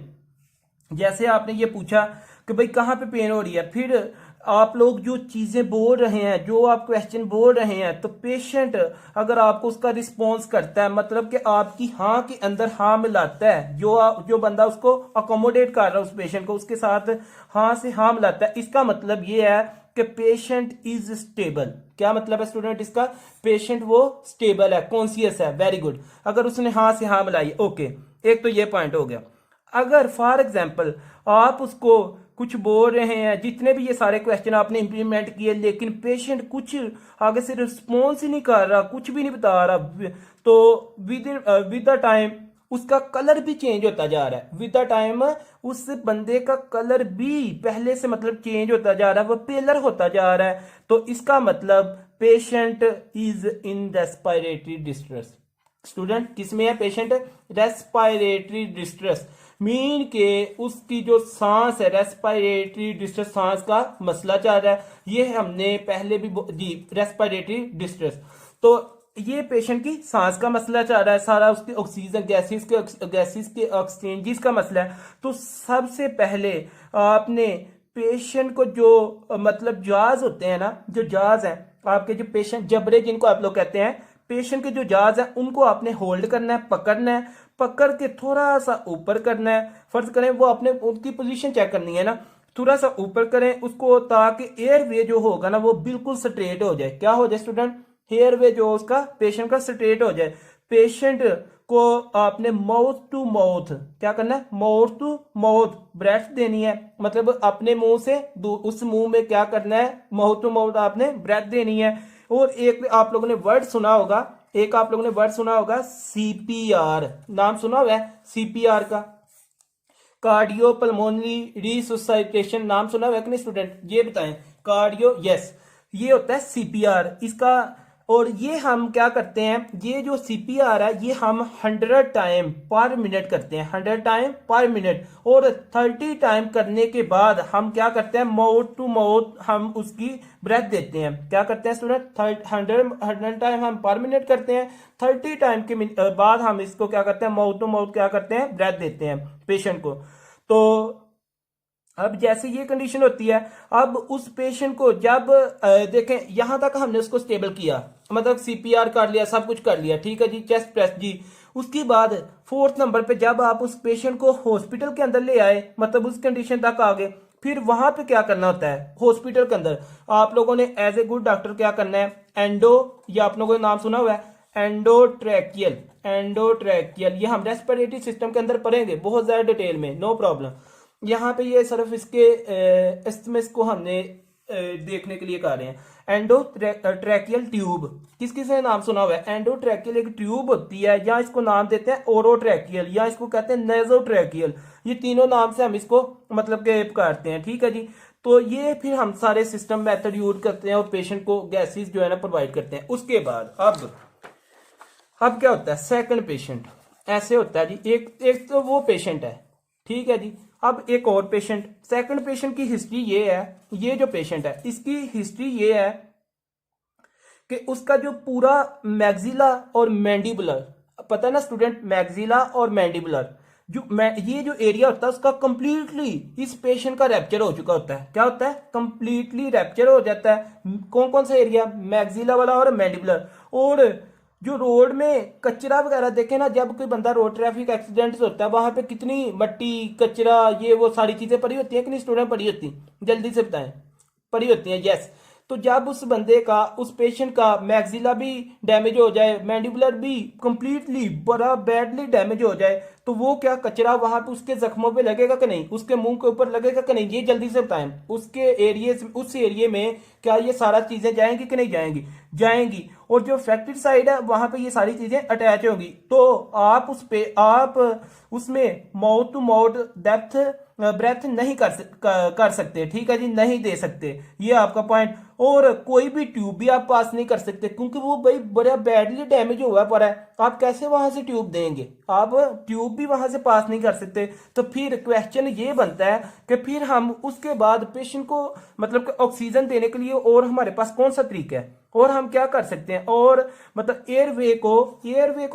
जैसे आपने ये पूछा कि भाई कहाँ पे पेन हो रही है, फिर आप लोग जो चीजें बोल रहे हैं, जो आप क्वेश्चन बोल रहे हैं, तो पेशेंट अगर आपको उसका रिस्पॉन्स करता है, मतलब कि आपकी हाँ के अंदर हाँ मिलाता है, जो बंदा उसको अकोमोडेट कर रहा है उस पेशेंट को, उसके साथ हाँ से हाँ मिलाता है, इसका मतलब ये है कि पेशेंट इज स्टेबल। क्या मतलब है स्टूडेंट इसका? पेशेंट वो स्टेबल है, कॉन्शियस है, वेरी गुड। अगर उसने हाँ से हाँ मिलाई, ओके, एक तो ये पॉइंट हो गया। अगर फॉर एग्जाम्पल आप उसको कुछ बोल रहे हैं, जितने भी ये सारे क्वेश्चन आपने इंप्लीमेंट किए, लेकिन पेशेंट कुछ आगे से रिस्पॉन्स ही नहीं कर रहा, कुछ भी नहीं बता रहा, तो विद द टाइम उसका कलर भी चेंज होता जा रहा है। विद द टाइम उस बंदे का कलर भी पहले से मतलब चेंज होता जा रहा है, वो पेलर होता जा रहा है, तो इसका मतलब patient is in respiratory distress. Student किसमें है पेशेंट? रेस्पिरेटरी डिस्ट्रेस, मीन के उसकी जो सांस है, रेस्पिरेटरी डिस्ट्रेस, सांस का मसला चल रहा है। ये हमने पहले भी जी, रेस्पिरेटरी डिस्ट्रेस, तो ये पेशेंट की सांस का मसला चल रहा है, सारा उसके ऑक्सीजन गैसेस के एक्सचेंजेस का मसला है। तो सबसे पहले आपने पेशेंट को जो मतलब जाज होते हैं ना, जो जाज है आपके, जो पेशेंट जबड़े जिनको आप लोग कहते हैं, पेशेंट के जो जाज है उनको आपने होल्ड करना है, पकड़ना है, पकड़ के थोड़ा सा ऊपर करना है। फर्ज करें वो अपने उनकी पोजीशन चेक करनी है ना, थोड़ा सा ऊपर करें उसको, ताकि एयरवे जो होगा ना वो बिल्कुल स्ट्रेट हो जाए। क्या हो जाए स्टूडेंट? एयरवे जो उसका पेशेंट का स्ट्रेट हो जाए। पेशेंट को आपने माउथ टू माउथ क्या करना है? माउथ टू माउथ ब्रेथ देनी है, मतलब अपने मुंह से उस मुंह में क्या करना है? माउथ टू माउथ आपने ब्रेथ देनी है। और एक आप लोगों ने वर्ड सुना होगा, सीपीआर, नाम सुना हुआ है सीपीआर का, कार्डियो पल्मोनरी रिसुसाइटेशन, नाम सुना हुआ है कि नहीं स्टूडेंट? ये बताएं। कार्डियो, यस, ये होता है सीपीआर इसका। और ये हम क्या करते हैं, ये जो सीपीआर है ये हम 100 टाइम पर मिनट करते हैं, 100 टाइम पर मिनट। और 30 टाइम करने के बाद हम क्या करते हैं? माउथ टू माउथ हम उसकी ब्रेथ देते हैं। क्या करते हैं स्टूडेंट? 100 टाइम हम पर मिनट करते हैं, 30 टाइम के बाद हम इसको क्या करते हैं? माउथ टू माउथ क्या करते हैं? ब्रेथ देते हैं पेशेंट को। तो अब जैसे ये कंडीशन होती है, अब उस पेशेंट को जब देखें यहां तक हमने उसको स्टेबल किया, मतलब सीपीआर कर लिया, सब कुछ कर लिया, ठीक है जी, चेस्ट प्रेस जी। उसके बाद 4th नंबर पे जब आप उस पेशेंट को हॉस्पिटल के अंदर ले आए, मतलब उस कंडीशन तक आ गए, फिर वहां पे क्या करना होता है? हॉस्पिटल के अंदर आप लोगों ने एज ए गुड डॉक्टर क्या करना है? एंडो, या आप लोगों ने नाम सुना हुआ है एंडोट्रैकियल, ये हम रेस्पिरेटरी सिस्टम के अंदर पढ़ेंगे बहुत ज्यादा डिटेल में, नो प्रॉब्लम। यहाँ पे ये सिर्फ इसके एस्टिमेट्स को हमने देखने के लिए कर रहे हैं। एंडोट्रैकियल ट्यूब, किस किस ने नाम सुना हुआ है? एंडोट्रैकियल एक ट्यूब होती है, या इसको नाम देते हैं ओरोट्रैकियल, या इसको कहते हैं नेजोट्रैकियल। ये तीनों नाम से हम इसको मतलब के करते हैं, ठीक है जी। तो ये फिर हम सारे सिस्टम मेथड यूज करते हैं और पेशेंट को गैसेस जो है ना प्रोवाइड करते हैं। उसके बाद अब क्या होता है? सेकंड पेशेंट ऐसे होता है जी, एक तो वो पेशेंट है, ठीक है जी। अब एक और पेशेंट, सेकंड पेशेंट की हिस्ट्री ये है, ये जो पेशेंट है इसकी हिस्ट्री ये है कि उसका जो पूरा मैग्जिला और मैंडिबुलर, पता है ना स्टूडेंट, मैग्जिला और मैंडिबुलर ये जो एरिया होता है उसका कंप्लीटली इस पेशेंट का रैप्चर हो चुका होता है। क्या होता है? कंप्लीटली रैप्चर हो जाता है। कौन कौन सा एरिया? मैग्जिला वाला और मैंडिबुलर। और जो रोड में कचरा वगैरह देखे ना, जब कोई बंदा रोड ट्रैफिक एक्सीडेंट होता है वहां पे कितनी मट्टी कचरा ये वो सारी चीजें पड़ी होती है कि नहीं स्टूडेंट? पड़ी होती, जल्दी से बताएं। पड़ी होती है, यस। तो जब उस बंदे का, उस पेशेंट का मैग्जिला भी डैमेज हो जाए, मैंडिबुलर भी कंप्लीटली बड़ा बैडली डैमेज हो जाए, तो वो क्या कचरा वहां पे उसके जख्मों पे लगेगा कि नहीं? उसके मुंह के ऊपर लगेगा कि नहीं? ये जल्दी से बताएं। उसके एरिए, उस एरिए में क्या ये सारा चीजें जाएंगी कि नहीं जाएंगी? जाएंगी। और जो अफेक्टेड साइड है वहां पे ये सारी चीजें अटैच होंगी। तो आप उसमें mouth to mouth depth breath नहीं कर सकते, ठीक है जी, नहीं दे सकते, ये आपका पॉइंट। और कोई भी ट्यूब भी आप पास नहीं कर सकते क्योंकि वो भाई बड़ा बैडली डैमेज हुआ पड़ा है, आप कैसे वहां से ट्यूब देंगे, आप ट्यूब भी वहां से पास नहीं कर सकते। तो फिर क्वेश्चन ये बनता है कि फिर हम उसके बाद पेशेंट को मतलब कि ऑक्सीजन देने के लिए और हमारे पास कौन सा तरीका है और हम क्या कर सकते हैं, और मतलब एयरवे को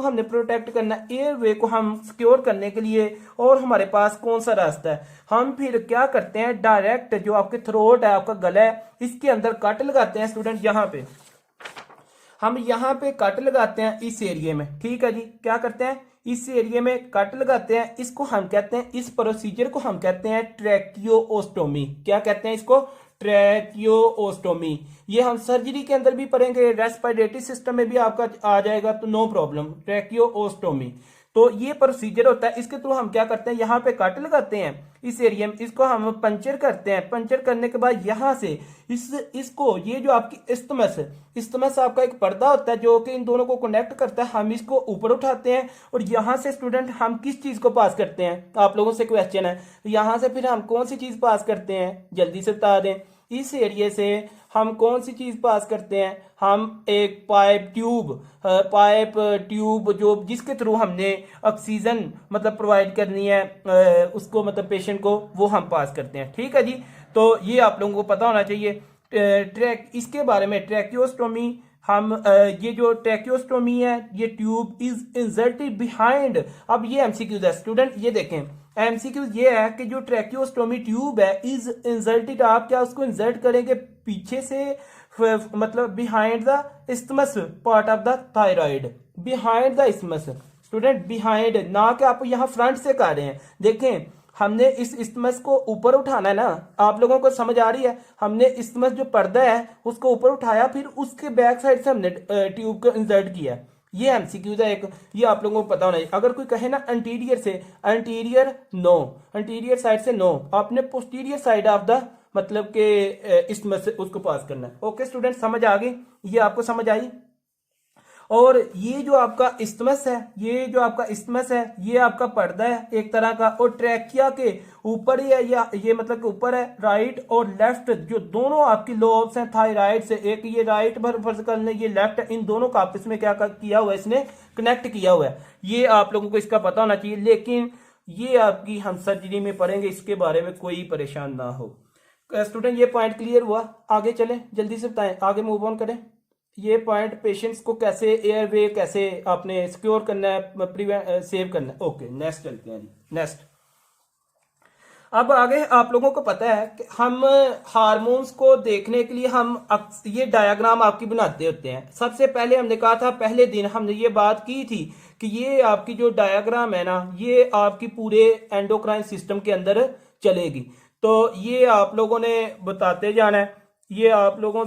हमने प्रोटेक्ट करना है, एयरवे को हम सिक्योर करने के लिए और हमारे पास कौन सा रास्ता है। हम फिर क्या करते हैं, डायरेक्ट जो आपके थ्रोट है, आपका गला है, इसके अंदर कट लगाते हैं स्टूडेंट, यहाँ पे हम यहाँ पे कट लगाते हैं इस एरिया में, ठीक है जी। क्या करते हैं, इस एरिया में कट लगाते हैं, इसको हम कहते हैं, इस प्रोसीजर को हम कहते हैं ट्रैकियोस्टोमी। क्या कहते हैं इसको, ट्रैकियोस्टोमी। ये हम सर्जरी के अंदर भी पढ़ेंगे, रेस्पिरेटरी सिस्टम में भी आपका आ जाएगा, तो नो प्रॉब्लम, ट्रैकियोस्टोमी। तो ये प्रोसीजर होता है, इसके थ्रू हम क्या करते हैं, यहाँ पे कट लगाते हैं इस एरिया में, इसको हम पंचर करते हैं, पंचर करने के बाद यहाँ से इसको ये जो आपकी इस्टमस आपका एक पर्दा होता है जो कि इन दोनों को कनेक्ट करता है, हम इसको ऊपर उठाते हैं और यहाँ से स्टूडेंट हम किस चीज को पास करते हैं, आप लोगों से क्वेश्चन है, यहाँ से फिर हम कौन सी चीज पास करते हैं, जल्दी से बता दें। इस एरिया से हम कौन सी चीज पास करते हैं, हम एक पाइप ट्यूब जो जिसके थ्रू हमने ऑक्सीजन मतलब प्रोवाइड करनी है उसको मतलब पेशेंट को, वो हम पास करते हैं, ठीक है जी। तो ये आप लोगों को पता होना चाहिए इसके बारे में। ट्रैकियोस्टोमी हम ये जो ट्रैकियोस्टोमी है, ये ट्यूब इज इंसर्टेड बिहाइंड। अब ये एमसीक्यूज है स्टूडेंट, ये देखें एमसीक्यूज ये है कि जो ट्रैकियोस्टोमी ट्यूब है इज इंसर्टेड, आप क्या उसको इंसर्ट करेंगे पीछे से, मतलब behind the isthmus part of the thyroid, behind the isthmus student, behind, ना कि आप यहाँ फ्रंट से कर रहे हैं। देखें हमने इस इस्थमस को ऊपर उठाना है ना, आप लोगों को समझ आ रही है, हमने इस्थमस जो पर्दा है उसको ऊपर उठाया, फिर उसके बैक साइड से हमने ट्यूब को इंसर्ट किया। ये एमसीक्यूज है एक, ये आप लोगों को पता होना चाहिए। अगर कोई कहे ना एंटीरियर से, एंटीरियर नो, एंटीरियर साइड से नो, आपने पोस्टीरियर साइड ऑफ द मतलब के इस्थमस से उसको पास करना है। ओके स्टूडेंट, समझ आ गई, ये आपको समझ आई। और ये जो आपका इस्थमस है, ये जो आपका इस्थमस है, ये आपका पर्दा है एक तरह का, और ट्रैकिया के ऊपर ही है, या ये मतलब के ऊपर है, राइट और लेफ्ट जो दोनों आपकी लोब्स हैं थायराइड से, एक ये राइट फर्ज कर लें, ये लेफ्ट है, इन दोनों का आपस में क्या किया हुआ है, इसने कनेक्ट किया हुआ है। ये आप लोगों को इसका पता होना चाहिए, लेकिन ये आपकी हम सर्जरी में पढ़ेंगे, इसके बारे में कोई परेशान ना हो। स्टूडेंट ये पॉइंट क्लियर हुआ, आगे चलें, जल्दी से बताएं, आगे मूव ऑन करें। ये पॉइंट पेशेंट्स को कैसे एयरवे कैसे आपने सिक्योर करना है, प्रिवेंट सेव करना है। ओके नेक्स्ट चलते हैं जी, नेक्स्ट। अब आगे आप लोगों को पता है कि हम हार्मोन्स को देखने के लिए हम ये डायग्राम आपकी बनाते होते हैं। सबसे पहले हमने कहा था, पहले दिन हमने ये बात की थी कि ये आपकी जो डायग्राम है ना, ये आपकी पूरे एंडोक्राइन सिस्टम के अंदर चलेगी। तो ये आप लोगों ने बताते जाना है, ये आप लोगों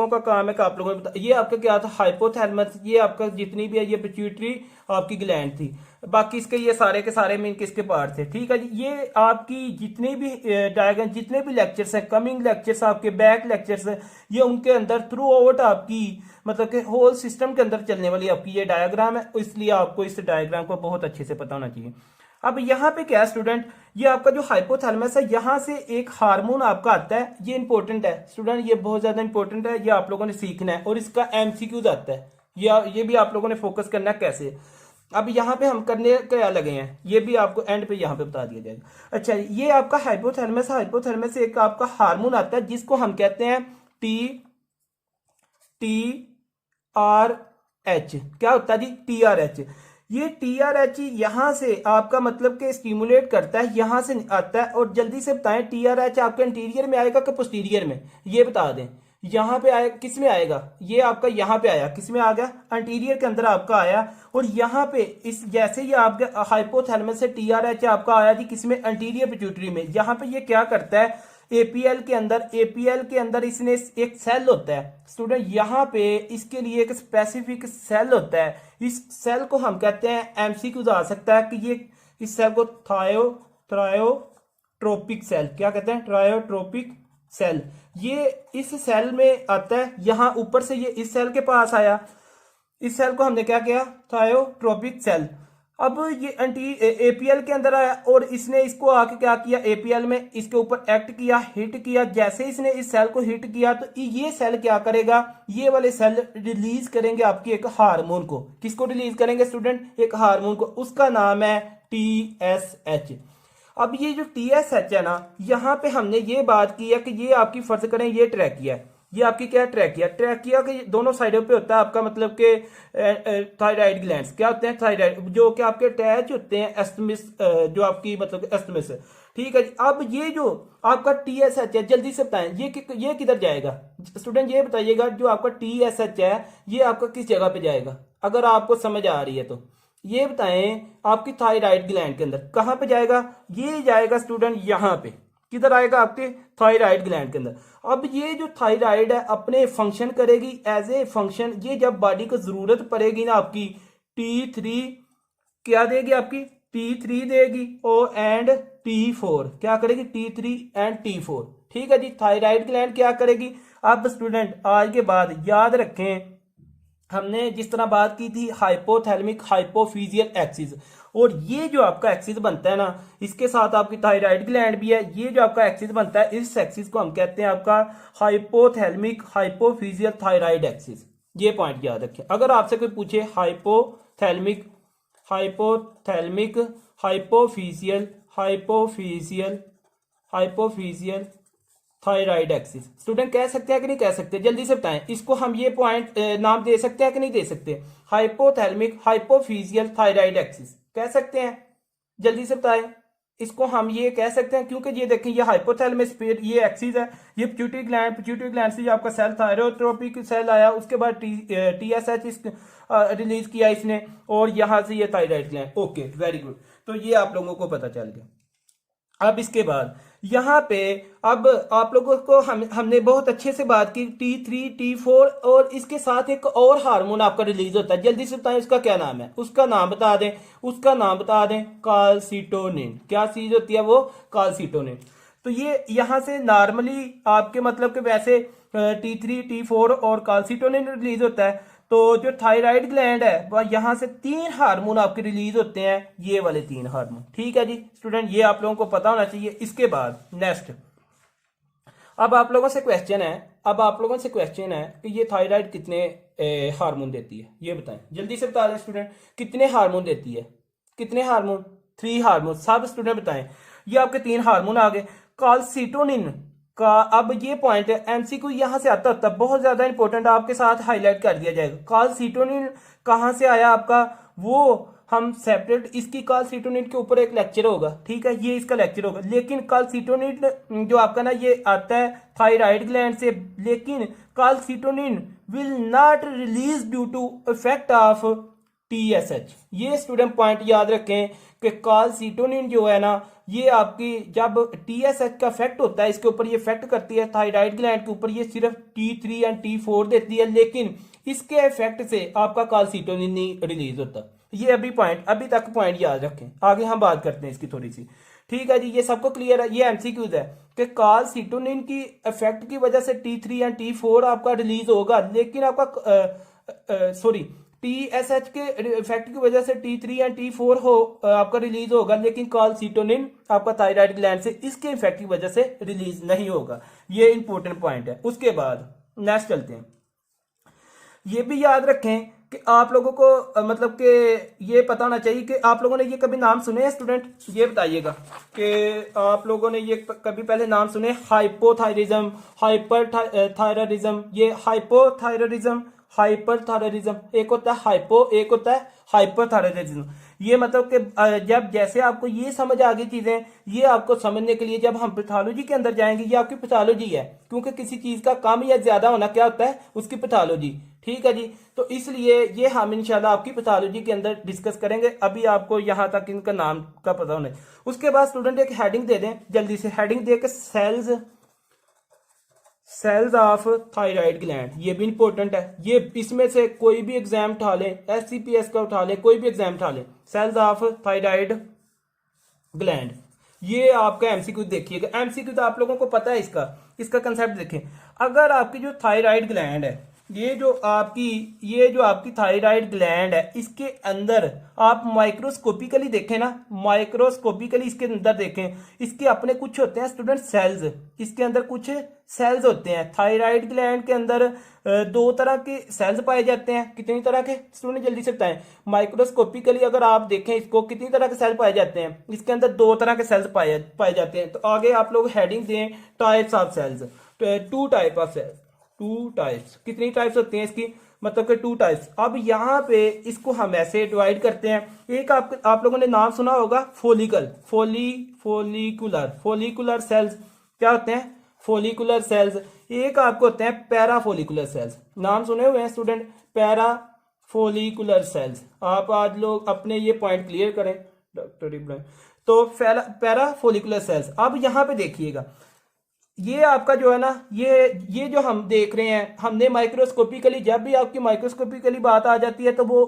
का काम है कि आप लोगों ने ये आपका क्या था, हाइपोथैलेमस, ये आपका जितनी भी है ये पिट्यूटरी आपकी ग्लैंड थी, बाकी इसके ये सारे के सारे में किसके पार्ट थे, ठीक है जी। ये आपकी जितनी भी डायग्राम, जितने भी लेक्चर्स हैं, कमिंग लेक्चर्स, आपके बैक लेक्चर्स हैं, ये उनके अंदर थ्रू आउट आपकी मतलब कि होल सिस्टम के अंदर चलने वाली आपकी ये डायग्राम है, इसलिए आपको इस डायग्राम को बहुत अच्छे से पता होना चाहिए। अब यहाँ पे क्या है स्टूडेंट, ये आपका जो हाइपोथैलेमस है, यहाँ से एक हार्मोन आपका आता है, ये इंपॉर्टेंट है स्टूडेंट, ये बहुत ज्यादा इंपॉर्टेंट है, ये आप लोगों ने सीखना है, और इसका एमसीक्यूज आता है, ये भी आप लोगों ने फोकस करना है कैसे। अब यहाँ पे हम करने क्या लगे हैं, ये भी आपको एंड पे यहाँ पे बता दिया जाएगा। अच्छा, ये आपका हाइपोथैलेमस से एक आपका हार्मोन आता है जिसको हम कहते हैं TRH। क्या होता है जी, TRH। ये TRH यहां से आपका मतलब के स्टिमुलेट करता है, यहां से आता है। और जल्दी से बताएं, TRH आपके इंटीरियर में आएगा कि पोस्टीरियर में, ये बता दें। यहां पे आएगा, किस में आएगा, ये आपका यहां पे आया, किस में आ गया, इंटीरियर के अंदर आपका आया। और यहां पे इस जैसे ही आपके हाइपोथैलेमस से TRH आपका आया जी किसमें, इंटीरियर पिट्यूटरी में। यहां पे ये क्या करता है, एपीएल के अंदर इसने एक सेल होता है स्टूडेंट, यहाँ पे इसके लिए एक स्पेसिफिक सेल होता है। इस सेल को हम कहते हैं, एमसीक्यू आ सकता है कि ये इस सेल को ट्रायोट्रोपिक सेल, क्या कहते हैं, ट्रायोट्रोपिक सेल। ये इस सेल में आता है, यहाँ ऊपर से ये इस सेल के पास आया, इस सेल को हमने क्या किया, थायोट्रोपिक सेल। अब ये एंटी एपीएल के अंदर आया और इसने इसको आके क्या किया, एपीएल में इसके ऊपर एक्ट किया, हिट किया। जैसे इसने इस सेल को हिट किया तो ये सेल क्या करेगा, ये वाले सेल रिलीज करेंगे आपकी एक हार्मोन को। किसको रिलीज करेंगे स्टूडेंट, एक हार्मोन को, उसका नाम है टीएसएच। अब ये जो टीएसएच है ना, यहाँ पे हमने ये बात की है कि ये आपकी फर्ज करें ये ट्रैकिया है, ये आपकी क्या ट्रैकिया, ट्रैकिया के दोनों साइडों पे होता है आपका मतलब के थायराइड ग्लैंड्स क्या होते हैं, थायराइड जो कि आपके अटैच होते हैं एस्टमिस, जो आपकी मतलब एस्टमिस है। ठीक है जी। अब ये जो आपका टीएसएच है, जल्दी से बताएं ये किधर जाएगा स्टूडेंट, ये बताइएगा जो आपका टीएसएच है ये आपका किस जगह पे जाएगा, अगर आपको समझ आ रही है तो ये बताएं। आपकी थायराइड ग्लैंड के अंदर कहां पे जाएगा, ये जाएगा स्टूडेंट यहाँ पे, किधर आएगा आपके थायराइड ग्लैंड के अंदर। अब ये जो थायराइड है अपने फंक्शन करेगी एज ए फंक्शन, ये जब बॉडी को जरूरत पड़ेगी ना आपकी T3 क्या देगी, आपकी T3 देगी ओ एंड T4 क्या करेगी, T3 एंड T4। ठीक है जी। थायराइड ग्लैंड क्या करेगी। अब स्टूडेंट आज के बाद याद रखें, हमने जिस तरह बात की थी हाइपोथैलेमिक हाइपोफिजियल एक्सिस, और ये जो आपका एक्सिस बनता है ना, इसके साथ आपकी थायराइड ग्लैंड भी है। ये जो आपका एक्सिस बनता है, इस एक्सिस को हम कहते हैं आपका हाइपोथैलेमिक हाइपोफिजियल थायराइड एक्सिस। ये पॉइंट याद रखें। अगर आपसे कोई पूछे hypothalamic hypothalamic hypophyseal hypophyseal hypophyseal thyroid axis, student कह सकते हैं कि नहीं कह सकते, जल्दी से बताएं। इसको हम ये पॉइंट नाम दे सकते हैं कि नहीं दे सकते, हाइपोथैलेमिक हाइपोफिजियल थायराइड एक्सिस कह सकते हैं, जल्दी से बताएं। इसको हम ये कह सकते हैं क्योंकि ये देखें, ये हाइपोथैलेमस ये एक्सिस है, ये पिट्यूटरी ग्लैंड से जो आपका सेल थायरोट्रोपिक सेल आया, उसके बाद टीएसएच रिलीज किया इसने, और यहां से ये thyroid gland. Okay very good, तो ये आप लोगों को पता चल गया। अब इसके बाद यहाँ पे अब आप लोगों को हमने बहुत अच्छे से बात की T3 T4, और इसके साथ एक और हार्मोन आपका रिलीज होता है, जल्दी से बताएं उसका क्या नाम है, उसका नाम बता दें, उसका नाम बता दें, काल्सिटोनिन। क्या चीज होती है वो, काल्सिटोनिन। तो ये यहाँ से नॉर्मली आपके मतलब के वैसे T3 T4 और काल्सिटोनिन रिलीज होता है। तो जो थायराइड ग्लैंड है वह यहां से 3 हार्मोन आपके रिलीज होते हैं, ये वाले 3 हार्मोन। ठीक है जी स्टूडेंट, ये आप लोगों को पता होना चाहिए। इसके बाद नेक्स्ट, अब आप लोगों से क्वेश्चन है कि ये थायराइड कितने हार्मोन देती है, ये बताएं, जल्दी से बता दें स्टूडेंट, कितने हार्मोन देती है, कितने हार्मोन, 3 हार्मोन। सब स्टूडेंट बताएं। ये आपके 3 हार्मोन आ गए। काल्सिटोनिन का अब ये पॉइंट है, एमसीक्यू यहां से आता है, बहुत ज्यादा इंपॉर्टेंट, आपके साथ हाईलाइट कर दिया जाएगा। काल्सिटोनिन कहां से आया आपका, वो हम सेपरेट, इसकी काल्सिटोनिन के ऊपर एक लेक्चर होगा। ठीक है, ये इसका लेक्चर होगा। लेकिन काल्सिटोनिन जो आपका ना ये आता है थायराइड ग्लैंड से, लेकिन calcitonin will not release due to effect of TSH. ये स्टूडेंट पॉइंट याद रखें कि काल्सिटोनिन जो है ना, ये आपकी जब टीएसएच का इफेक्ट होता है इसके ऊपर, ये इफेक्ट करती है थायराइड ग्लैंड के ऊपर, ये सिर्फ T3 एंड T4 देती है, लेकिन इसके इफेक्ट से आपका काल्सिटोनिन नहीं रिलीज होता। ये अभी तक पॉइंट याद रखें, आगे हम बात करते हैं इसकी थोड़ी सी। ठीक है जी, ये सबको क्लियर है। ये एमसीक्यूज है कि काल्सिटोनिन की इफेक्ट की वजह से T3 एंड T4 आपका रिलीज होगा, लेकिन आपका सॉरी टीएसएच के इफेक्ट की वजह से T3 एंड T4 आपका रिलीज होगा, लेकिन काल्सिटोनिन आपका थायराइड ग्लैंड से इसके इफेक्ट की वजह से रिलीज नहीं होगा। ये इंपॉर्टेंट पॉइंट है। उसके बाद नेक्स्ट चलते हैं। ये भी याद रखें कि आप लोगों को मतलब कि ये पता होना चाहिए कि आप लोगों ने ये कभी नाम सुने हैं स्टूडेंट, ये बताइएगा कि आप लोगों ने ये कभी पहले नाम सुने, हाइपोथायरिज्म, हाइपरथायरिज्म, ये हाइपोथायरिज्म, हाइपरथायरिज्म, एक होता है हाइपो, एक होता है हाइपरथायरिज्म। ये मतलब कि जब जैसे आपको ये समझ आ गई चीजें, ये आपको समझने के लिए जब हम पैथोलॉजी के अंदर जाएंगे, ये आपकी पैथोलॉजी है, क्योंकि किसी चीज का कम या ज्यादा होना क्या होता है, उसकी पैथोलॉजी। ठीक है जी, तो इसलिए ये हम इंशाल्लाह आपकी पैथोलॉजी के अंदर डिस्कस करेंगे। अभी आपको यहां तक इनका नाम का पता होना है। उसके बाद स्टूडेंट एक हेडिंग दे दें, जल्दी से हेडिंग दे के सेल्स ऑफ थायराइड ग्लैंड, ये भी इंपॉर्टेंट है। ये इसमें से कोई भी एग्जाम उठा लें, एससीपीएस का उठा लें, कोई भी एग्जाम उठा लें, सेल्स ऑफ थायराइड ग्लैंड, ये आपका एमसीक्यू देखिएगा। एमसीक्यू तो आप लोगों को पता है, इसका कंसेप्ट देखें। अगर आपकी जो थायराइड ग्लैंड है, ये जो आपकी थायराइड ग्लैंड है, इसके अंदर आप माइक्रोस्कोपिकली देखें ना, माइक्रोस्कोपिकली इसके अंदर देखें, इसके अपने कुछ होते हैं स्टूडेंट सेल्स, इसके अंदर कुछ सेल्स होते हैं। थायराइड ग्लैंड के अंदर दो तरह के सेल्स पाए जाते हैं। कितनी तरह के स्टूडेंट जल्दी से बताएं? माइक्रोस्कोपिकली अगर आप देखें इसको, कितनी तरह के सेल पाए जाते हैं? इसके अंदर दो तरह के सेल्स पाए जाते हैं। तो आगे आप लोग हेडिंग दें types of cells, two type of cells, two types. कितनी टाइप्स होती हैं इसकी? मतलब कि टू टाइप्स। अब यहाँ पे इसको हम ऐसे डिवाइड करते हैं। एक आप लोगों ने नाम सुना होगा फॉलिकल, फोलिकुलर सेल्स। क्या होते हैं? Follicular cells. एक आपको होते हैं पैराफोलिकुलर सेल्स। नाम सुने हुए हैं स्टूडेंट? Parafollicular sales. आप आज लोग अपने ये पॉइंट क्लियर करें डॉक्टर इब्राहिम। तो पैराफोलिकुलर सेल्स। अब यहाँ पे देखिएगा, ये आपका जो है ना, ये जो हम देख रहे हैं, हमने माइक्रोस्कोपिकली, जब भी आपकी माइक्रोस्कोपिकली बात आ जाती है तो वो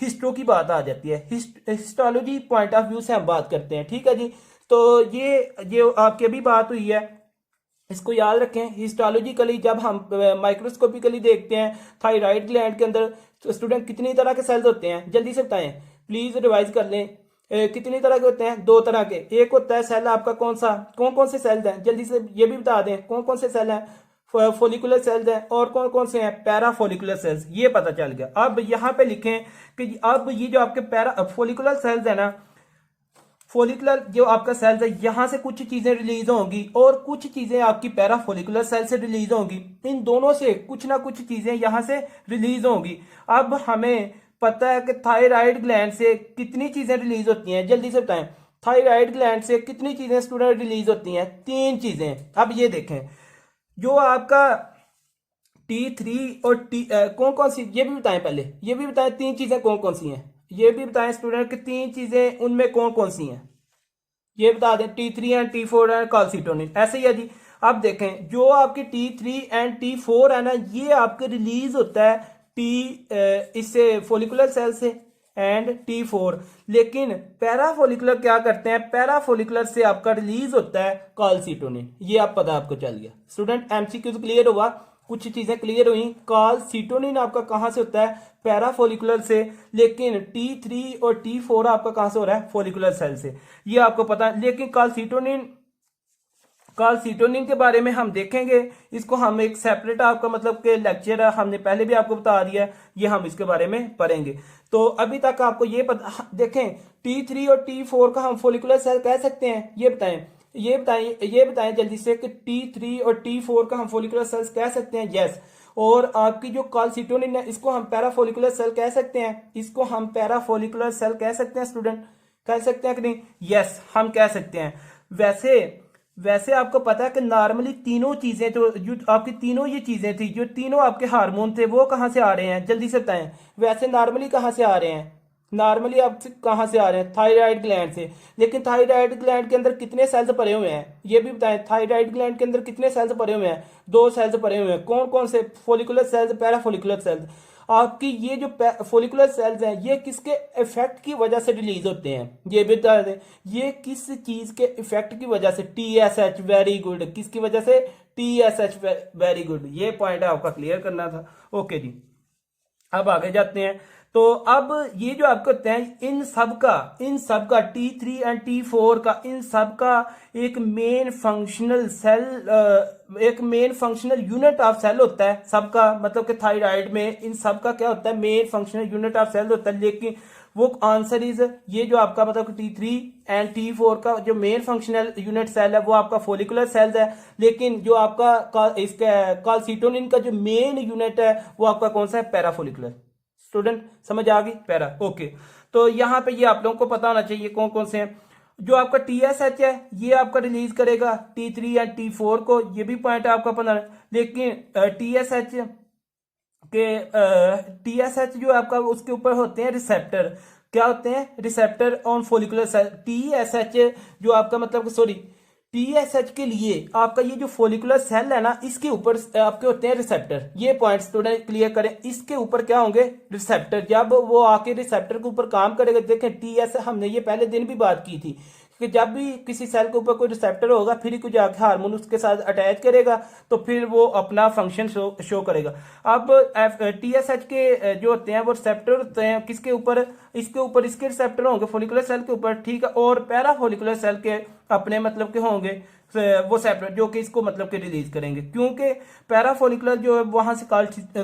हिस्टो की बात आ जाती है। हिस्टोलॉजी पॉइंट ऑफ व्यू से हम बात करते हैं, ठीक है जी। तो ये आपकी अभी बात हुई है, इसको याद रखें। हिस्टोलॉजिकली जब हम माइक्रोस्कोपिकली देखते हैं थायराइड ग्लैंड के अंदर, तो स्टूडेंट कितनी तरह के सेल्स होते हैं? जल्दी से बताएं, प्लीज रिवाइज कर लें। कितनी तरह के होते हैं? दो तरह के। एक होता है सेल आपका कौन सा, कौन से सेल्स हैं? जल्दी से ये भी बता दें, कौन से सेल हैं? फोलिकुलर सेल्स हैं। और कौन से हैं? Parafollicular cells. ये पता चल गया। अब यहाँ पे लिखें कि अब ये जो आपके पैराफोलिकुलर सेल्स है ना, फोलिकुलर जो आपका सेल्स है, यहां से कुछ चीजें रिलीज होंगी और कुछ चीजें आपकी पैराफोलिकुलर सेल से रिलीज होंगी। इन दोनों से कुछ ना कुछ चीजें यहां से रिलीज होंगी। अब हमें पता है कि थायराइड ग्लैंड से कितनी चीजें रिलीज होती हैं? जल्दी से बताएं, थायराइड ग्लैंड से कितनी चीजें स्टूडेंट रिलीज होती हैं? तीन चीजें। अब ये देखें, जो आपका T3 और कौन सी, ये भी बताएं। पहले ये भी बताएं तीन चीजें कौन सी हैं। ये भी बताएं स्टूडेंट कि तीन चीजें उनमें कौन सी हैं। ये बता दें, T3 and T4 and calcitonin. ऐसे ही है जी। अब देखें, जो आपकी T3 एंड T4 है ना, ये आपके रिलीज होता है इससे फोलिकुलर सेल से एंड T4। लेकिन पैराफोलिकुलर क्या करते हैं? पैराफोलिकुलर से आपका रिलीज होता है कैल्सिटोनिन। ये आप पता आपको चल गया स्टूडेंट। एमसीक्यू क्लियर हुआ, कुछ चीजें क्लियर हुई। कैल्सिटोनिन आपका कहां से होता है? पैराफोलिकुलर से। लेकिन T3 और T4 आपका कहां से हो रहा है? फोलिकुलर सेल से। ये आपको पता है। लेकिन कैल्सिटोनिन के बारे में हम देखेंगे, इसको हम एक सेपरेट आपका मतलब के लेक्चर है, हमने पहले भी आपको बता दिया है, ये हम इसके बारे में पढ़ेंगे। तो अभी तक आपको ये पता, देखें T3 और T4 का हम फोलिकुलर सेल कह सकते हैं? ये बताएं जल्दी से कि T3 और T4 का हम फोलिकुलर सेल्स कह सकते हैं? यस। और आपकी जो कैल्सिटोनिन है, इसको हम पैराफोलिकुलर सेल कह सकते हैं? इसको हम पैराफोलिकुलर सेल कह सकते हैं स्टूडेंट? कह सकते हैं कि नहीं? यस, हम कह सकते हैं। वैसे आपको पता है कि नॉर्मली तीनों चीजें, जो आपकी तीनों ये चीजें थी, जो तीनों आपके हार्मोन थे, वो कहां से आ रहे हैं? जल्दी से बताएं। वैसे नॉर्मली कहां से आ रहे हैं? नॉर्मली आप कहां से आ रहे हैं? थायराइड ग्लैंड से। लेकिन थायराइड ग्लैंड के अंदर कितने सेल्स भरे हुए हैं? ये भी बताएं। थायराइड ग्लैंड के अंदर कितने सेल्स भरे हुए हैं? दो सेल्स भरे हुए हैं। कौन से? Follicular cells, parafollicular cells. आपकी ये जो फोलिकुलर सेल्स हैं, ये किसके इफेक्ट की वजह से रिलीज होते हैं? ये भी बता दें, ये किस चीज के इफेक्ट की वजह से? TSH, very good. किसकी वजह से? TSH, very good. ये पॉइंट आपका क्लियर करना था। ओके जी, अब आगे जाते हैं। तो अब ये जो आपको होते हैं, इन सब का T3 एंड T4 का, इन सब का एक मेन फंक्शनल सेल, एक main functional unit of cell होता है सबका। मतलब कि थायराइड में इन सब का क्या होता है? Main functional unit of cell होता है। लेकिन वो आंसर इज, ये जो आपका मतलब T3 एंड T4 का जो मेन फंक्शनल यूनिट सेल है, वो आपका फोलिकुलर सेल्स है। लेकिन जो आपका इसका कैल्सिटोनिन का जो मेन यूनिट है, वो आपका कौन सा है? पैराफोलिकुलर। स्टूडेंट समझ आ गई? पैरा। ओके। तो यहाँ पे ये आप लोगों को पता होना चाहिए कौन से हैं। जो आपका TSH है, ये आपका रिलीज करेगा T3 या T4 को। ये भी पॉइंट आपका पता है। लेकिन TSH जो आपका, उसके ऊपर होते हैं रिसेप्टर। क्या होते हैं? Receptor on follicular cell. TSH जो आपका मतलब, सॉरी, TSH के लिए आपका ये जो फोलिकुलर सेल है ना, इसके ऊपर आपके होते हैं रिसेप्टर। ये पॉइंट स्टूडेंट क्लियर करें। इसके ऊपर क्या होंगे? रिसेप्टर। जब वो आके रिसेप्टर के ऊपर काम करेगा, देखें TSH, हमने ये पहले दिन भी बात की थी कि जब भी किसी सेल के ऊपर कोई रिसेप्टर होगा फिर ही कुछ जाके हार्मोन उसके साथ अटैच करेगा तो फिर वो अपना फंक्शन शो करेगा। अब TSH के जो होते हैं वो रिसेप्टर होते हैं किसके ऊपर, इसके रिसेप्टर होंगे फॉलिकुलर सेल के ऊपर, ठीक है, और पैरा फॉलिकुलर सेल के अपने मतलब के होंगे वो सेपरेट जो कि इसको मतलब कि रिलीज करेंगे, क्योंकि पैराफोलिकुलर जो है वहां से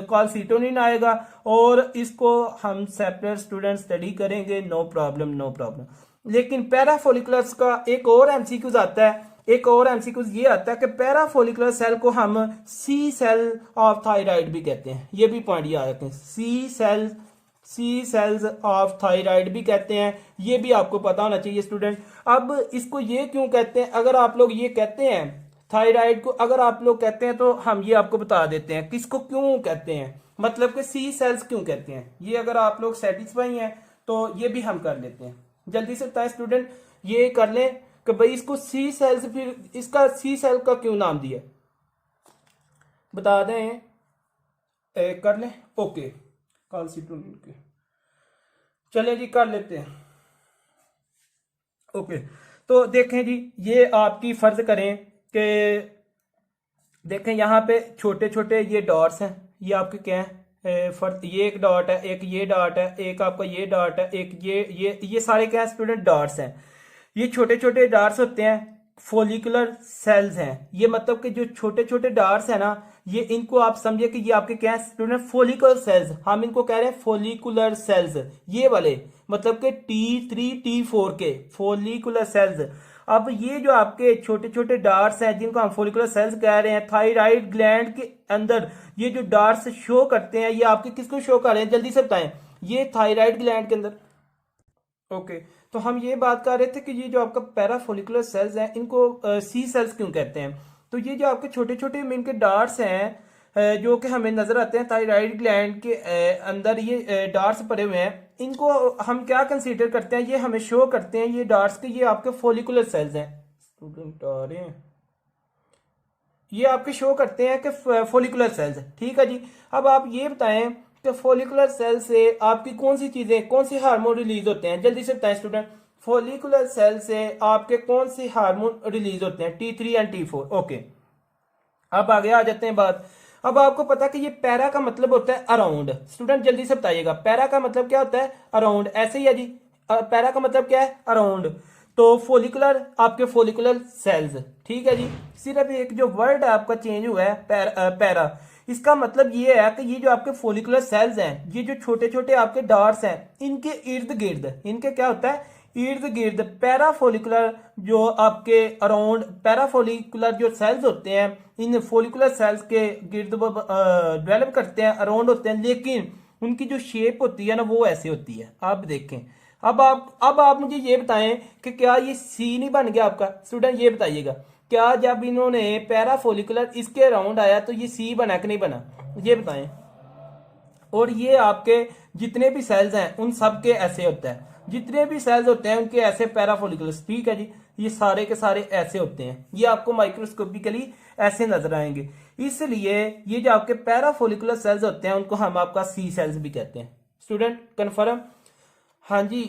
कॉलसीटोनिन आएगा और इसको हम सेपरेट स्टूडेंट स्टडी करेंगे, नो प्रॉब्लम नो प्रॉब्लम। लेकिन पैराफोलिकुलर्स का एक और एमसीक्यूज आता है, एक और एमसीक्यूज ये आता है कि पैराफोलिकुलर सेल को हम सी सेल ऑफ थायराइड भी कहते हैं, ये भी पॉइंट याद रखें, सी सेल्स ऑफ थायराइड भी कहते हैं, ये भी आपको पता होना चाहिए स्टूडेंट। अब इसको ये क्यों कहते हैं, अगर आप लोग ये कहते हैं थायराइड को, अगर आप लोग कहते हैं तो हम ये आपको बता देते हैं किसको क्यों कहते हैं, मतलब कि सी सेल्स क्यों कहते हैं। ये अगर आप लोग सेटिस्फाई हैं तो ये भी हम कर लेते हैं, जल्दी से बताएं स्टूडेंट, ये कर लें कि भाई इसको सी सेल्स, फिर इसका सी सेल का क्यों नाम दिया, बता दें, कर लें, ओके कॉलसीटोनिन के, चले जी कर लेते हैं, ओके। तो देखें जी, ये आपकी फर्ज करें कि देखें यहाँ पे छोटे छोटे ये डॉट्स हैं, ये आपके क्या है फर्ज, ये एक डॉट है, एक ये डॉट है, एक आपका ये डॉट है, एक ये सारे क्या है स्टूडेंट डॉट्स हैं। ये छोटे छोटे डॉट्स होते हैं फॉलिकुलर सेल्स हैं, ये मतलब कि जो छोटे छोटे डॉट्स हैं ना, ये इनको आप समझिए कि ये आपके क्या है स्टूडेंट फॉलिकुलर सेल्स, हम इनको कह रहे हैं फॉलिकुलर सेल्स, ये वाले मतलब कि T3 T4 के फॉलिकुलर सेल्स। अब ये जो आपके छोटे छोटे डार्ट्स हैं जिनको हम फॉलिकुलर सेल्स कह रहे हैं, थायराइड ग्लैंड के अंदर ये जो डार्ट्स शो करते हैं, ये आपके किसको शो कर रहे हैं, जल्दी से बताएं, ये थायराइड ग्लैंड के अंदर, ओके। तो हम ये बात कर रहे थे कि ये जो आपका पैराफोलिकुलर सेल्स हैं इनको सी सेल्स क्यों कहते हैं। तो ये जो आपके छोटे छोटे इनके डार्ट्स हैं जो कि हमें नजर आते हैं थायराइड ग्लैंड के अंदर, ये डार्ट्स पड़े हुए हैं, इनको हम क्या कंसीडर करते हैं, ये हमें शो करते हैं ये डार्ट्स के, ये आपके फॉलिकुलर सेल्स हैं, स्टूडेंट आ रहे हैं, ये आपके शो करते हैं कि फॉलिकुलर सेल्स, ठीक है जी। अब आप ये बताएं कि फॉलिकुलर सेल से आपकी कौन सी चीजें, कौन से हार्मोन रिलीज होते हैं, जल्दी से बताएं स्टूडेंट, फॉलिकुलर सेल से आपके कौन से हार्मोन रिलीज होते हैं, T3 एंड T4, ओके। अब आगे आ जाते हैं बात, अब आपको पता है कि ये पैरा का मतलब होता है अराउंड, स्टूडेंट जल्दी से बताइएगा पैरा का मतलब क्या होता है, अराउंड, ऐसे ही है जी, पैरा का मतलब क्या है, अराउंड। तो फॉलिकुलर आपके फॉलिकुलर सेल्स, ठीक है जी, सिर्फ एक जो वर्ड है आपका चेंज हुआ है पैरा, इसका मतलब ये है कि ये जो आपके फॉलिकुलर सेल्स हैं, ये जो छोटे छोटे आपके डार्ट्स हैं, इनके इर्द गिर्द, इनके क्या होता है इर्द गिर्द पैराफोलिकुलर जो आपके अराउंड, पैराफोलिकुलर जो सेल्स होते हैं इन फॉलिकुलर सेल्स के गिर्द डेवलप करते हैं, अराउंड होते हैं, लेकिन उनकी जो शेप होती है ना वो ऐसे होती है। आप देखें, अब आप मुझे ये बताएं कि क्या ये सी नहीं बन गया आपका, स्टूडेंट ये बताइएगा, क्या जब इन्होंने पैराफोलिकुलर इसके अराउंड आया तो ये सी बना कि नहीं बना, ये बताएं। और ये आपके जितने भी सेल्स हैं उन सब के ऐसे होता है, जितने भी सेल्स होते हैं उनके ऐसे पैराफोलिकुलर्स, ठीक है जी, ये सारे के सारे ऐसे होते हैं, ये आपको माइक्रोस्कोपिकली ऐसे नजर आएंगे, इसलिए ये जो आपके पैराफोलिकुलर सेल्स होते हैं उनको हम आपका सी सेल्स भी कहते हैं। स्टूडेंट कन्फर्म, हाँ जी।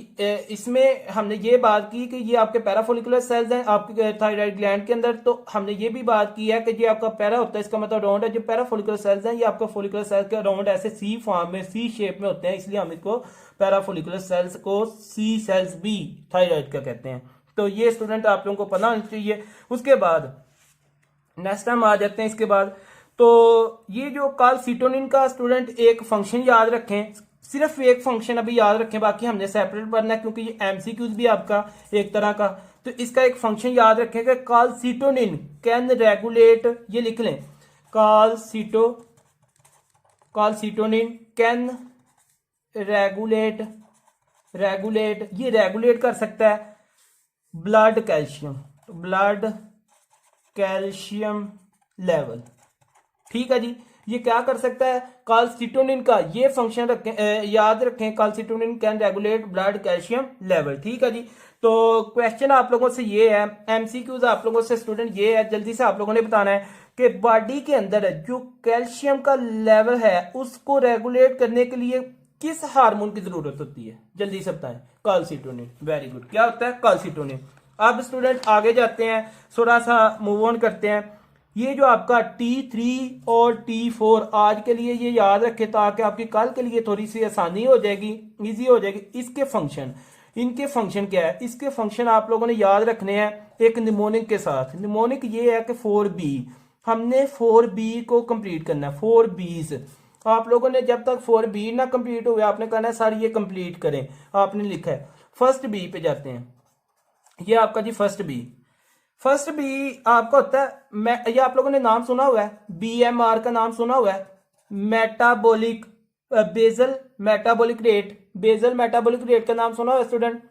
इसमें हमने ये बात की कि ये आपके पैराफोलिकुलर सेल्स हैं आपके थायराइड ग्लैंड के अंदर, तो हमने ये भी बात की है कि ये आपका पैरा होता है, इसका मतलब राउंड है, जो पैराफोलिकुलर सेल्स हैं ये आपका फॉलिकुलर सेल्स के राउंड ऐसे सी फॉर्म में, सी शेप में होते हैं, इसलिए हम इसको पैराफोलिकुलर सेल्स को सी सेल्स भी थायराइड का कहते हैं। तो ये स्टूडेंट आप लोगों को पता होना चाहिए। उसके बाद नेक्स्ट टाइम आ जाते हैं इसके बाद, तो ये जो काल्सिटोनिन का स्टूडेंट एक फंक्शन याद रखें, सिर्फ एक फंक्शन अभी याद रखें, बाकी हमने सेपरेट पढ़ना है क्योंकि ये एमसीक्यूज भी आपका एक तरह का, तो इसका एक फंक्शन याद रखें कि काल्सिटोनिन कैन रेगुलेट, ये लिख लें, काल्सिटोनिन कैन रेगुलेट, ये रेगुलेट कर सकता है ब्लड कैल्शियम, तो ब्लड कैल्शियम लेवल, ठीक है जी। ये क्या कर सकता है, काल्सिटोनिन का ये फंक्शन रखें, याद रखें, calcitonin can regulate blood calcium level, ठीक है जी। तो क्वेश्चन आप लोगों से ये है, एमसीक्यूज आप लोगों से स्टूडेंट ये है, जल्दी से आप लोगों ने बताना है कि बॉडी के अंदर जो कैल्शियम का लेवल है उसको रेगुलेट करने के लिए किस हार्मोन की जरूरत होती है, जल्दी से बताएं। काल्सिटोनिन, वेरी गुड, क्या होता है काल्सिटोनिन। अब स्टूडेंट आगे जाते हैं, थोड़ा सा मूव ऑन करते हैं। ये जो आपका T3 और T4 आज के लिए ये याद रखें ताकि आपकी कल के लिए थोड़ी सी आसानी हो जाएगी, इजी हो जाएगी। इसके फंक्शन, इनके फंक्शन क्या है, इसके फंक्शन आप लोगों ने याद रखने हैं एक निमोनिक के साथ। निमोनिक ये है कि 4B, हमने 4B को कंप्लीट करना है, 4Bs। आप लोगों ने जब तक 4B ना कंप्लीट हुए आपने कहना है सर ये कंप्लीट करें, आपने लिखा है। फर्स्ट बी पे जाते हैं, ये आपका जी फर्स्ट बी। फर्स्ट बी आपका होता है, मैं ये आप लोगों ने नाम सुना हुआ है, BMR का नाम सुना हुआ है, metabolic basal metabolic rate. Basal metabolic rate का नाम सुना हुआ है स्टूडेंट।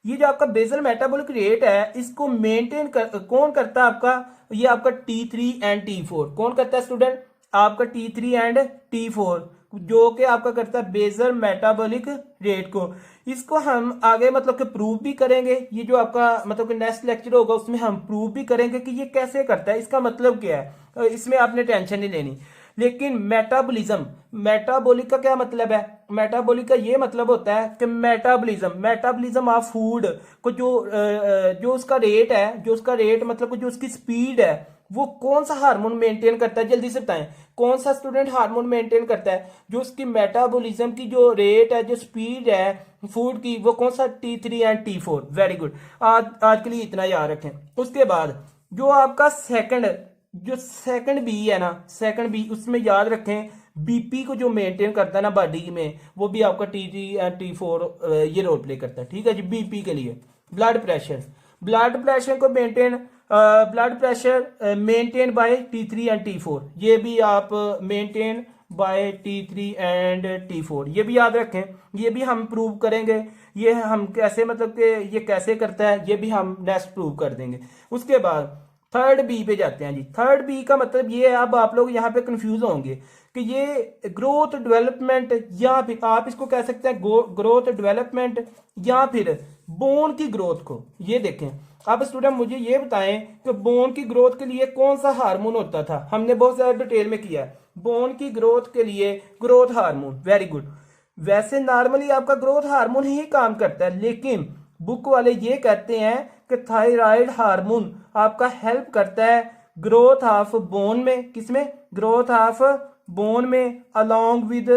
ये जो आपका बेजल मेटाबॉलिक रेट है इसको मेंटेन कौन करता है आपका, ये आपका T3 एंड T4 कौन करता है स्टूडेंट, आपका T3 एंड T4 जो कि आपका करता है बेजल मेटाबॉलिक रेट को। इसको हम आगे मतलब कि प्रूव भी करेंगे, ये जो आपका मतलब कि नेक्स्ट लेक्चर होगा उसमें हम प्रूव भी करेंगे कि ये कैसे करता है, इसका मतलब क्या है, इसमें आपने टेंशन नहीं लेनी। लेकिन मेटाबॉलिज्म, मेटाबॉलिक का क्या मतलब है, मेटाबॉलिक का ये मतलब होता है कि मेटाबॉलिज्म ऑफ फूड को जो उसका रेट है, जो उसका रेट मतलब जो उसकी स्पीड है वो कौन सा हार्मोन मेंटेन करता है, जल्दी से बताएं कौन सा स्टूडेंट हार्मोन मेंटेन करता है, जो उसकी मेटाबॉलिज्म की जो रेट है, जो स्पीड है फूड की, वो कौन सा, T3 and T4। Very good, आज के लिए इतना याद रखें। उसके बाद जो आपका सेकंड बी है ना, सेकंड बी उसमें याद रखें BP को जो मेंटेन करता है ना बॉडी में, वो भी आपका T3 एंड T4 ये रोल प्ले करता है। ठीक है जी। BP के लिए ब्लड प्रेशर, ब्लड प्रेशर को maintain, blood pressure maintain by T3 and T4, ये भी आप maintain by T3 and T4, ये भी याद रखें, ये भी हम प्रूव करेंगे। ये हम कैसे मतलब कि ये कैसे करता है ये भी हम नेक्स्ट प्रूव कर देंगे। उसके बाद थर्ड बी पे जाते हैं जी। थर्ड बी का मतलब ये है, अब आप लोग यहाँ पे कंफ्यूज होंगे कि ये ग्रोथ डेवलपमेंट या फिर आप इसको कह सकते हैं ग्रोथ डेवलपमेंट या फिर बोन की ग्रोथ को। ये देखें अब स्टूडेंट मुझे ये बताएं कि बोन की ग्रोथ के लिए कौन सा हार्मोन होता था, हमने बहुत ज्यादा डिटेल में किया है। बोन की ग्रोथ के लिए ग्रोथ हार्मोन, वेरी गुड। वैसे नॉर्मली आपका ग्रोथ हार्मोन ही काम करता है, लेकिन बुक वाले ये कहते हैं कि थायराइड हार्मोन आपका हेल्प करता है ग्रोथ ऑफ बोन में, किसमें, ग्रोथ ऑफ बोन में, along with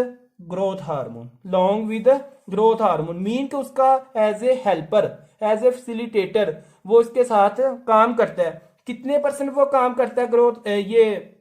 growth hormone, along with growth hormone mean कि उसका as a helper, as a facilitator वो इसके साथ काम करता है। कितने परसेंट वो काम करता है ग्रोथ, ये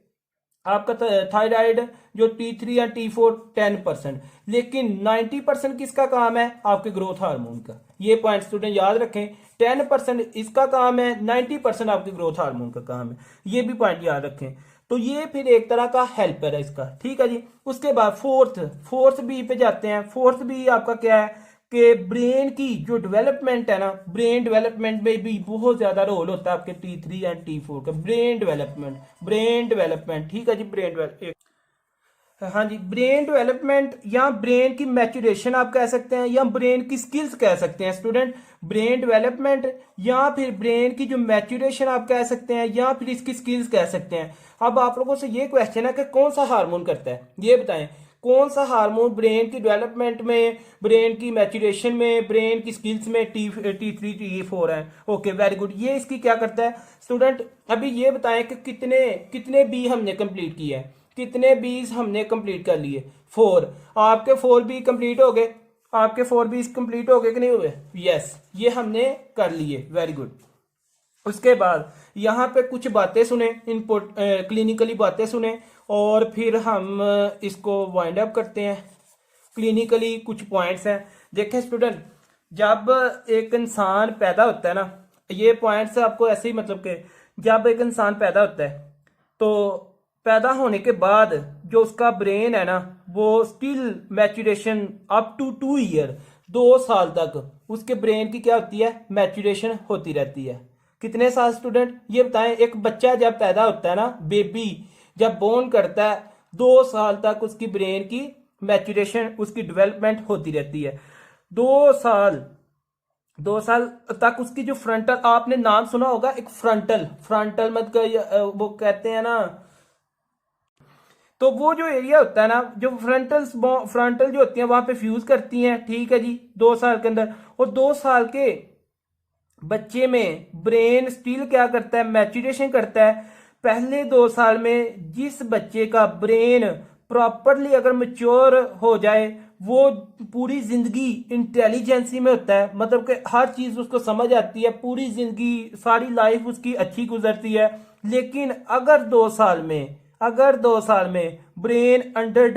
आपका थायराइड जो T3 या T4 10%, लेकिन 90% किसका काम है, आपके ग्रोथ हार्मोन का। ये पॉइंट स्टूडेंट याद रखें, 10% इसका काम है, 90% आपके ग्रोथ हार्मोन का काम है, ये भी पॉइंट याद रखें। तो ये फिर एक तरह का हेल्पर है इसका। ठीक है जी। उसके बाद फोर्थ बी पे जाते हैं। फोर्थ बी आपका क्या है कि ब्रेन की जो डेवलपमेंट है ना, ब्रेन डेवलपमेंट में भी बहुत ज्यादा रोल होता है आपके T3 एंड T4 का। ब्रेन डेवलपमेंट, ठीक है जी। ब्रेन डेवलपमेंट, हाँ जी, ब्रेन डेवलपमेंट या ब्रेन की मैच्योरेशन आप कह सकते हैं, या ब्रेन की स्किल्स कह सकते हैं स्टूडेंट। ब्रेन डेवलपमेंट या फिर ब्रेन की जो मैच्योरेशन आप कह सकते हैं, या फिर इसकी स्किल्स कह सकते हैं। अब आप लोगों से ये क्वेश्चन है कि कौन सा हार्मोन करता है, ये बताएं कौन सा हार्मोन ब्रेन की डेवलपमेंट में, ब्रेन की मैच्योरेशन में, ब्रेन की स्किल्स में T3 T4 है। Okay very good. ये इसकी क्या करता है स्टूडेंट, अभी ये बताएं कि कितने बी हमने कंप्लीट किए हैं, कितने बीज हमने कंप्लीट कर लिए, 4। आपके 4B कंप्लीट हो गए, आपके 4B कंप्लीट हो गए कि नहीं हुए, यस, ये हमने कर लिए, वेरी गुड। उसके बाद यहाँ पे कुछ बातें सुने, इनपुट क्लिनिकली बातें सुने, और फिर हम इसको वाइंड अप करते हैं। क्लिनिकली कुछ पॉइंट्स हैं, देखें स्टूडेंट, जब एक इंसान पैदा होता है ना, ये पॉइंट्स आपको ऐसे ही मतलब कि जब एक इंसान पैदा होता है तो पैदा होने के बाद जो उसका ब्रेन है ना वो still maturation up to 2 year, 2 साल तक उसके ब्रेन की क्या होती है, मैच्योरेशन होती रहती है। कितने साल स्टूडेंट, ये बताएं। एक बच्चा जब पैदा होता है ना, बेबी जब बोर्न करता है, 2 साल तक उसकी ब्रेन की मैच्योरेशन, उसकी डेवलपमेंट होती रहती है। 2 साल तक उसकी जो फ्रंटल, आपने नाम सुना होगा एक फ्रंटल मतलब वो कहते हैं ना, तो वो जो एरिया होता है ना, जो फ्रंटल जो होती है वहां पे फ्यूज करती हैं। ठीक है जी, 2 साल के अंदर। और 2 साल के बच्चे में ब्रेन स्टिल क्या करता है, मैच्योरेशन करता है। पहले 2 साल में जिस बच्चे का ब्रेन प्रॉपरली अगर मैच्योर हो जाए, वो पूरी जिंदगी इंटेलिजेंसी में होता है, मतलब कि हर चीज उसको समझ आती है, पूरी जिंदगी सारी लाइफ उसकी अच्छी गुजरती है। लेकिन अगर 2 साल में ब्रेन अंडर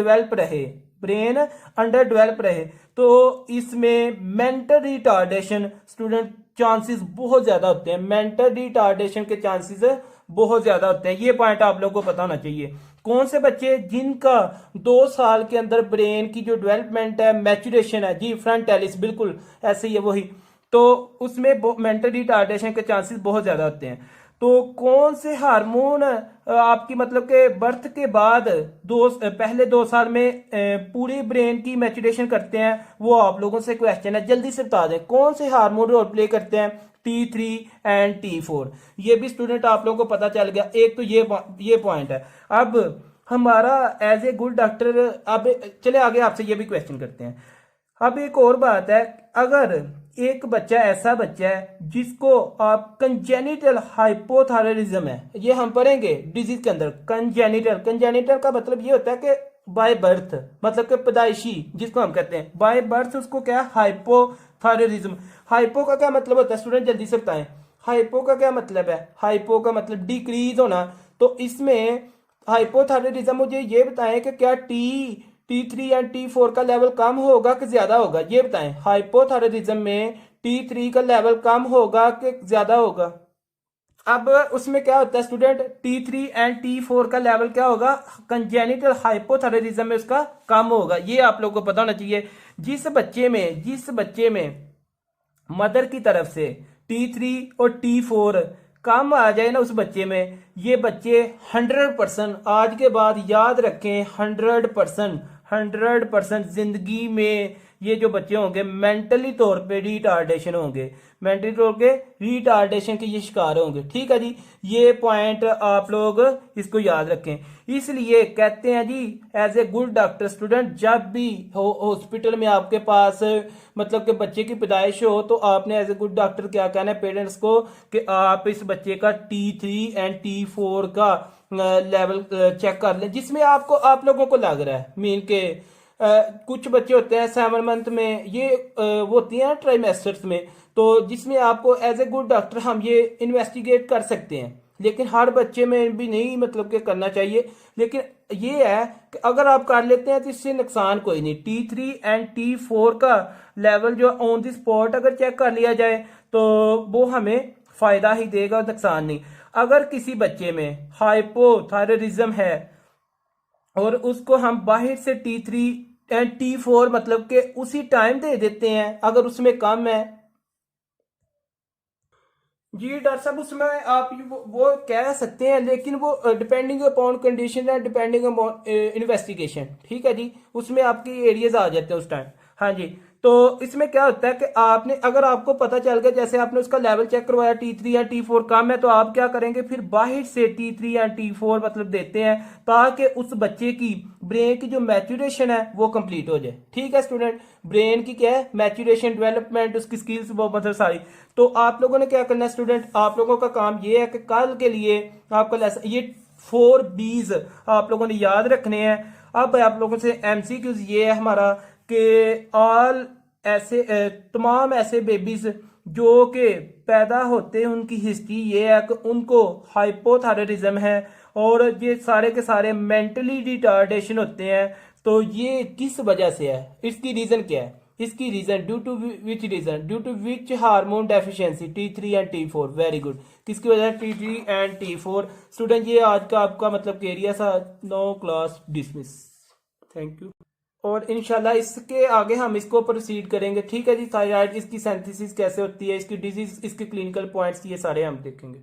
डेवलप रहे, तो इसमें मेंटल रिटार्डेशन स्टूडेंट चांसेस बहुत ज्यादा होते हैं, मेंटल रिटार्डेशन के चांसेस बहुत ज्यादा होते हैं। ये पॉइंट आप लोगों को पता होना चाहिए। कौन से बच्चे जिनका 2 साल के अंदर ब्रेन की जो डेवलपमेंट है, मैच्योरेशन है, जी फ्रंटालिस बिल्कुल ऐसे ही है वही, तो उसमें मेंटल रिटार्डेशन के चांसेस बहुत ज्यादा होते हैं। तो कौन से हार्मोन आपकी मतलब के बर्थ के बाद पहले 2 साल में पूरी ब्रेन की मैच्योरेशन करते हैं, वो आप लोगों से क्वेश्चन है, जल्दी से बता दें कौन से हार्मोन रोल प्ले करते हैं, T3 एंड T4। ये भी स्टूडेंट आप लोगों को पता चल गया। एक तो ये पॉइंट है। अब हमारा एज ए गुड डॉक्टर, अब चले आगे आपसे ये भी क्वेश्चन करते हैं। अब एक और बात है, अगर एक बच्चा ऐसा बच्चा है जिसको आप कंजेनिटल हाइपोथायरायडिज्म है, ये हम पढ़ेंगे डिजीज के अंदर। कंजेनिटल का मतलब ये होता है कि बाय बर्थ, मतलब कि पैदाइशी, जिसको हम कहते हैं बाय बर्थ, उसको क्या हाइपोथायरायडिज्म। हाइपो का क्या मतलब होता है स्टूडेंट, जल्दी से बताएं। हाइपो का क्या मतलब है, हाइपो का मतलब डिक्रीज होना। तो इसमें हाइपोथायरायडिज्म, मुझे ये बताएं कि क्या T3 या T4 का लेवल कम होगा कि ज्यादा होगा, ये बताएं। हाइपोथायरायडिज्म में T3 का लेवल कम होगा कि ज्यादा होगा। अब उसमें क्या होता है स्टूडेंट, T3 एंड T4 का लेवल क्या होगा, कंजेनिटल हाइपोथायरायडिज्म में उसका कम होगा। ये आप लोगों को पता होना चाहिए। जिस बच्चे में मदर की तरफ से T3 और T4 कम आ जाए ना उस बच्चे में, ये बच्चे 100%, आज के बाद याद रखें, 100% जिंदगी में ये जो बच्चे होंगे मेंटली तौर पे रिटार्डेशन होंगे, मेंटली तौर पे रिटार्डेशन के ये शिकार होंगे। ठीक है जी, ये पॉइंट आप लोग इसको याद रखें। इसलिए कहते हैं जी, as a good doctor student, जब भी हॉस्पिटल में आपके पास मतलब कि बच्चे की पैदाइश हो, तो आपने एज ए गुड डॉक्टर क्या कहना है पेरेंट्स को कि आप इस बच्चे का T3 एंड T4 का लेवल चेक कर लें, जिसमें आप लोगों को लग रहा है मीन के कुछ बच्चे होते हैं 7 मंथ में, ये वो होती हैं ट्राइमेस्टर्स में, तो जिसमें आपको एज ए गुड डॉक्टर हम ये इन्वेस्टिगेट कर सकते हैं। लेकिन हर बच्चे में भी नहीं मतलब कि करना चाहिए। लेकिन ये है कि अगर आप कर लेते हैं तो इससे नुकसान कोई नहीं। T3 एंड T4 का लेवल जो ऑन द स्पॉट अगर चेक कर लिया जाए तो वो हमें फायदा ही देगा, नुकसान नहीं। अगर किसी बच्चे में हाइपोथायरायडिज्म है और उसको हम बाहर से T3 एंड T4 मतलब के उसी टाइम दे देते हैं, अगर उसमें कम है जी डॉक्टर साहब, उसमें आप वो कह सकते हैं, लेकिन वो डिपेंडिंग अपॉन कंडीशन है, डिपेंडिंग अपॉन इन्वेस्टिगेशन। ठीक है जी, उसमें आपकी एरियाज आ जाते हैं उस टाइम। हाँ जी, तो इसमें क्या होता है कि आपने, अगर आपको पता चल गया जैसे आपने उसका लेवल चेक करवाया T3 या T4 कम है, तो आप क्या करेंगे, फिर बाहर से T3 या T4 मतलब देते हैं, ताकि उस बच्चे की ब्रेन की जो मैच्योरेशन है वो कंप्लीट हो जाए। ठीक है स्टूडेंट, ब्रेन की क्या है मैच्योरेशन, डेवलपमेंट, उसकी स्किल्स वो मतलब सारी। तो आप लोगों ने क्या करना है स्टूडेंट, आप लोगों का काम ये है कि कल के लिए आपका लेसन ये 4 B's आप लोगों ने याद रखने हैं। अब आप लोगों से MCQs ये है हमारा कि तमाम ऐसे बेबीज जो कि पैदा होते हैं, उनकी हिस्ट्री ये है कि उनको हाइपोथायरायडिज्म है और ये सारे के सारे मेंटली रिटार्डेशन होते हैं। तो ये किस वजह से है, इसकी रीजन क्या है, इसकी reason due to which hormone deficiency T3 and T4। Very good, किसकी वजह है, T3 एंड T4। स्टूडेंट ये आज का आपका मतलब एरिया था। 9 क्लास डिसमिस। Thank you. और इंशाल्लाह इसके आगे हम इसको प्रोसीड करेंगे। ठीक है जी, थायराइड, इसकी सिंथेसिस कैसे होती है, इसकी डिजीज, इसके क्लिनिकल पॉइंट्स, ये सारे हम देखेंगे।